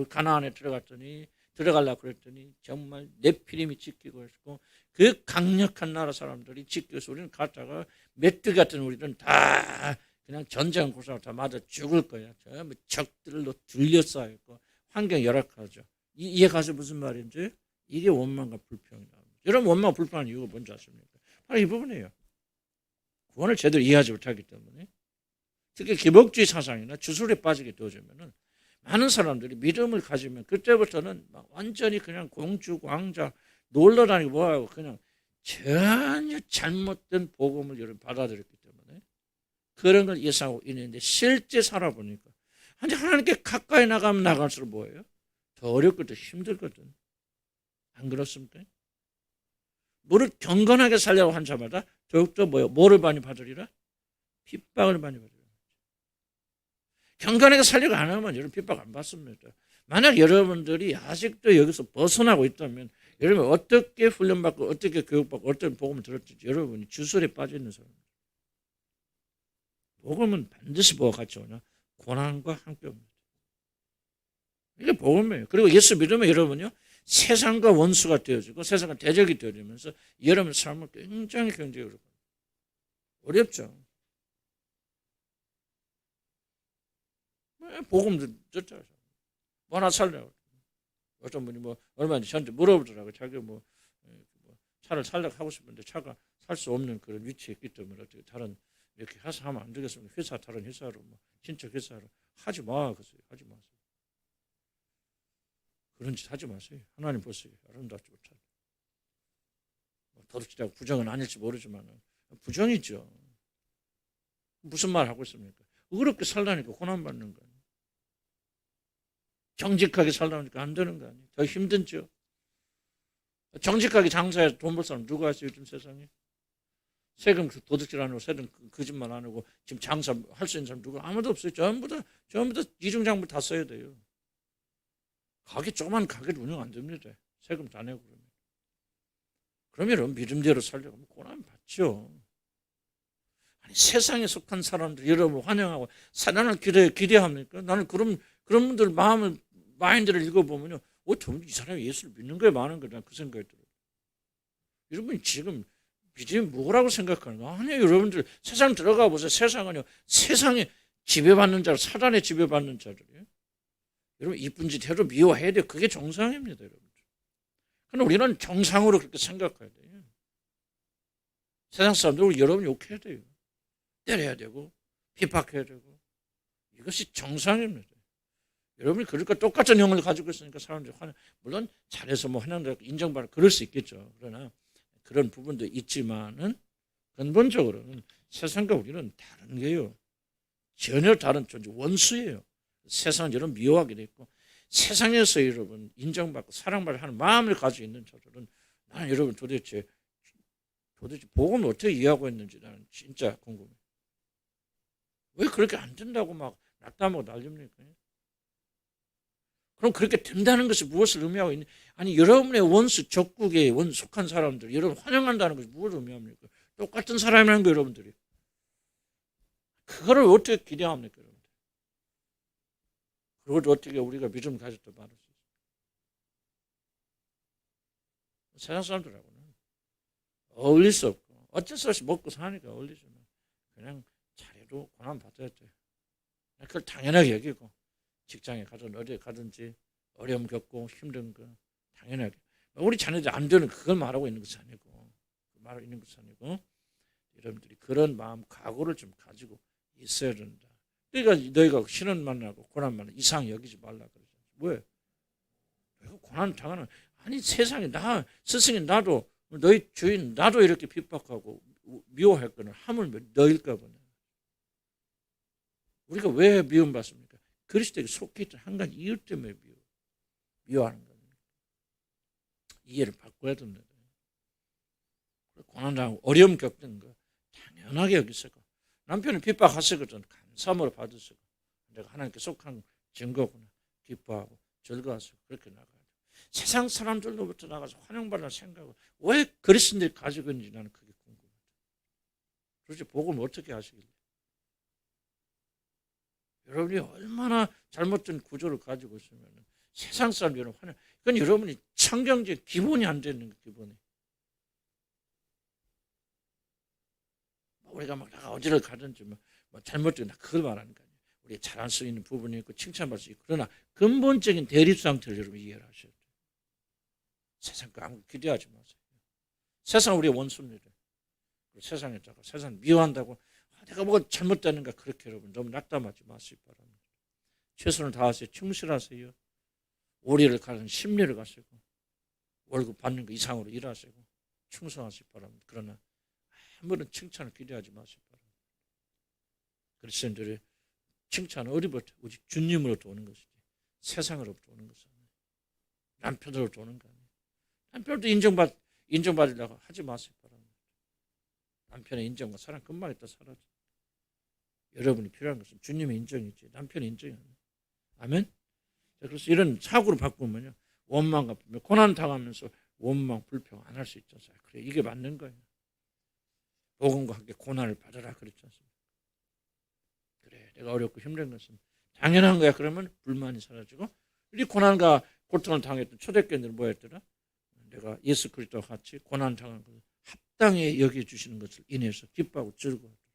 가나안에 들어가려고 그랬더니 정말 네피림이 지키고 있고 그 강력한 나라 사람들이 지켜서 우리는 갔다가 메뚜기 같은 우리는 다 그냥 전쟁 고사로 다 맞아 죽을 거야. 전부 적들로 둘러싸여 있고 환경이 열악하죠. 이해 가서 무슨 말인지 이게 원망과 불평이다. 여러분 원망과 불평하는 이유가 뭔지 아십니까? 바로 이 부분이에요. 구원을 제대로 이해하지 못하기 때문에 특히 기복주의 사상이나 주술에 빠지게 되어지면은 많은 사람들이 믿음을 가지면 그때부터는 막 완전히 그냥 공주 왕자 놀러다니고 뭐하고 그냥 전혀 잘못된 복음을 여러분 받아들였기 때문에 그런 걸 예상하고 있는데 실제 살아보니까 하나님께 가까이 나가면 나갈수록 뭐예요? 더 어렵거든 힘들거든. 안 그렇습니까? 무릇 경건하게 살려고 한 자마다 더욱더 뭐를 많이 받으리라? 핍박을 많이 받으리라. 경건하게 살려고 안 하면 여러분 핍박 안 받습니다. 만약 여러분들이 아직도 여기서 벗어나고 있다면 여러분 어떻게 훈련받고 어떻게 교육받고 어떤 복음을 들었지 여러분이 주술에 빠져 있는 사람입니다. 복음은 반드시 뭐가 같이 오냐? 고난과 함께 옵니다. 이게 복음이에요. 그리고 예수 믿으면 여러분요 세상과 원수가 되어지고 세상과 대적이 되어지면서 여러분 삶을 굉장히 어렵죠. 복음 듣죠. 뭐 하나 살려고. 어떤 분이 뭐 얼마인지 저한테 물어보더라고요. 자기 뭐 차를 살려고 하고 싶은데 차가 살 수 없는 그런 위치에 있기 때문에 어떻게 다른 이렇게 해서 하면 안 되겠습니까? 회사 다른 회사로 뭐 친척 회사로 하지 마. 그랬어요. 하지 마세요. 그런 짓 하지 마세요. 하나님 보세요. 아름답지 못하죠. 도둑질하고 부정은 아닐지 모르지만 부정이죠. 무슨 말 하고 있습니까? 어렵게 살라니까 고난받는 거예요. 정직하게 살라니까 안 되는 거 아니에요. 더 힘든죠. 정직하게 장사해서 돈 벌 사람 누가 있어요 요즘 세상에? 세금 도둑질 안 하고 세금 거짓말 안 하고 지금 장사할 수 있는 사람 누가 아무도 없어요. 전부 다 이중장부 다 써야 돼요. 가게 조그만 가게도 운영 안 됩니다. 세금 다 내고 그러면. 그러면 믿음대로 살려고 하면 고난 받죠. 아니, 세상에 속한 사람들 여러분 환영하고 나는 기대합니까? 나는 그런 분들 마인드를 읽어보면요, 이 사람이 예수를 믿는 거에 많은 거다, 그 생각이 들어요. 여러분이 지금 믿음이 뭐라고 생각하는 거? 아니요, 여러분들 세상 들어가 보세요. 세상은요, 세상에 지배받는 자들, 사단에 지배받는 자들이에요. 여러분 이쁜 짓 해도 미워해야 돼요. 그게 정상입니다, 여러분. 그럼 우리는 정상으로 그렇게 생각해야 돼요. 세상 사람들 여러분 욕해야 돼요. 때려야 되고 핍박해야 되고, 이것이 정상입니다. 여러분이 그러니까 똑같은 영을 가지고 있으니까 사람들이 물론 잘해서 환영되고 인정받고 그럴 수 있겠죠. 그러나 그런 부분도 있지만은 근본적으로는 세상과 우리는 다른 게요. 전혀 다른 존재, 원수예요. 세상은 여러분 미워하게 됐고, 세상에서 여러분 인정받고 사랑받을 하는 마음을 가지고 있는 자들은, 나는 여러분 도대체 복음을 어떻게 이해하고 있는지 나는 진짜 궁금해요. 왜 그렇게 안 된다고 막 낙담하고 난립니까? 그럼 그렇게 된다는 것이 무엇을 의미하고 있는? 아니, 여러분의 원수, 적국에 속한 사람들 여러분 환영한다는 것이 무엇을 의미합니까? 똑같은 사람이라는 거, 여러분들이. 그거를 어떻게 기대합니까, 여러분들? 그걸 어떻게 우리가 믿음 가졌다 말할 수 있어요? 세상 사람들하고는 어울릴 수 없고, 어쩔 수 없이 먹고 사니까 어울리지만, 그냥 잘해도 고난 받아야 돼. 그걸 당연하게 여기고, 직장에 가든 어디에 가든지 어려움 겪고 힘든 거 당연하게. 우리 자녀들 안 되는 그걸 말하고 있는 것이 아니고, 여러분들이 그런 마음, 각오를 좀 가지고 있어야 된다. 그러니까 너희가 신은 만나고 고난 만나고 이상 여기지 말라 그러죠. 왜? 고난 당하는, 아니 세상에 스승이 나도, 너희 주인 나도 이렇게 핍박하고 미워했거든. 하물며 너일까 보네. 우리가 왜 미움받습니까? 그리스도에게 속해 있던 한 가지 이유 때문에 미워하는 겁니다. 이해를 바꿔야 됩니다. 고난당하고 어려움 겪는 거 당연하게 여기서고, 남편이 핍박하시거든 감사함으로 받으시고, 내가 하나님께 속한 증거구나 기뻐하고 즐거워하시고 그렇게 나가야 돼. 세상 사람들로부터 나가서 환영받을 생각을 왜 그리스도인들이 가지고 있는지 나는 그게 궁금해요. 도대체 복음을 어떻게 하시길래? 여러분이 얼마나 잘못된 구조를 가지고 있으면 세상 사람들은 환영, 그건 여러분이 청경제 기본이 안 되는 거, 기본이. 우리가 막 어디를 가든지 뭐 잘못된 그걸 말하는 거 아니에요. 우리 잘할 수 있는 부분이 있고 칭찬받을 수 있고, 그러나 근본적인 대립 상태를 여러분 이해를 하셔야 돼요. 세상 거 아무 기대하지 마세요. 세상 우리의 원수입니다. 세상에다가 세상 미워한다고 내가 뭐가 잘못되는가 그렇게 여러분 너무 낙담하지 마시기 바랍니다. 최선을 다하세요. 충실하세요. 오리를 가는 심리를 가시고 월급 받는 거 이상으로 일하시고 충성하시기 바랍니다. 그러나 아무런 칭찬을 기대하지 마시기 바랍니다. 그리스도인들의 칭찬은 어디부터? 오직 주님으로부터 오는 것이지 세상으로부터 오는 것이 아니에요. 남편으로부터 오는 거 아니에요. 남편도 인정받으려고 하지 마시기 바랍니다. 남편의 인정과 사랑 금방 있다 사라져. 여러분이 필요한 것은 주님의 인정이지 남편의 인정이 아니에요. 아멘? 그래서 이런 사고를 바꾸면요, 원망과 불평, 고난 당하면서 원망, 불평 안 할 수 있지 않습니까? 그래, 이게 맞는 거예요. 복음과 함께 고난을 받으라 그랬지 않습니까? 그래, 내가 어렵고 힘든 것은 당연한 거야. 그러면 불만이 사라지고, 이 고난과 고통을 당했던 초대교인들은 뭐였더라? 내가 예수 그리스도와 같이 고난 당한 것을 합당히 여겨주시는 것을 인해서 기뻐하고 즐거워하더라.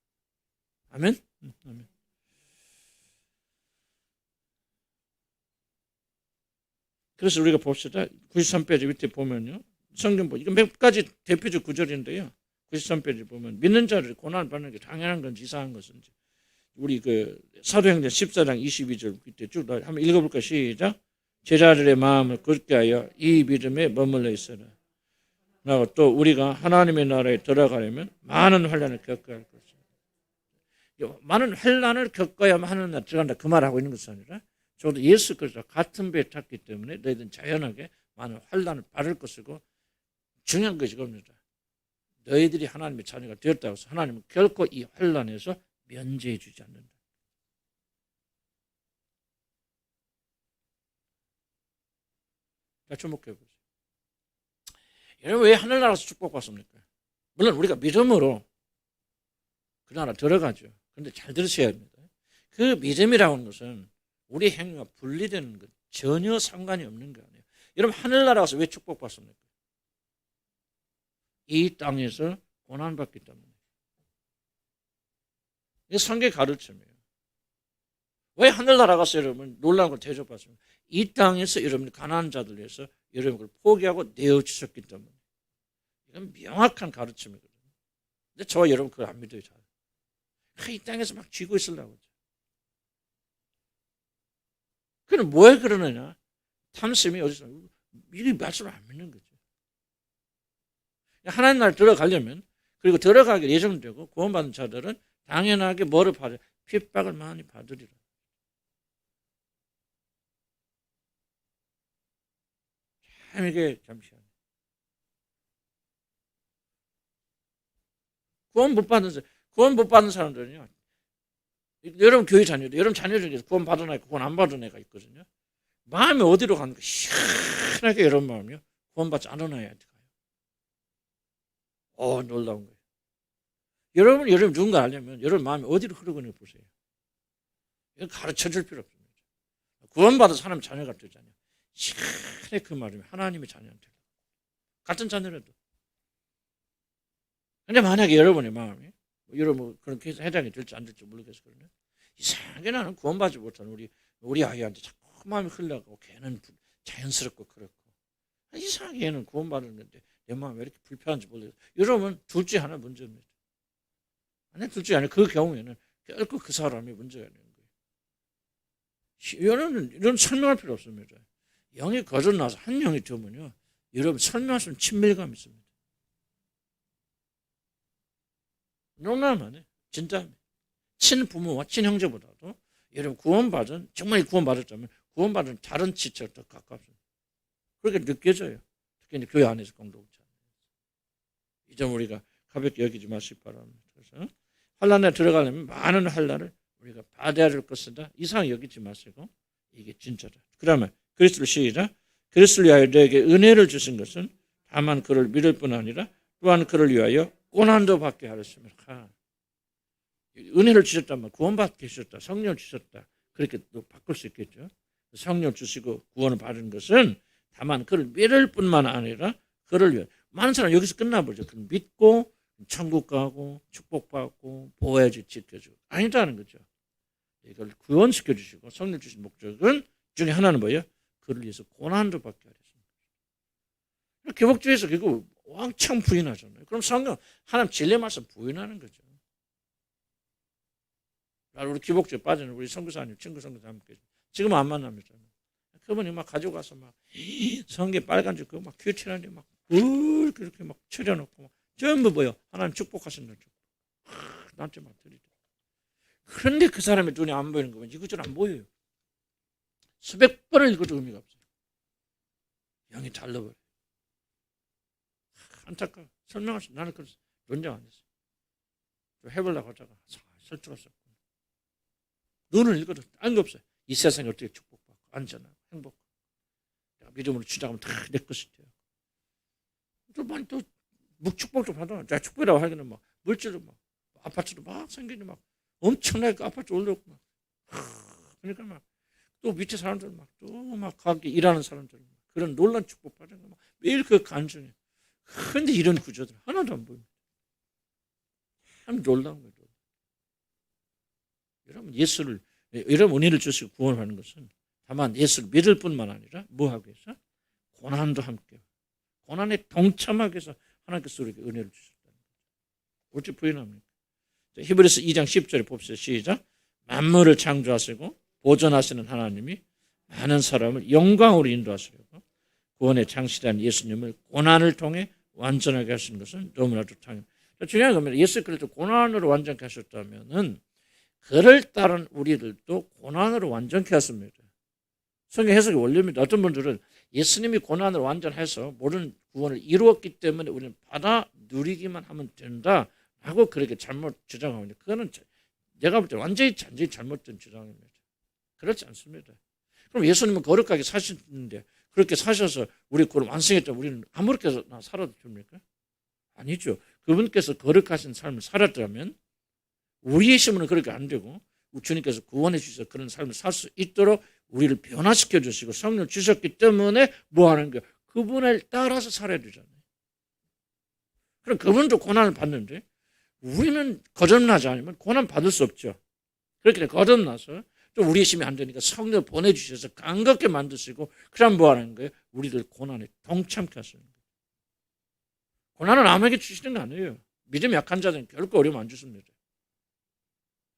아멘? 아멘. 그래서 우리가 봅시다. 93페이지 밑에 보면요, 성경 이거 몇 가지 대표적 구절인데요. 93페이지 보면 믿는 자를 고난을 받는 게 당연한 건지 이상한 것인지, 우리 그 사도행전 14장 22절 밑에 쭉 한번 읽어볼까? 시작. 제자들의 마음을 굳게 하여 이 믿음에 머물러 있어라. 그리고 또 우리가 하나님의 나라에 들어가려면 많은 환난을 겪어야 할 것이다. 많은 환난을 겪어야만 하는 날 들어간다 그 말하고 있는 것이 아니라, 저도 예수 그리스도와 같은 배에 탔기 때문에 너희들은 자연하게 많은 환난을 받을 것이고, 중요한 것이 겁니다. 너희들이 하나님의 자녀가 되었다고 해서 하나님은 결코 이 환난에서 면제해 주지 않는다. 자, 주목해 보세요. 여러분 왜 하늘나라에서 축복받습니까? 물론 우리가 믿음으로 그 나라 들어가죠. 그런데 잘 들으셔야 합니다. 그 믿음이라고 하는 것은 우리 행위와 분리되는 것 전혀 상관이 없는 거 아니에요. 여러분 하늘나라 가서 왜 축복받습니까? 이 땅에서 고난받기 때문에. 이게 성경의 가르침이에요. 왜 하늘나라 가서 여러분 놀라운 걸 대접받습니까? 이 땅에서 여러분이 가난한 자들 위해서 여러분을 포기하고 내어주셨기 때문에. 이건 명확한 가르침이거든요. 근데 저와 여러분 그걸 안 믿어요. 잘. 이 땅에서 막 쥐고 있으려고. 그럼 왜 그러느냐? 탐심이 어디서 이 말씀을 안 믿는 거죠. 하나님 나라에 들어가려면 그리고 들어가게 예정되고 구원받은 자들은 당연하게 뭐를 받아요? 핍박을 많이 받으리라. 참 이게 잠시만요. 구원 못 받은 사람들은요. 여러분 교회 자녀들, 여러분 자녀 중에서 구원 받은 애가 구원 안 받은 애가 있거든요. 마음이 어디로 가는가? 시원하게 여러분 마음이요. 구원 받지 않은 애한테 가요. 놀라운 거예요. 여러분 누군가 알려면 여러분 마음이 어디로 흐르고 있는지 보세요. 이거 가르쳐 줄 필요 없습니다. 구원받은 사람 자녀가 되잖아요. 시원하게 그 말이면 하나님의 자녀한테 같은 자녀라도. 근데 만약에 여러분의 마음이 여러분 그렇게 해서 해당이 될지 안 될지 모르겠어요. 이상하게 나는 구원받지 못한 우리 아이한테 자꾸 마음이 흘러가고 걔는 자연스럽고 그렇고 이상하게 얘는 구원받은 건데 내 마음이 왜 이렇게 불편한지 모르겠어요. 여러분 둘째 하나 문제입니다. 아니 둘째 아니 그 경우에는 결코 그 사람이 문제가 있는 거예요. 여러분 이런 설명할 필요 없습니다. 영이 거듭나서 한 명이 되면요. 여러분 설명하시면 친밀감이 있습니다. 농담하네. 진짜 친부모와 친형제보다도 여러분 구원받은 정말 구원받았다면 구원받은 다른 지체가 더 가깝습니다. 그렇게 느껴져요. 특히 교회 안에서 공동체. 이 점 우리가 가볍게 여기지 마시기 바랍니다. 그래서 환난에 들어가려면 많은 환난을 우리가 받아야 될 것이다. 이상 여기지 마시고 이게 진짜다. 그러면 그리스도를 시작. 그리스도를 위하여 너에게 은혜를 주신 것은 다만 그를 믿을 뿐 아니라 또한 그를 위하여 고난도 받게 하였습니다. 은혜를 주셨다면 구원받게 주셨다. 성령을 주셨다. 그렇게 또 바꿀 수 있겠죠. 성령 주시고 구원을 받은 것은 다만 그를 믿을 뿐만 아니라 그를 위해 많은 사람 여기서 끝나버리죠. 그를 믿고 천국 가고 축복받고 보호해주고 지켜주고 아니다는 거죠. 이걸 구원시켜 주시고 성령 주신 목적은 중에 하나는 뭐예요? 그를 위해서 고난도 받게 하셨습니다. 개복주의에서 그거 왕창 부인하잖아요. 그럼 성경 하나님 진리 말씀 부인하는 거죠. 우리 기복주에 빠지는 우리 선교사님 친구 선교사 함께 지금 안 만납니다. 그분이 막 가지고 가서 막 성경 빨간색 그거 막 큐티라는데 막 그렇게 막 차려놓고 막 전부 뭐요? 하나님 축복하신다. 나한테 막 드리죠. 그런데 그 사람의 눈에 안 보이는 거면 이것저것 안 보여요. 수백 번을 읽어도 의미가 없어요. 영이 달라버려요. 안타까워. 설명할 수 나는 그래서 논쟁 안 했어요. 해보려고 하다가 설득했어. 눈을 읽어도 딴 거 없어요. 이 세상에 어떻게 축복받고 안전하고 행복하고 믿음으로 주장하면 다 내 것이 돼요. 또 많이 또 축복도 받아. 자 축복이라고 하기는 막 물질도 막 아파트도 막 생기니 막 엄청나게 아파트 올라오고 막 그러니까 막 또 밑에 사람들 막 또 막 거기 일하는 사람들 그런 놀란 축복 받은 거 막 매일 그 간증해. 그런데 이런 구조들 하나도 안 보입니다. 참 놀라운 거죠. 여러분 은혜를 주시고 구원하는 것은 다만 예수를 믿을 뿐만 아니라 뭐하기 위해서 고난도 함께 고난에 동참하기 위해서 하나님께서 우리에게 은혜를 주셨다는 거죠. 어찌 부인합니까? 히브리서 2장 10절에 봅시다. 시작. 만물을 창조하시고 보존하시는 하나님이 많은 사람을 영광으로 인도하시려고 구원의 창시자인 예수님을 고난을 통해 완전하게 하시는 것은 너무나도 당연합니다. 중요한 겁니다. 예수 그리스도 고난으로 완전케 하셨다면은 그를 따른 우리들도 고난으로 완전케 하십니다. 성경 해석의 원리입니다. 어떤 분들은 예수님이 고난을 완전해서 모든 구원을 이루었기 때문에 우리는 받아 누리기만 하면 된다라고 그렇게 잘못 주장합니다. 그거는 내가 볼 때 완전히 잘못된 주장입니다. 그렇지 않습니다. 그럼 예수님은 거룩하게 사셨는데 그렇게 사셔서 우리 그걸 완성했다 우리는 아무렇게나 살아도 됩니까? 아니죠. 그분께서 거룩하신 삶을 살았다면 우리의 힘으로는 그렇게 안 되고 주님께서 구원해 주셔서 그런 삶을 살 수 있도록 우리를 변화시켜 주시고 성령을 주셨기 때문에 뭐 하는 거예요? 그분을 따라서 살아야 되잖아요. 그럼 그분도 고난을 받는데 우리는 거듭나지 않으면 고난 받을 수 없죠. 그렇게 거듭나서 또 우리의 힘이 안 되니까 성령을 보내주셔서 강건하게 만드시고 그럼 뭐 하는 거예요? 우리들 고난에 동참케 하시는 거예요. 고난은 아무에게 주시는 거 아니에요. 믿음이 약한 자들은 결코 어려움 안 주십니다.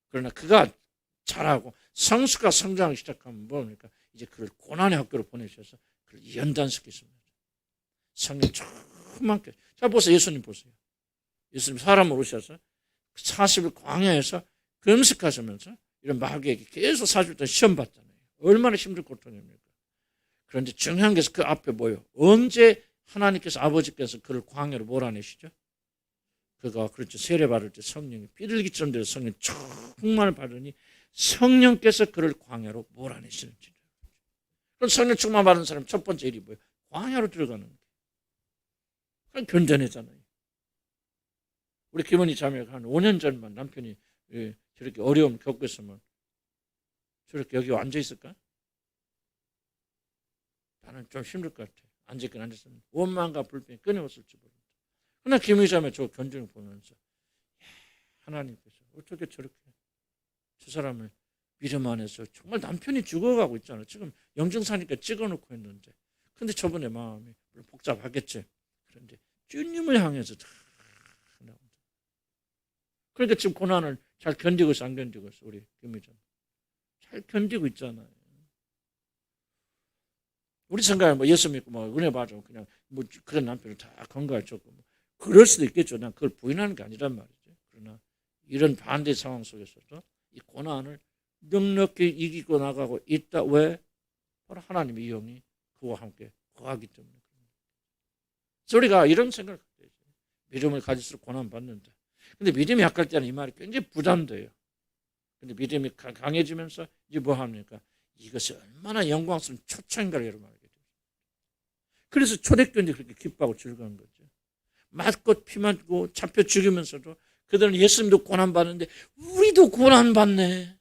그러나 그가 잘하고 성숙과 성장하기 시작하면 뭡니까? 이제 그를 고난의 학교로 보내셔서 그를 연단시키십니다. 성령 충만케. 자, 보세요. 예수님 보세요. 예수님 사람으로 오셔서 40일 광야에서 금식하시면서 이런 마귀에게 계속 40일 동안 시험 받잖아요. 얼마나 힘든 고통입니까? 그런데 중요한 게 그 앞에 뭐예요? 언제 하나님께서 아버지께서 그를 광야로 몰아내시죠? 그가 그렇죠. 세례 받을 때 성령이 삐들기처럼 돼서 성령 충만을 받으니 성령께서 그를 광야로 몰아내시는 줄. 그럼 성령 충만 받은 사람 첫 번째 일이 뭐예요? 광야로 들어가는 거예요. 그럼 견뎌내잖아요. 우리 김원희 자매가 한 5년 전만 남편이 저렇게 어려움 겪고 있으면 저렇게 여기 앉아 있을까? 나는 좀 힘들 것 같아. 앉았긴 앉았으면 원망과 불평이 끊임없을지 모릅니다. 그러나 김원희 자매 저 견디는 보면서 하나님께서 어떻게 저렇게 저 사람을 믿음 안에서 정말 남편이 죽어가고 있잖아요. 지금 영증사니까 찍어놓고 있는데 근데 저분의 마음이 복잡하겠지. 그런데 주님을 향해서 다 나온다. 그러니까 지금 고난을 잘 견디고 있어, 안 견디고 있어, 우리 김미전. 잘 견디고 있잖아요. 우리 생각에 뭐 예수 믿고 뭐 은혜 받아 그냥 뭐 그런 남편을 다 건강을 줬고 뭐 그럴 수도 있겠죠. 난 그걸 부인하는 게 아니란 말이죠. 그러나 이런 반대 상황 속에서도 이 고난을 넉넉히 이기고 나가고 있다. 왜? 바로 하나님의 영이 그와 함께 거하기 때문에. 그래서 우리가 이런 생각을 갖게 되죠. 믿음을 가질수록 고난 받는다. 근데 믿음이 약할 때는 이 말이 굉장히 부담돼요. 근데 믿음이 강해지면서 이제 뭐 합니까? 이것이 얼마나 영광스러운 초청인가를 여러분 알게 돼요. 그래서 초대교인들이 그렇게 기뻐하고 즐거운 거죠. 맞고 피 맞고 잡혀 죽이면서도 그들은 예수님도 고난받는데 우리도 고난받네.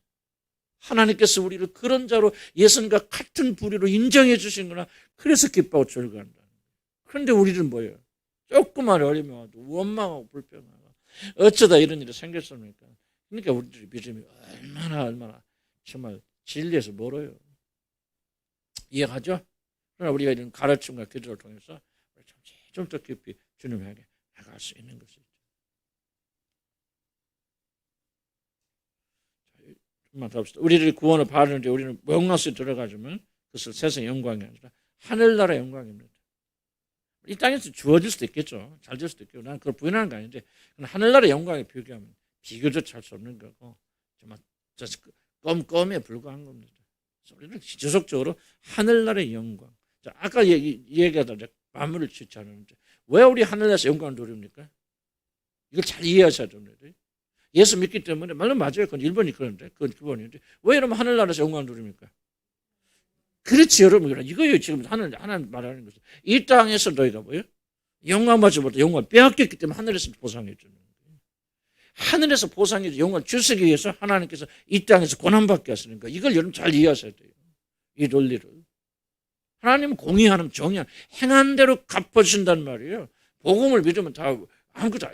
하나님께서 우리를 그런 자로 예수님과 같은 부류로 인정해 주시는구나. 그래서 기뻐하고 즐거워한다. 그런데 우리는 뭐예요? 조그만 어려움이 와도 원망하고 불평하고 어쩌다 이런 일이 생겼습니까? 그러니까 우리들의 믿음이 얼마나 정말 진리에서 멀어요. 이해가죠? 그러나 우리가 이런 가르침과 기도를 통해서 좀 더 깊이 주님에게 나갈 수 있는 것이죠. 좀만 더 합시다. 우리들이 구원을 받는데 우리는 영광 속에 들어가지만 그것은 세상의 영광이 아니라 하늘나라의 영광입니다. 이 땅에서 주어질 수도 있겠죠. 잘 될 수도 있겠고. 나는 그걸 부인하는 거 아닌데 하늘나라의 영광에 비교하면 비교조차 할 수 없는 거고 정말 껌껌에 불과한 겁니다. 그래서 우리는 지속적으로 하늘나라의 영광. 자, 아까 얘기하다 만물을 짓지 않았는데 왜 우리 하늘나라에서 영광을 누립니까? 이걸 잘 이해하셔야 됩니다. 예수 믿기 때문에 물론 맞아요. 그건 1번이 그런데 그건 기본인데 왜 여러분 하늘나라에서 영광을 누립니까? 그렇지 여러분. 이거예요. 지금 하나님 말하는 것은 이 땅에서 너희가 뭐예요? 영광 받지 못해 영광을 빼앗겼기 때문에 하늘에서 보상해 주는 거예요. 하늘에서 보상해 영광을 주시기 위해서 하나님께서 이 땅에서 고난받게 하시는 거예요. 이걸 여러분 잘 이해하셔야 돼요. 이 논리를. 하나님은 공의하는 정의하는 행한 대로 갚아주신단 말이에요. 복음을 믿으면 다 아무것도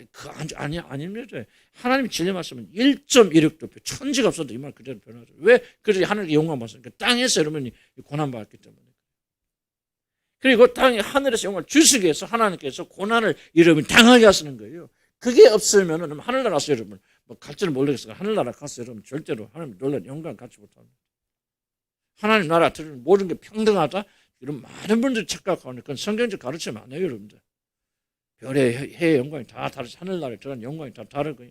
아닙니다. 하나님이 진리 말씀은 1.16도 천지가 없어도 이 말 그대로 변하죠. 왜? 그래서 하늘의 영광 받습니까? 땅에서 여러분이 고난받았기 때문에. 그리고 땅에 하늘에서 영광을 주시기 위해서 하나님께서 고난을 여러분 당하게 하시는 거예요. 그게 없으면 하늘나라 가서 여러분 뭐 갈지는 모르겠어요. 하늘나라 가서 여러분 절대로 하나님 놀라운 영광을 갖지 못합니다. 하나님 나라 들으면 모든 게 평등하다. 이런 많은 분들이 착각하고 그건 성경적 가르침 아니에요, 여러분들. 별의 해의 영광이 다 다르지. 하늘나라에 들어간 영광이 다 다르고요.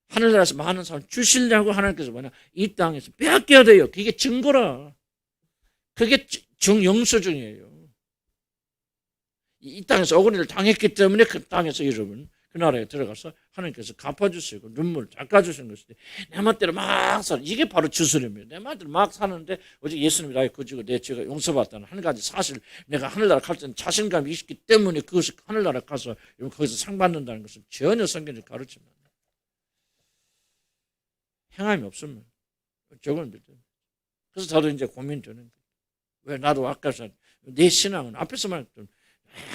하늘나라에서 많은 사람 주시려고 하나님께서 뭐냐 이 땅에서 빼앗겨야 돼요. 그게 증거라. 그게 영수증이에요. 이 땅에서 어거리를 당했기 때문에 그 땅에서 여러분 그 나라에 들어가서 하나님께서 갚아주시고 눈물을 닦아주시는 것인데 내 멋대로 막 사는 이게 바로 주술입니다. 내 멋대로 막 사는데 어제 예수님이 나의 거지고 내 죄가 용서받다는 한 가지 사실 내가 하늘나라 갈 때는 자신감이 있기 때문에 그것이 하늘나라 가서 거기서 상 받는다는 것은 전혀 성경적 가르침입니다. 행함이 없으면 저걸 믿어요. 그래서 저도 이제 고민되는 거예요. 왜 나도 아까서 내 신앙은 앞에서만 좀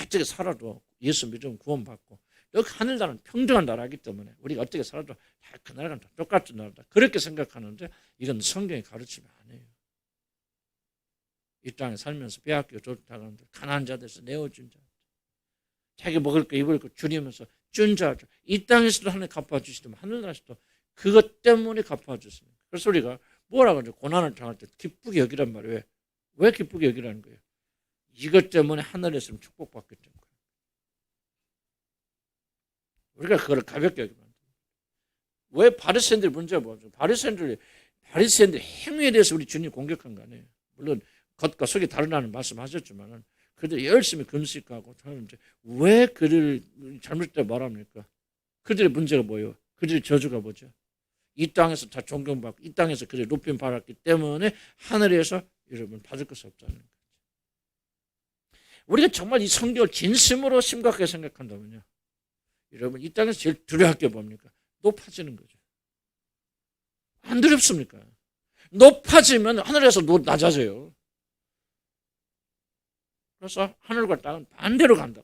어떻게 살아도 예수 믿으면 구원받고 여기 하늘나라는 평등한 나라이기 때문에 우리가 어떻게 살아도 그 나라가 똑같은 나라다. 그렇게 생각하는데 이건 성경의 가르침이 아니에요. 이 땅에 살면서 빼앗기고 쫓아가는 가난한 자들에서 내어준 자, 자기 먹을 거 입을 거 줄이면서 준 자, 이 땅에서도 하나님 갚아주시더만 하늘나라에서도 그것 때문에 갚아주십니다. 그래서 우리가 뭐라고 하죠? 고난을 당할 때 기쁘게 여기란 말이에요. 왜 기쁘게 여기라는 거예요? 이것 때문에 하늘에서 축복받기 때문에. 우리가 그걸 가볍게 여기면 안 돼요. 왜 바리새인들 문제가 뭐죠? 바리새인들 행위에 대해서 우리 주님 공격한 거 아니에요. 물론 겉과 속이 다르다는 말씀하셨지만은 그들 열심히 금식하고 하는데 왜 그들 잘못됐다 말합니까? 그들의 문제가 뭐예요? 그들의 저주가 뭐죠? 이 땅에서 다 존경받고 이 땅에서 그들이 높임 받았기 때문에 하늘에서 여러분 받을 것이 없다는 거죠. 우리가 정말 이 성경을 진심으로 심각하게 생각한다면요. 여러분 이 땅에서 제일 두려워할 게 뭡니까? 높아지는 거죠. 안 두렵습니까? 높아지면 하늘에서 낮아져요. 그래서 하늘과 땅은 반대로 간다.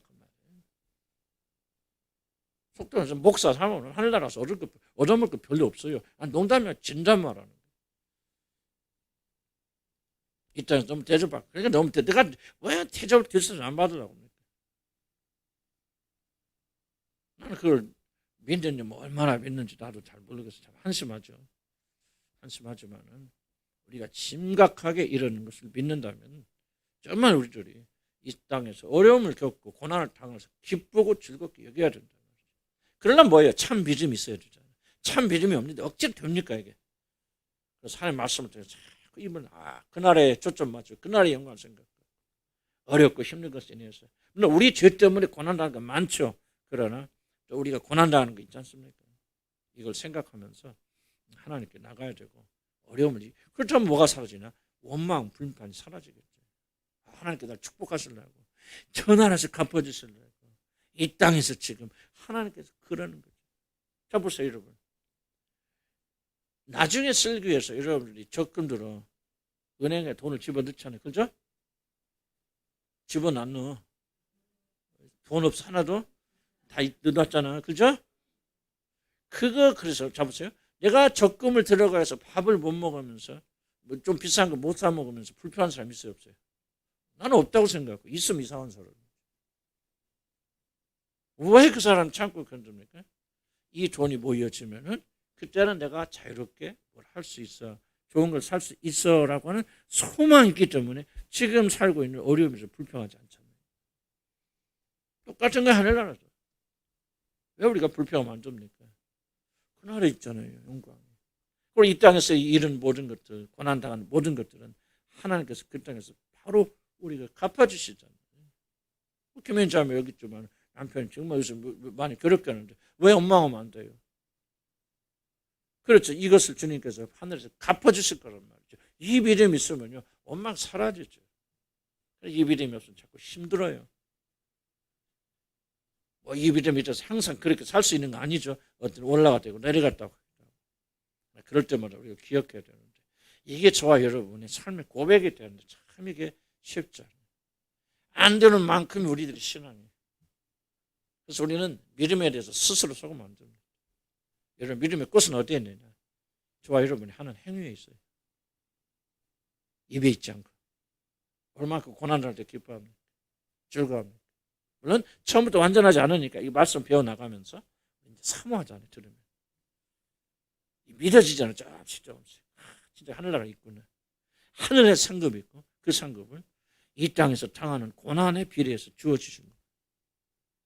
속도에서 목사 사면 하늘나라에서 얻어먹을 거 별로 없어요. 농담이야 진담 말하는 거예요. 이 땅에서 너무 대접받고 그러니까 너무 내가 왜 대접을 대접을 안 받으라고 합니까? 나는 그걸 믿는지 뭐 얼마나 믿는지 나도 잘 모르겠어요. 참 한심하지만은 우리가 심각하게 이러는 것을 믿는다면 정말 우리들이 이 땅에서 어려움을 겪고 고난을 당해서 기쁘고 즐겁게 여겨야 된다. 그러려면 뭐예요? 참 믿음이 있어야 되잖아요. 참 믿음이 없는데 억지로 됩니까 이게? 그래서 하나님 말씀을 통해서 자꾸 이분 그날에 초점 맞춰 그날의 영광을 생각하고 어렵고 힘든 것에 인해서 물론 우리 죄 때문에 고난당하는 거 많죠. 그러나 또 우리가 고난당하는 거 있지 않습니까? 이걸 생각하면서 하나님께 나가야 되고 어려움을 그렇다면 뭐가 사라지나? 원망, 불만이 사라지겠죠. 하나님께 날 축복하시려고 저 나라에서 갚아주시려고 이 땅에서 지금 하나님께서 그러는 거죠. 자 보세요 여러분. 나중에 쓰기 위해서 여러분들이 적금 들어 은행에 돈을 집어넣잖아요. 그죠? 집어 안 넣어. 돈 없어 하나도 다 넣어놨잖아. 그죠? 그래서 자 보세요. 내가 적금을 들어가서 밥을 못 먹으면서 뭐 좀 비싼 거 못 사 먹으면서 불편한 사람 있어요 없어요? 나는 없다고 생각하고 있으면 이상한 사람. 왜 그 사람 참고 견딥니까? 이 돈이 모여지면은 그때는 내가 자유롭게 뭘 할 수 있어. 좋은 걸 살 수 있어라고 하는 소망이 있기 때문에 지금 살고 있는 어려움에서 불평하지 않잖아요. 똑같은 거 하늘나라죠. 왜 우리가 불평하면 안 됩니까? 그 나라 있잖아요. 영광. 그리고 이 땅에서 이런 모든 것들, 고난당하는 모든 것들은 하나님께서 그 땅에서 바로 우리가 갚아주시잖아요. 김현자매 여기 있지만 남편이 정말 요새 많이 괴롭게 하는데 왜 원망하면 안 돼요? 그렇죠. 이것을 주님께서 하늘에서 갚아주실 거란 말이죠. 이 믿음이 있으면요. 원망 사라지죠. 이 믿음이 없으면 자꾸 힘들어요. 뭐 이 믿음이 있어서 항상 그렇게 살 수 있는 거 아니죠. 어떤 올라갔다 고 내려갔다 고 그럴 때마다 우리가 기억해야 되는데 이게 저와 여러분의 삶의 고백이 되는데 참 이게 쉽지 않아요. 안 되는 만큼 우리들이 신앙이에요. 그래서 우리는 믿음에 대해서 스스로 속으면 안 됩니다. 여러분 믿음의 꽃은 어디에 있느냐? 저와 여러분이 하는 행위에 있어요. 입에 있지 않고 얼마큼 고난을 할 때 기뻐합니까? 즐거워합니까? 물론 처음부터 완전하지 않으니까 이 말씀 배워나가면서 사모하잖아요. 들으면 믿어지잖아요. 진짜 하늘나라 있구나. 하늘에 상급이 있고 그 상급을 이 땅에서 당하는 고난에 비례해서 주어주신 거예요.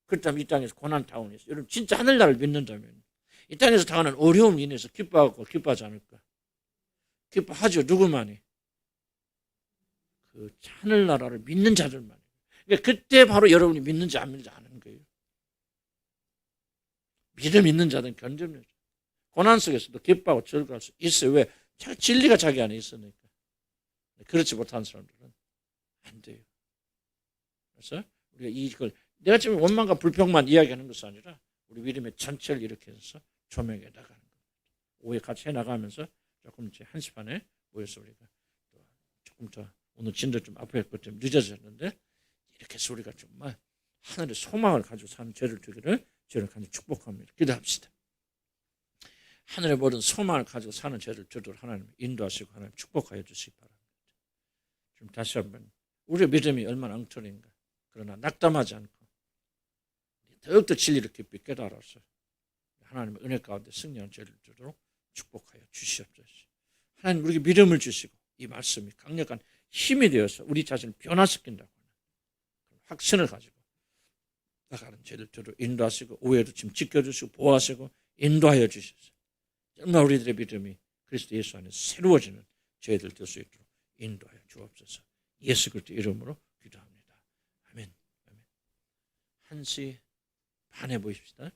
그렇다면 이 땅에서 고난 타운에서 여러분 진짜 하늘나라를 믿는다면 이 땅에서 당하는 어려움을 인해서 기뻐하고 기뻐하지 않을까? 기뻐하죠. 누구만이? 그 하늘나라를 믿는 자들만이. 그러니까 그때 바로 여러분이 믿는지 안 믿는지 아는 거예요. 믿음 있는 자들은 견뎌내죠. 고난 속에서도 기뻐하고 즐거워할 수 있어요. 왜? 진리가 자기 안에 있으니까. 그렇지 못한 사람들은 안 돼요. 그래서 우리가 이걸 내가 지금 원망과 불평만 이야기하는 것이 아니라 우리 믿음의 전체를 이렇게 해서 조명해 나가는 거예요. 오후에 같이 해나가면서 조금 이제 1시 반에 모여서 우리가 또 조금 더 오늘 진도 좀 앞에 것 좀 늦어졌는데 이렇게 해서 우리가 정말 하늘의 소망을 가지고 사는 죄를 주기를 죄를 간절히 축복합니다. 기도합시다. 하늘의 모든 소망을 가지고 사는 죄를 저도 하나님 인도하시고 하나님 축복하여 주시기 바랍니다. 좀 다시 한번 우리의 믿음이 얼마나 엉터리인가. 그러나 낙담하지 않고 더욱더 진리를 깊이 깨달아서 하나님의 은혜 가운데 승리한 죄를 주도록 축복하여 주시옵소서. 하나님 우리에게 믿음을 주시고 이 말씀이 강력한 힘이 되어서 우리 자신을 변화시킨다고 하는 확신을 가지고 나가는 죄를 저도 인도하시고 오해도 지금 지켜주시고 보호하시고 인도하여 주셔서 정말 우리들의 믿음이 그리스도 예수 안에서 새로워지는 죄들 될 수 있도록 인도하여 주옵소서. 예수 그리스도 이름으로 기도합니다. 아멘. 1시 반에 모입시다.